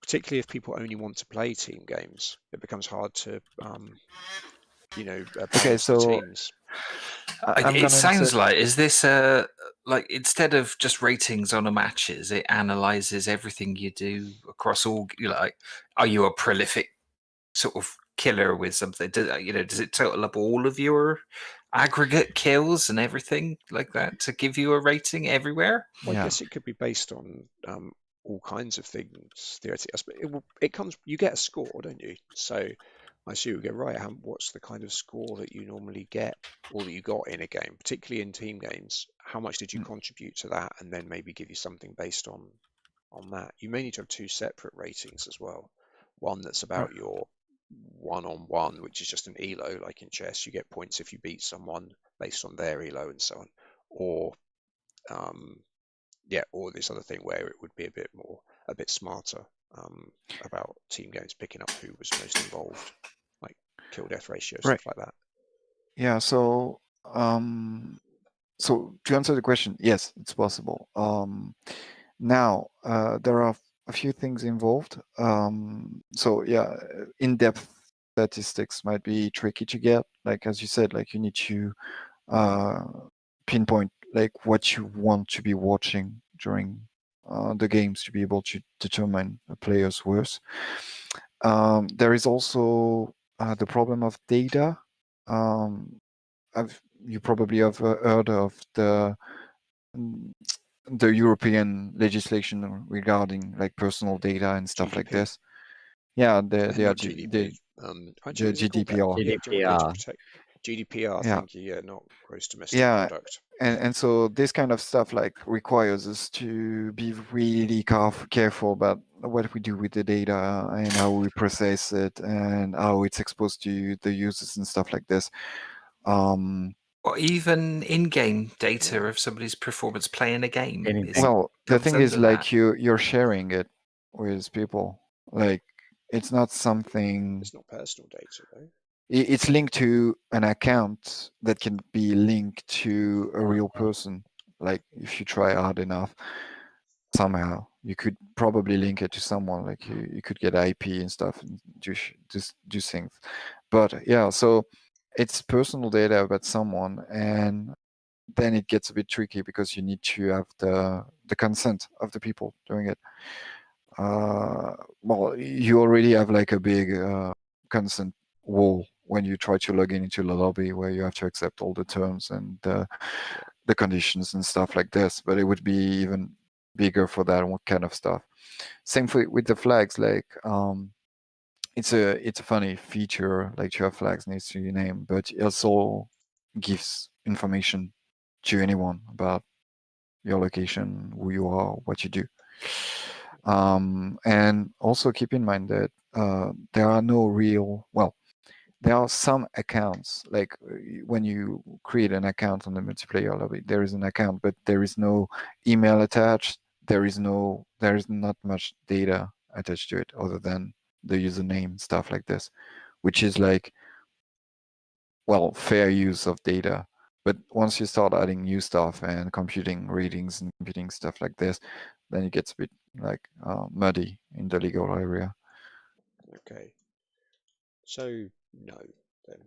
Speaker 1: particularly if people only want to play team games, it becomes hard to,
Speaker 5: Okay,
Speaker 1: balance the
Speaker 5: so
Speaker 1: teams.
Speaker 5: I'm
Speaker 3: It
Speaker 5: gonna
Speaker 3: sounds
Speaker 5: answer.
Speaker 3: like, is this like instead of just ratings on a matches, it analyzes everything you do across all. Like, are you a prolific sort of killer with something? Does it total up all of your aggregate kills and everything like that to give you a rating everywhere?
Speaker 1: Well, I
Speaker 5: Yeah.
Speaker 1: guess it could be based on all kinds of things theoretically. It comes, you get a score, don't you? So I assume you go, right, what's the kind of score that you normally get or that you got in a game, particularly in team games? How much did you contribute to that? And then maybe give you something based on that. You may need to have two separate ratings as well. One that's about your one-on-one, which is just an elo, like in chess, you get points if you beat someone based on their elo and so on. Or or this other thing where it would be a bit smarter about team games, picking up who was most involved, like kill death ratio,
Speaker 5: Right.
Speaker 1: stuff like that.
Speaker 5: Yeah. So so to answer the question, yes, it's possible. Now there are a few things involved. So yeah, in-depth statistics might be tricky to get. Like as you said, like you need to pinpoint like what you want to be watching during the games to be able to determine a player's worth. There is also the problem of data. You probably have heard of the European legislation regarding like personal data and stuff like
Speaker 1: GDP.
Speaker 5: this. Yeah, the
Speaker 1: Not GDP. Actually, what is it called?
Speaker 5: GDPR.
Speaker 2: GDPR.
Speaker 1: GDPR.
Speaker 5: Yeah.
Speaker 1: Thank you. Yeah, not gross domestic
Speaker 5: Yeah,
Speaker 1: product.
Speaker 5: and so this kind of stuff like requires us to be really careful about what we do with the data and how we process it and how it's exposed to the users and stuff like this.
Speaker 3: Or even in-game data of somebody's performance playing a game.
Speaker 5: Well, the
Speaker 3: comes
Speaker 5: thing is
Speaker 3: under
Speaker 5: like
Speaker 3: that.
Speaker 5: you're sharing it with people. Like it's not something.
Speaker 1: It's not personal data though.
Speaker 5: It's linked to an account that can be linked to a real person. Like if you try hard enough, somehow you could probably link it to someone. Like you could get IP and stuff and do things. But yeah, so it's personal data about someone, and then it gets a bit tricky because you need to have the consent of the people doing it. Well, you already have like a big consent wall when you try to log into the lobby where you have to accept all the terms and the conditions and stuff like this, but it would be even bigger for that kind of stuff. Same with the flags, like it's a funny feature, like to have flags next to your name, but it also gives information to anyone about your location, who you are, what you do. And also keep in mind that there are no real, well, there are some accounts, like when you create an account on the multiplayer lobby, there is an account, but there is no email attached. There is not much data attached to it other than the username, stuff like this, which is like, well, fair use of data. But once you start adding new stuff and computing readings and computing stuff like this, then it gets a bit like muddy in the legal area.
Speaker 1: Okay. So no, then.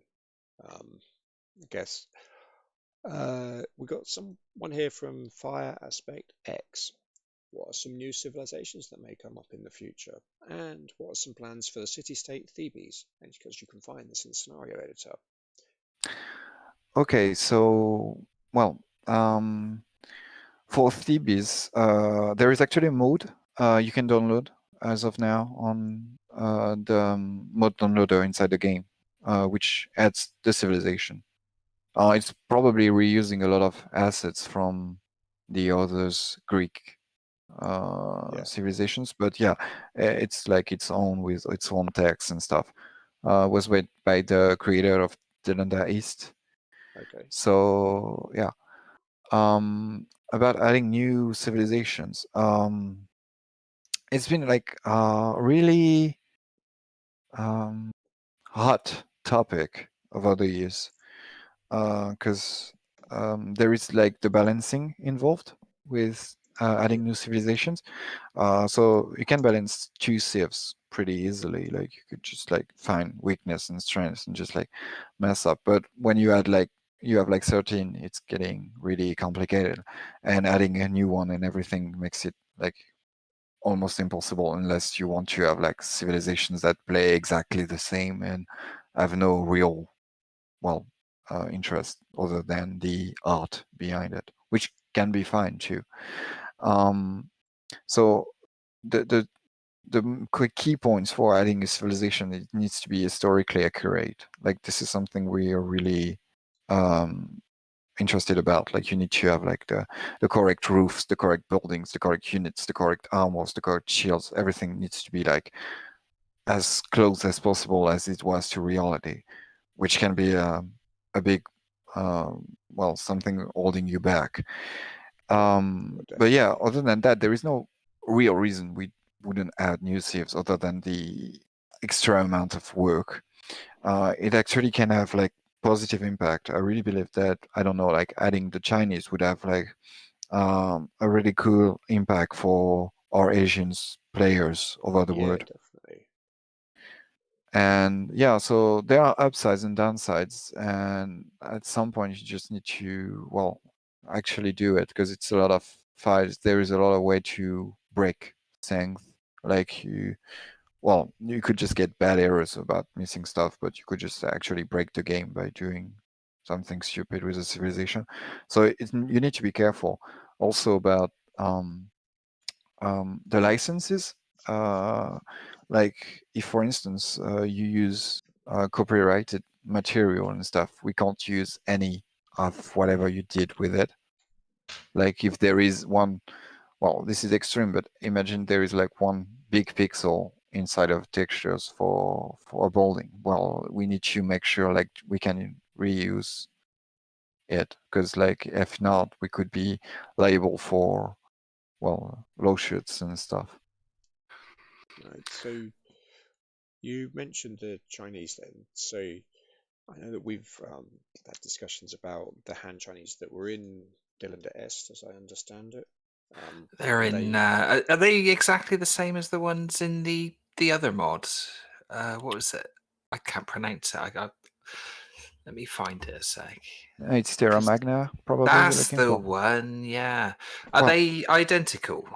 Speaker 1: I guess we got one here from Fire Aspect X. What are some new civilizations that may come up in the future? And what are some plans for the city-state Thebes? And because you can find this in the scenario editor.
Speaker 5: Okay, so, well, for Thebes, there is actually a mode you can download as of now on the mod downloader inside the game, which adds the civilization. It's probably reusing a lot of assets from the others Greek civilizations, but yeah, it's like its own with its own text and stuff. Was made by the creator of Delanda East.
Speaker 1: Okay.
Speaker 5: So yeah, about adding new civilizations. It's been like really hot topic over the years, because there is like the balancing involved with adding new civilizations. So you can balance two civs pretty easily. Like you could just like find weakness and strengths and just like mess up. But when you add like you have like 13, it's getting really complicated, and adding a new one and everything makes it like almost impossible unless you want to have like civilizations that play exactly the same and have no real, well, interest other than the art behind it, which can be fine too. So the key points for adding a civilization, it needs to be historically accurate. Like this is something we are really interested about. Like you need to have like the correct roofs, the correct buildings, the correct units, the correct armors, the correct shields. Everything needs to be like as close as possible as it was to reality, which can be a big, well, something holding you back. But yeah, other than that, there is no real reason we wouldn't add new civs other than the extra amount of work. It actually can have like positive impact. I really believe that, I don't know, like adding the Chinese would have like a really cool impact for our Asians players over the world.
Speaker 1: Definitely.
Speaker 5: And yeah, so there are upsides and downsides, and at some point you just need to, well, actually do it, because it's a lot of files. There is a lot of way to break things. Like you could just get bad errors about missing stuff, but you could just actually break the game by doing something stupid with a civilization. So you need to be careful also about the licenses. Like if, for instance, you use copyrighted material and stuff, we can't use any of whatever you did with it. Like if there is one, well, this is extreme, but imagine there is like one big pixel inside of textures for a building. Well, we need to make sure like we can reuse it, because like if not, we could be liable for, well, lawsuits and stuff.
Speaker 1: Right. So you mentioned the Chinese then. So I know that we've had discussions about the Han Chinese that were in Dylan Est, as I understand it.
Speaker 3: They're in. Are they exactly the same as the ones in the other mods? What was it? I can't pronounce it. Let me find it a sec.
Speaker 5: It's Terra Magna, probably.
Speaker 3: That's the one. Yeah. Are they identical?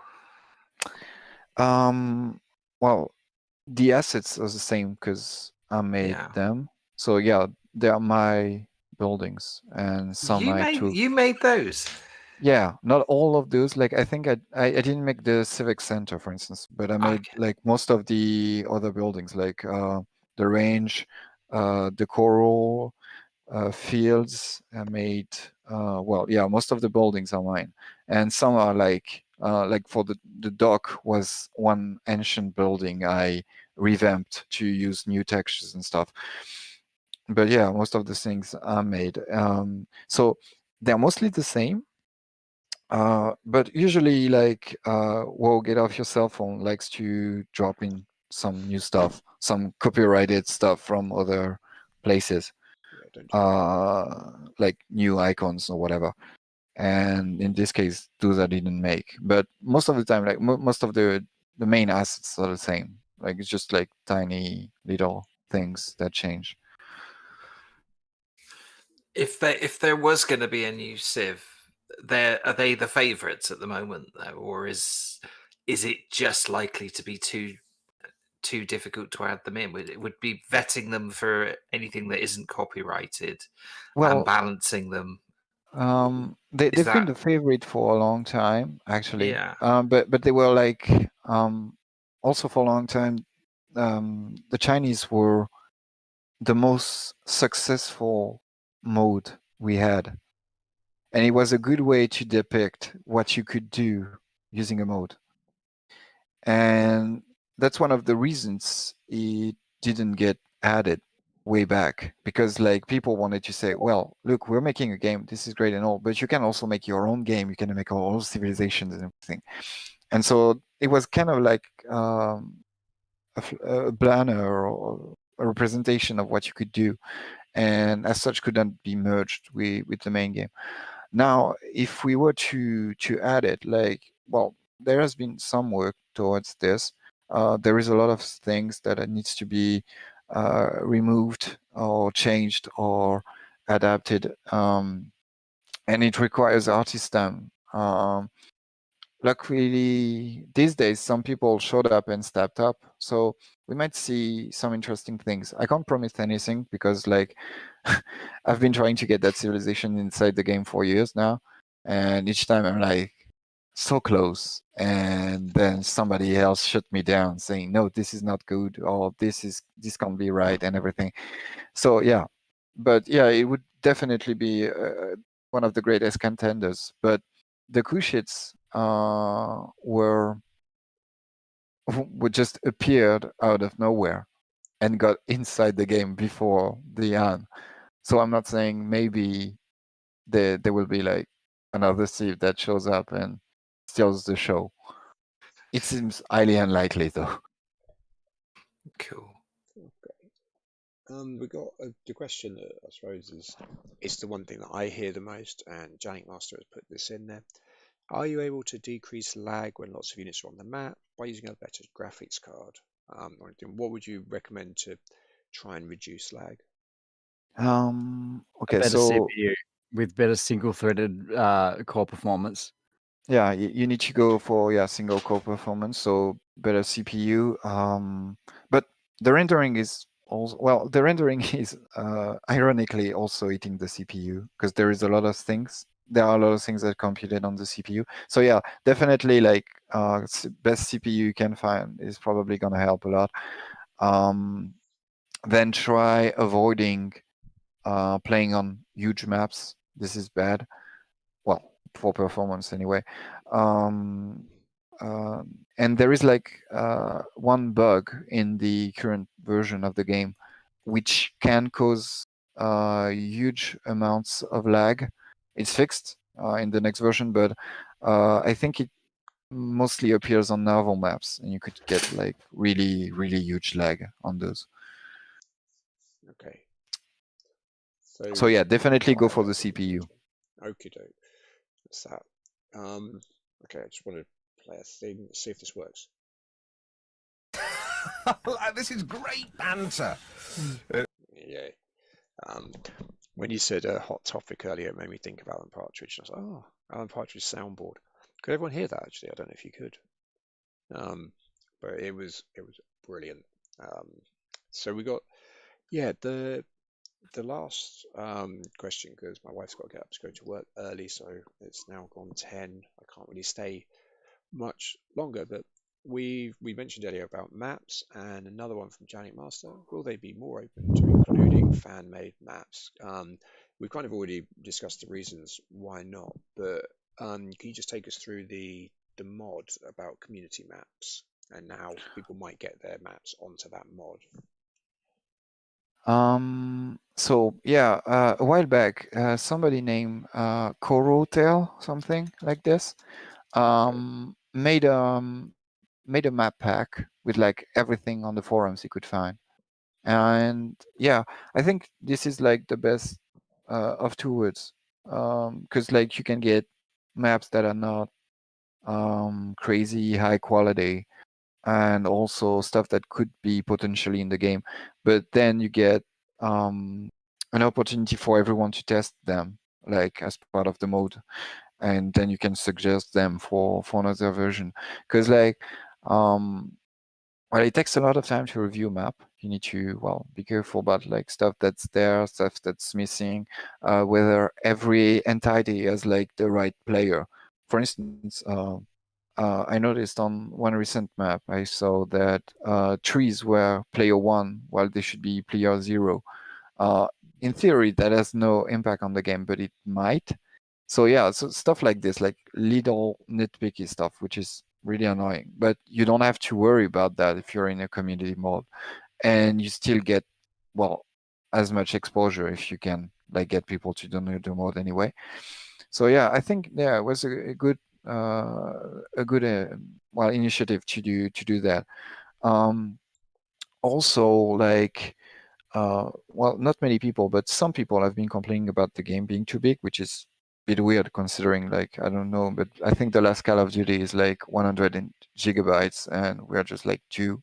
Speaker 5: Well, the assets are the same because I made them. So yeah, they are my buildings, and some I took.
Speaker 3: You made those.
Speaker 5: Yeah, not all of those. Like I think I didn't make the civic center, for instance, but I made
Speaker 3: Okay.
Speaker 5: like most of the other buildings, like the range, the coral fields. I made well, yeah, most of the buildings are mine, and some are like for the dock was one ancient building I revamped to use new textures and stuff. But yeah, most of the things are made. So they're mostly the same. But usually, like, whoa, get off your cell phone likes to drop in some new stuff, some copyrighted stuff from other places,
Speaker 1: Yeah, don't do that.
Speaker 5: like new icons or whatever. And in this case, those I didn't make. But most of the time, like most of the main assets are the same. Like it's just like tiny little things that change.
Speaker 3: If there was going to be a new Civ, are they the favourites at the moment, though, or is it just likely to be too difficult to add them in? It would be vetting them for anything that isn't copyrighted and
Speaker 5: Well,
Speaker 3: balancing them.
Speaker 5: they've been
Speaker 3: that-
Speaker 5: the favorite for a long time, actually.
Speaker 3: Yeah.
Speaker 5: But they were like also for a long time. The Chinese were the most successful mode we had, and it was a good way to depict what you could do using a mode. And that's one of the reasons it didn't get added way back, because like people wanted to say, well, look, we're making a game, this is great and all, but you can also make your own game, you can make all civilizations and everything. And so it was kind of like a banner or a representation of what you could do, and as such couldn't be merged with the main game. Now, if we were to add it, like, well, there has been some work towards this. There is a lot of things that needs to be removed or changed or adapted, and it requires artist time. Luckily, these days, some people showed up and stepped up, so we might see some interesting things. I can't promise anything because, like, I've been trying to get that civilization inside the game for years now, and each time I'm like so close, and then somebody else shut me down saying, no, this is not good, or this can't be right, and everything. So yeah, but yeah, it would definitely be one of the greatest contenders. But the Kushits were just appeared out of nowhere and got inside the game before the end. So I'm not saying maybe there will be like another Steve that shows up and steals the show. It seems highly unlikely, though.
Speaker 3: Cool.
Speaker 1: Okay. We got the question that I suppose is the one thing that I hear the most, and Janik Master has put this in there. Are you able to decrease lag when lots of units are on the map by using a better graphics card? Or anything? What would you recommend to try and reduce lag?
Speaker 2: A
Speaker 5: Okay,
Speaker 2: better
Speaker 5: so
Speaker 2: CPU with better single-threaded core performance.
Speaker 5: yeah, you need to go for single core performance, so better CPU. But the rendering is also the rendering is ironically also eating the CPU, because there are a lot of things that computed on the CPU. So yeah, definitely like best CPU you can find is probably gonna help a lot. Then try avoiding playing on huge maps. This is bad. Well, for performance anyway. And there is like one bug in the current version of the game which can cause huge amounts of lag. It's fixed in the next version, but I think it mostly appears on naval maps, and you could get like really, really huge lag on those.
Speaker 1: Okay.
Speaker 5: So yeah, definitely go for the CPU.
Speaker 1: Okie doke. That's that. Okay, I just want to play a thing, see if this works.
Speaker 8: This is great banter.
Speaker 1: Yeah. When you said a hot topic earlier, it made me think of Alan Partridge. And I was like, oh, Alan Partridge soundboard. Could everyone hear that? Actually, I don't know if you could. But it was brilliant. So we got the the last question, because my wife's got to get up to go to work early, so it's now gone 10. I can't really stay much longer, but we mentioned earlier about maps, and another one from Janet Master. Will they be more open to including fan-made maps? We've kind of already discussed the reasons why not, but can you just take us through the mod about community maps and how people might get their maps onto that mod?
Speaker 5: So yeah, a while back, somebody named Corotel, something like this, made a map pack with like everything on the forums he could find. And yeah, I think this is like the best of two worlds, because like you can get maps that are not crazy high quality, and also stuff that could be potentially in the game, but then you get an opportunity for everyone to test them, like as part of the mode, and then you can suggest them for another version. Because like well, it takes a lot of time to review a map. You need to, well, be careful about like stuff that's there, stuff that's missing, whether every entity has like the right player. For instance, I noticed on one recent map, I saw that trees were player 1 while they should be player 0. In theory, that has no impact on the game, but it might. So yeah, so stuff like this, like little nitpicky stuff, which is really annoying. But you don't have to worry about that if you're in a community mode, and you still get, well, as much exposure if you can like get people to download the mode anyway. So yeah, I think it was a good well, initiative to do that. Also, like well, not many people, but some people have been complaining about the game being too big, which is a bit weird considering, like, I don't know, but I think the last Call of Duty is like 100 gigabytes and we're just like 2.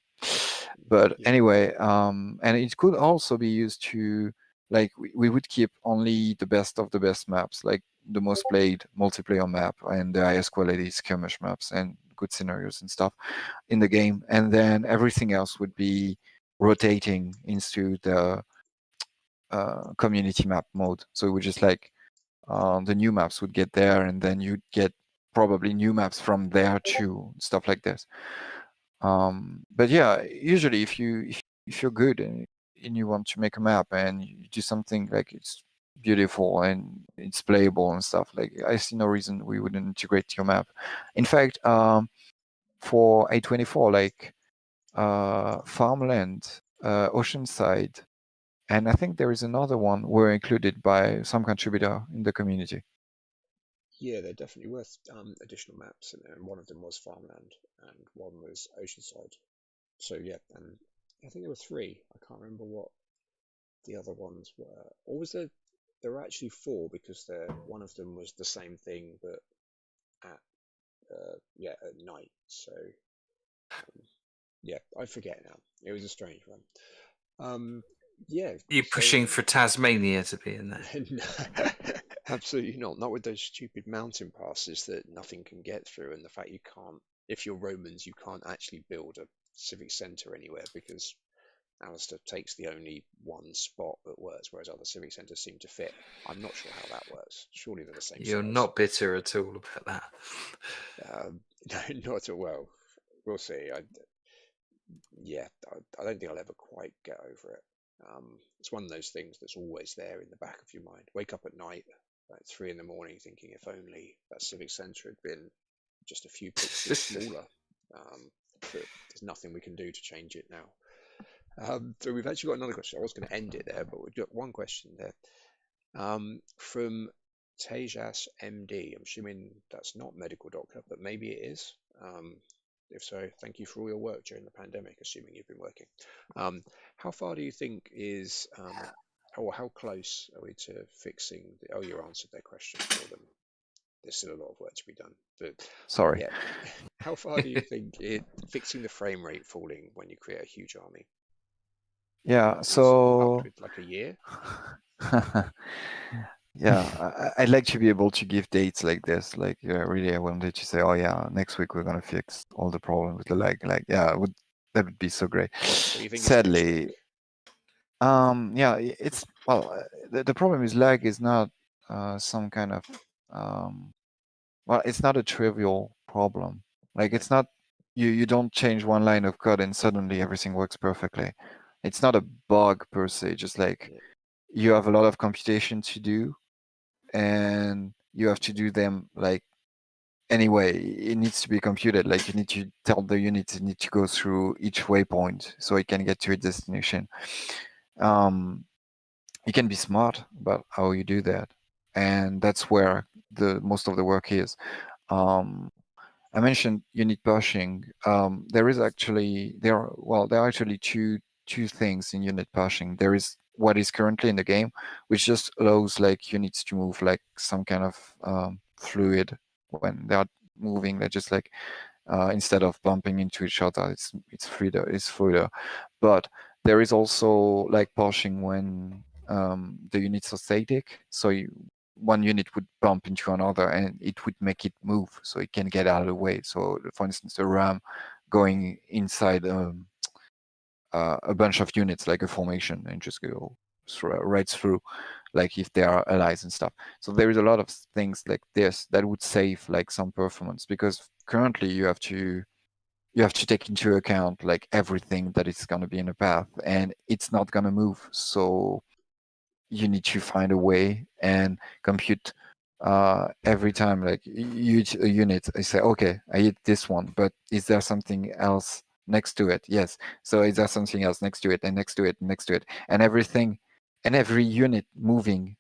Speaker 5: But anyway, and it could also be used to, like, we would keep only the best of the best maps, like the most played multiplayer map and the highest quality skirmish maps and good scenarios and stuff in the game. And then everything else would be rotating into the community map mode. So it would just like the new maps would get there, and then you'd get probably new maps from there too, stuff like this. But yeah, usually if you're good and you want to make a map and you do something like it's beautiful and it's playable and stuff, like I see no reason we wouldn't integrate your map. In fact, for A24, like Farmland, Oceanside, and I think there is another one were included by some contributor in the community.
Speaker 1: Yeah, they're definitely worth additional maps, and one of them was Farmland, and one was Oceanside. So yeah, and I think there were 3. I can't remember what the other ones were. Or was there? There were actually 4 because one of them was the same thing but at at night. So yeah, I forget now. It was a strange one. Yeah.
Speaker 3: You're pushing for Tasmania to be in there.
Speaker 1: No, absolutely not. Not with those stupid mountain passes that nothing can get through, and the fact you can't, if you're Romans, you can't actually build a civic centre anywhere because Alistair takes the only one spot that works, whereas other civic centres seem to fit. I'm not sure how that works. Surely they're the same
Speaker 3: You're
Speaker 1: size.
Speaker 3: not bitter at all about
Speaker 1: that. No, not at well. We'll see. I don't think I'll ever quite get over it. It's one of those things that's always there in the back of your mind. Wake up at night at 3 in the morning thinking if only that civic centre had been just a few pixels smaller. But there's nothing we can do to change it now. So we've actually got another question. I was going to end it there, but we've got one question there from Tejas MD. I'm assuming that's not medical doctor, but maybe it is. If so, thank you for all your work during the pandemic, assuming you've been working. How far do you think is, or how close are we to fixing you answered their question for them. There's still a lot of work to be done. But
Speaker 5: sorry.
Speaker 1: Yeah, how far do you think fixing the frame rate falling when you create a huge army?
Speaker 5: Yeah, so
Speaker 1: like a year.
Speaker 5: Yeah, I'd like to be able to give dates like this. Like, really, I wanted to say, oh yeah, next week we're gonna fix all the problems with the lag. Like, yeah, that would be so great.
Speaker 1: What do you think?
Speaker 5: Sadly, Yeah, it's well. The problem is lag is not some kind of well, it's not a trivial problem. Like it's not you don't change one line of code and suddenly everything works perfectly. It's not a bug per se. Just like you have a lot of computation to do, and you have to do them like anyway. It needs to be computed. Like you need to tell the unit it need to go through each waypoint so it can get to its destination. You can be smart about how you do that, and that's where the most of the work is. I mentioned unit parsing. There are actually two things in unit parsing. There is what is currently in the game, which just allows like units to move like some kind of fluid when they are moving. They're just like instead of bumping into each other, it's fluider. But there is also like parsing when the units are static. So one unit would bump into another and it would make it move so it can get out of the way. So for instance, the RAM going inside a bunch of units like a formation and just go right through, like if they are allies and stuff. So there is a lot of things like this that would save like some performance, because currently you have to take into account like everything that is going to be in a path and it's not going to move. So you need to find a way and compute every time like you hit a unit. I say, okay, I hit this one, but is there something else next to it? Yes. So is there something else next to it and next to it and next to it, and everything, and every unit moving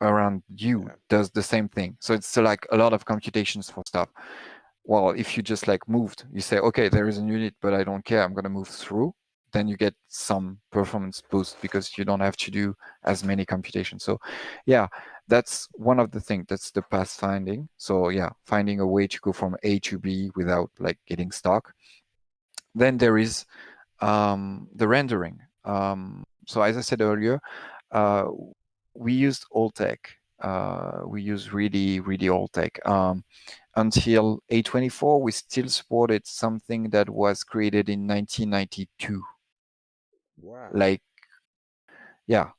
Speaker 5: around you does the same thing. So it's like a lot of computations for stuff. Well, if you just like moved, you say, okay, there is a unit, but I don't care, I'm going to move through, then you get some performance boost because you don't have to do as many computations. So yeah, that's one of the things. That's the pathfinding. So yeah, finding a way to go from A to B without like getting stuck. Then there is the rendering. So as I said earlier, we used old tech. We use really old tech. Until A24, we still supported something that was created in 1992.
Speaker 1: Wow.
Speaker 5: Like, yeah,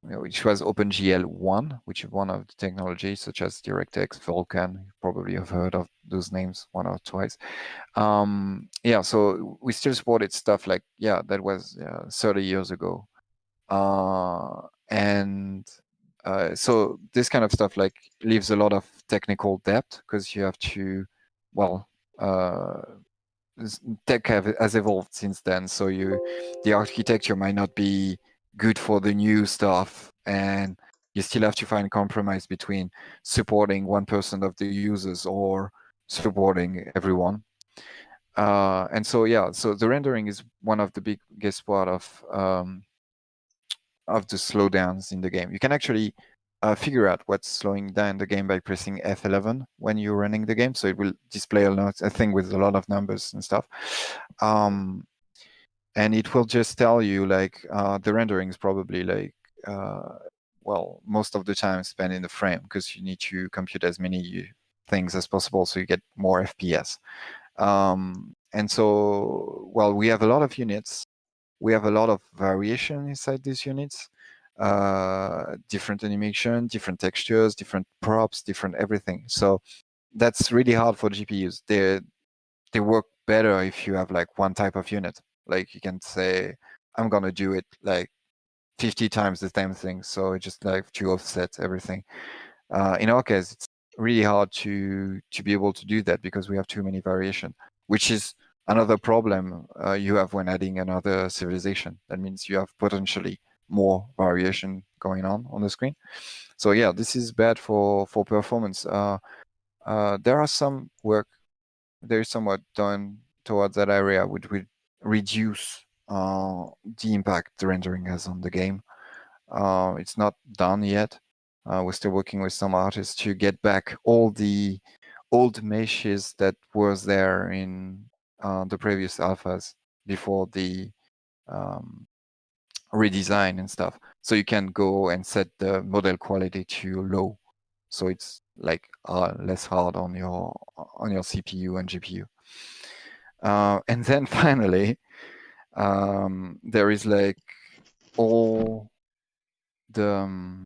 Speaker 5: which was OpenGL 1, which is one of the technologies such as DirectX, Vulkan. You probably have heard of those names one or twice. Yeah, so we still supported stuff like, yeah, that was 30 years ago. So this kind of stuff like leaves a lot of technical debt because you have to, well, tech has evolved since then. So the architecture might not be good for the new stuff, and you still have to find compromise between supporting 1% of the users or supporting everyone. And so yeah, so the rendering is one of the biggest part of the slowdowns in the game. You can actually figure out what's slowing down the game by pressing F11 when you're running the game. So it will display a thing with a lot of numbers and stuff. And it will just tell you like the rendering is probably like, well, most of the time spent in the frame because you need to compute as many things as possible so you get more FPS. And so, well, we have a lot of units. We have a lot of variation inside these units, different animation, different textures, different props, different everything. So that's really hard for GPUs. They work better if you have like one type of unit. Like you can say, I'm gonna do it like 50 times the same thing. So it just like to offset everything. In our case, it's really hard to be able to do that because we have too many variation, which is another problem you have when adding another civilization. That means you have potentially more variation going on the screen. So yeah, this is bad for performance. There are some work, there is somewhat done towards that area, which would reduce the impact the rendering has on the game. It's not done yet. We're still working with some artists to get back all the old meshes that was there in the previous alphas before the redesign and stuff. So you can go and set the model quality to low, so it's like less hard on your CPU and GPU. And then finally, there is like all the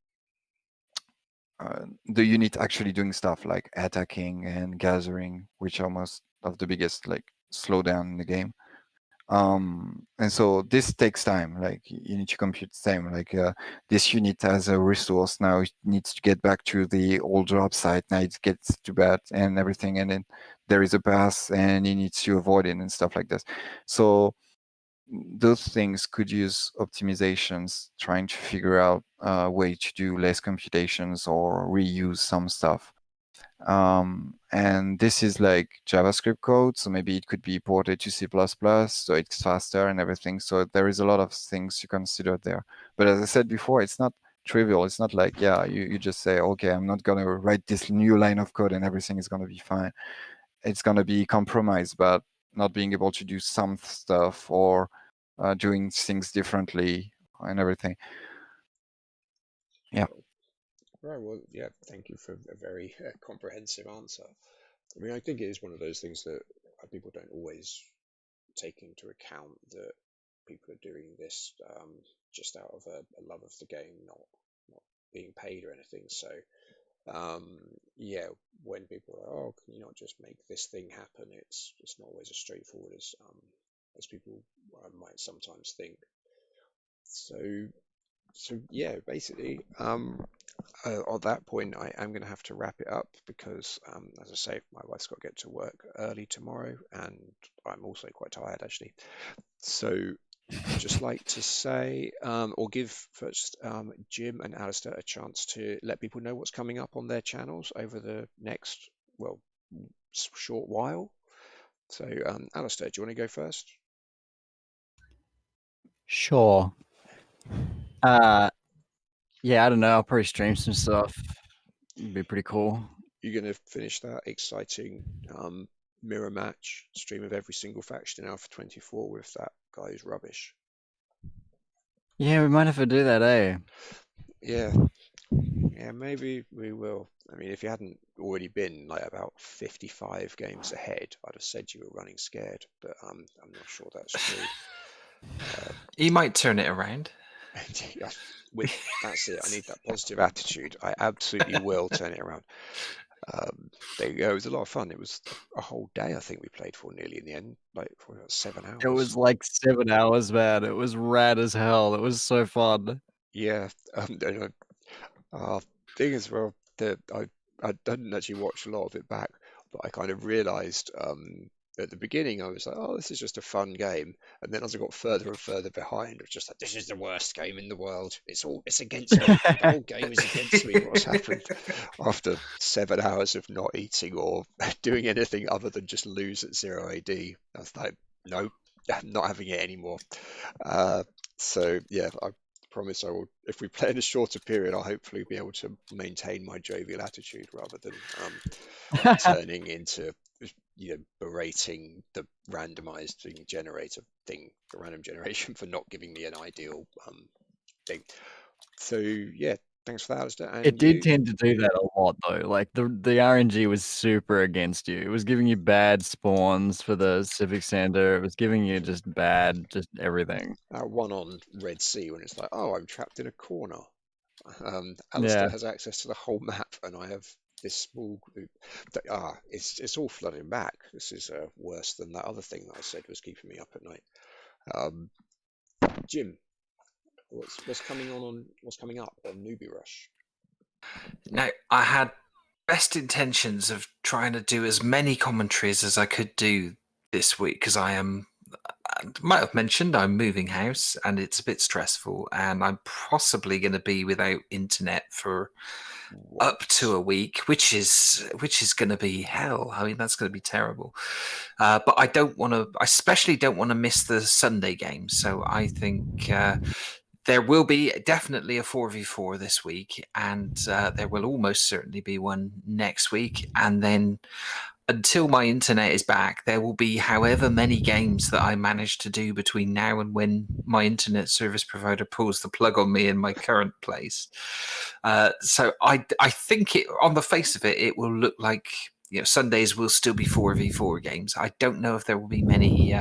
Speaker 5: unit actually doing stuff like attacking and gathering, which are most of the biggest like slowdown in the game. And so this takes time. Like you need to compute time. Like this unit has a resource now; it needs to get back to the old drop site. Now it gets to bat and everything, and then there is a pass, and it needs to avoid it and stuff like this. So those things could use optimizations, trying to figure out a way to do less computations or reuse some stuff. And this is like JavaScript code, so maybe it could be ported to C++, so it's faster and everything. So there is a lot of things to consider there. But as I said before, it's not trivial. It's not like, yeah, you just say, okay, I'm not going to write this new line of code and everything is going to be fine. It's going to be compromised, but not being able to do some stuff or doing things differently and everything. Yeah.
Speaker 1: Right. Well, yeah. Thank you for a very comprehensive answer. I mean, I think it is one of those things that people don't always take into account, that people are doing this just out of a love of the game, not being paid or anything. So, yeah, when people are, oh, can you not just make this thing happen? It's not always as straightforward as people might sometimes think. So yeah, basically, on that point, I am going to have to wrap it up because, as I say, my wife's got to get to work early tomorrow, and I'm also quite tired actually. So I'd just like to say, or give first Jim and Alistair a chance to let people know what's coming up on their channels over the next, short while. So, Alistair, do you want to go first?
Speaker 2: Sure. Yeah, I don't know. I'll probably stream some stuff. It'd be pretty cool.
Speaker 1: You're going to finish that exciting mirror match stream of every single faction in Alpha 24 with that guy who's rubbish.
Speaker 2: Yeah, we might have to do that, eh?
Speaker 1: Yeah, maybe we will. I mean, if you hadn't already been like about 55 games ahead, I'd have said you were running scared, but I'm not sure that's true.
Speaker 3: You might turn it around.
Speaker 1: That's it. I need that positive attitude. I absolutely will turn it around. There you go. It was a lot of fun. It was a whole day, I think we played for nearly in the end, like for about 7 hours.
Speaker 2: It was like 7 hours, man. It was rad as hell. It was so fun.
Speaker 1: Yeah. Thing is, well, that I didn't actually watch a lot of it back, but I kind of realised at the beginning I was like, oh, this is just a fun game, and then as I got further and further behind, it was just like, this is the worst game in the world. It's against me. The whole game is against me. What's happened? After 7 hours of not eating or doing anything other than just lose at 0AD, I was like, nope, I'm not having it anymore. So yeah, I promise I will. If we play in a shorter period, I'll hopefully be able to maintain my jovial attitude rather than turning into, berating the randomized generator thing, the random generation, for not giving me an ideal thing. So yeah, thanks for that, Alistair. And
Speaker 2: it did tend to do that a lot, though. Like the RNG was super against you. It was giving you bad spawns for the Civic Center. It was giving you just everything.
Speaker 1: One on Red Sea when it's like, oh, I'm trapped in a corner. Alistair has access to the whole map, and I have this small group. It's all flooding back. This is worse than that other thing that I said was keeping me up at night. Jim, what's coming up on Newbie Rush?
Speaker 3: Now, I had best intentions of trying to do as many commentaries as I could do this week, because I might have mentioned I'm moving house and it's a bit stressful, and I'm possibly going to be without internet for up to a week, which is going to be hell. I mean, that's going to be terrible. But I especially don't want to miss the Sunday games. So I think there will be definitely a 4v4 this week, and there will almost certainly be one next week. And then until my internet is back, there will be however many games that I manage to do between now and when my internet service provider pulls the plug on me in my current place. So I think on the face of it, it will look like Sundays will still be 4v4 games. I don't know if there will be many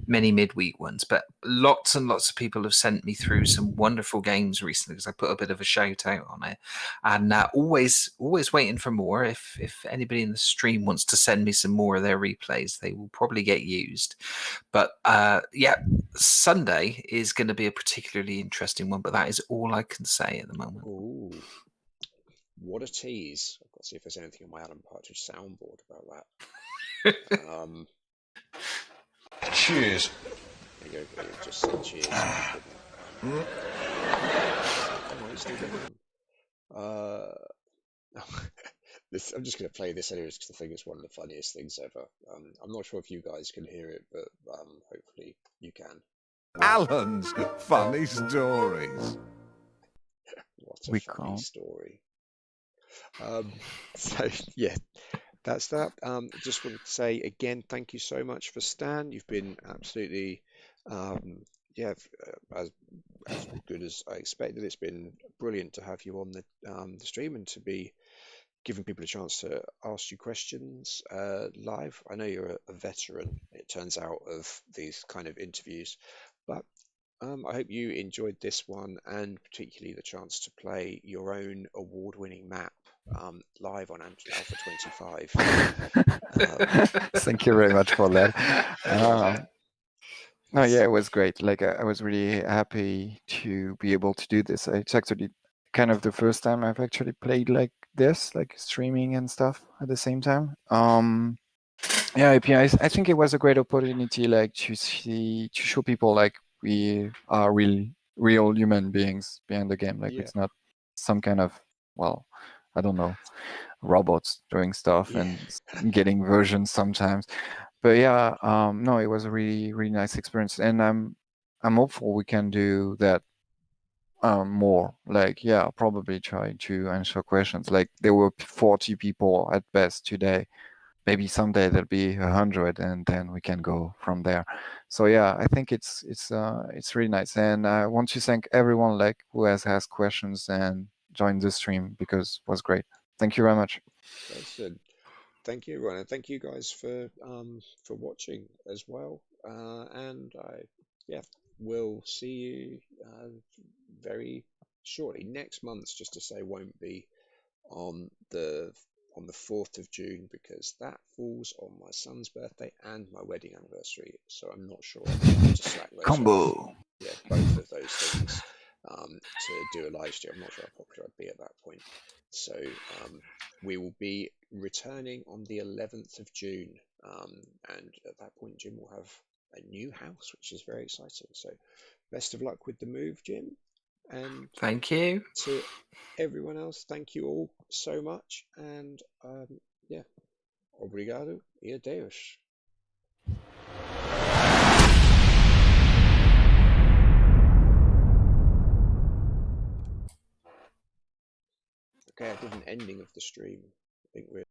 Speaker 3: midweek ones, but lots and lots of people have sent me through some wonderful games recently because I put a bit of a shout out on it, and always waiting for more. If anybody in the stream wants to send me some more of their replays, they will probably get used. But Sunday is going to be a particularly interesting one, but that is all I can say at the moment.
Speaker 1: Ooh, what a tease. I've got to see if there's anything on my Alan Partridge soundboard about that.
Speaker 8: Cheers.
Speaker 1: There you go. Just said cheers. Oh, it's still going on. I'm just going to play this anyways because I think it's one of the funniest things ever. I'm not sure if you guys can hear it, but hopefully you can.
Speaker 8: Alan's funny stories.
Speaker 1: What a funny story. So yeah, that's that. Just wanted to say again, thank you so much for Stan. You've been absolutely, as good as I expected. It's been brilliant to have you on the stream and to be giving people a chance to ask you questions live. I know you're a veteran, it turns out, of these kind of interviews, but I hope you enjoyed this one, and particularly the chance to play your own award-winning map live on Alpha 25.
Speaker 5: Thank you very much for that. No, yeah, it was great. Like I was really happy to be able to do this. It's actually kind of the first time I've actually played like this, like streaming and stuff at the same time. Yeah, APIs. I think it was a great opportunity, like to show people like we are real human beings behind the game. Like it's not some kind of, well, I don't know, robots doing stuff and getting versions sometimes. But yeah, no, it was a really nice experience, and I'm hopeful we can do that more. Like, yeah, probably try to answer questions. Like there were 40 people at best today. Maybe someday there'll be 100, and then we can go from there. So yeah, I think it's really nice, and I want to thank everyone like who has asked questions and joined the stream because it was great. Thank you very much.
Speaker 1: Thank you, everyone, and thank you guys for watching as well. And we'll see you very shortly. Next month's, just to say, won't be on the 4th of June because that falls on my son's birthday and my wedding anniversary. So I'm not sure I'll be able to slack those off. Yeah, both of those things to do a live stream. I'm not sure how popular I'd be at that point. So we will be returning on the 11th of June, and at that point Jim will have a new house, which is very exciting. So best of luck with the move, Jim, and
Speaker 3: thank you
Speaker 1: to everyone else. Thank you all so much, and obrigado e adeus. Okay, I did an ending of the stream. I think we're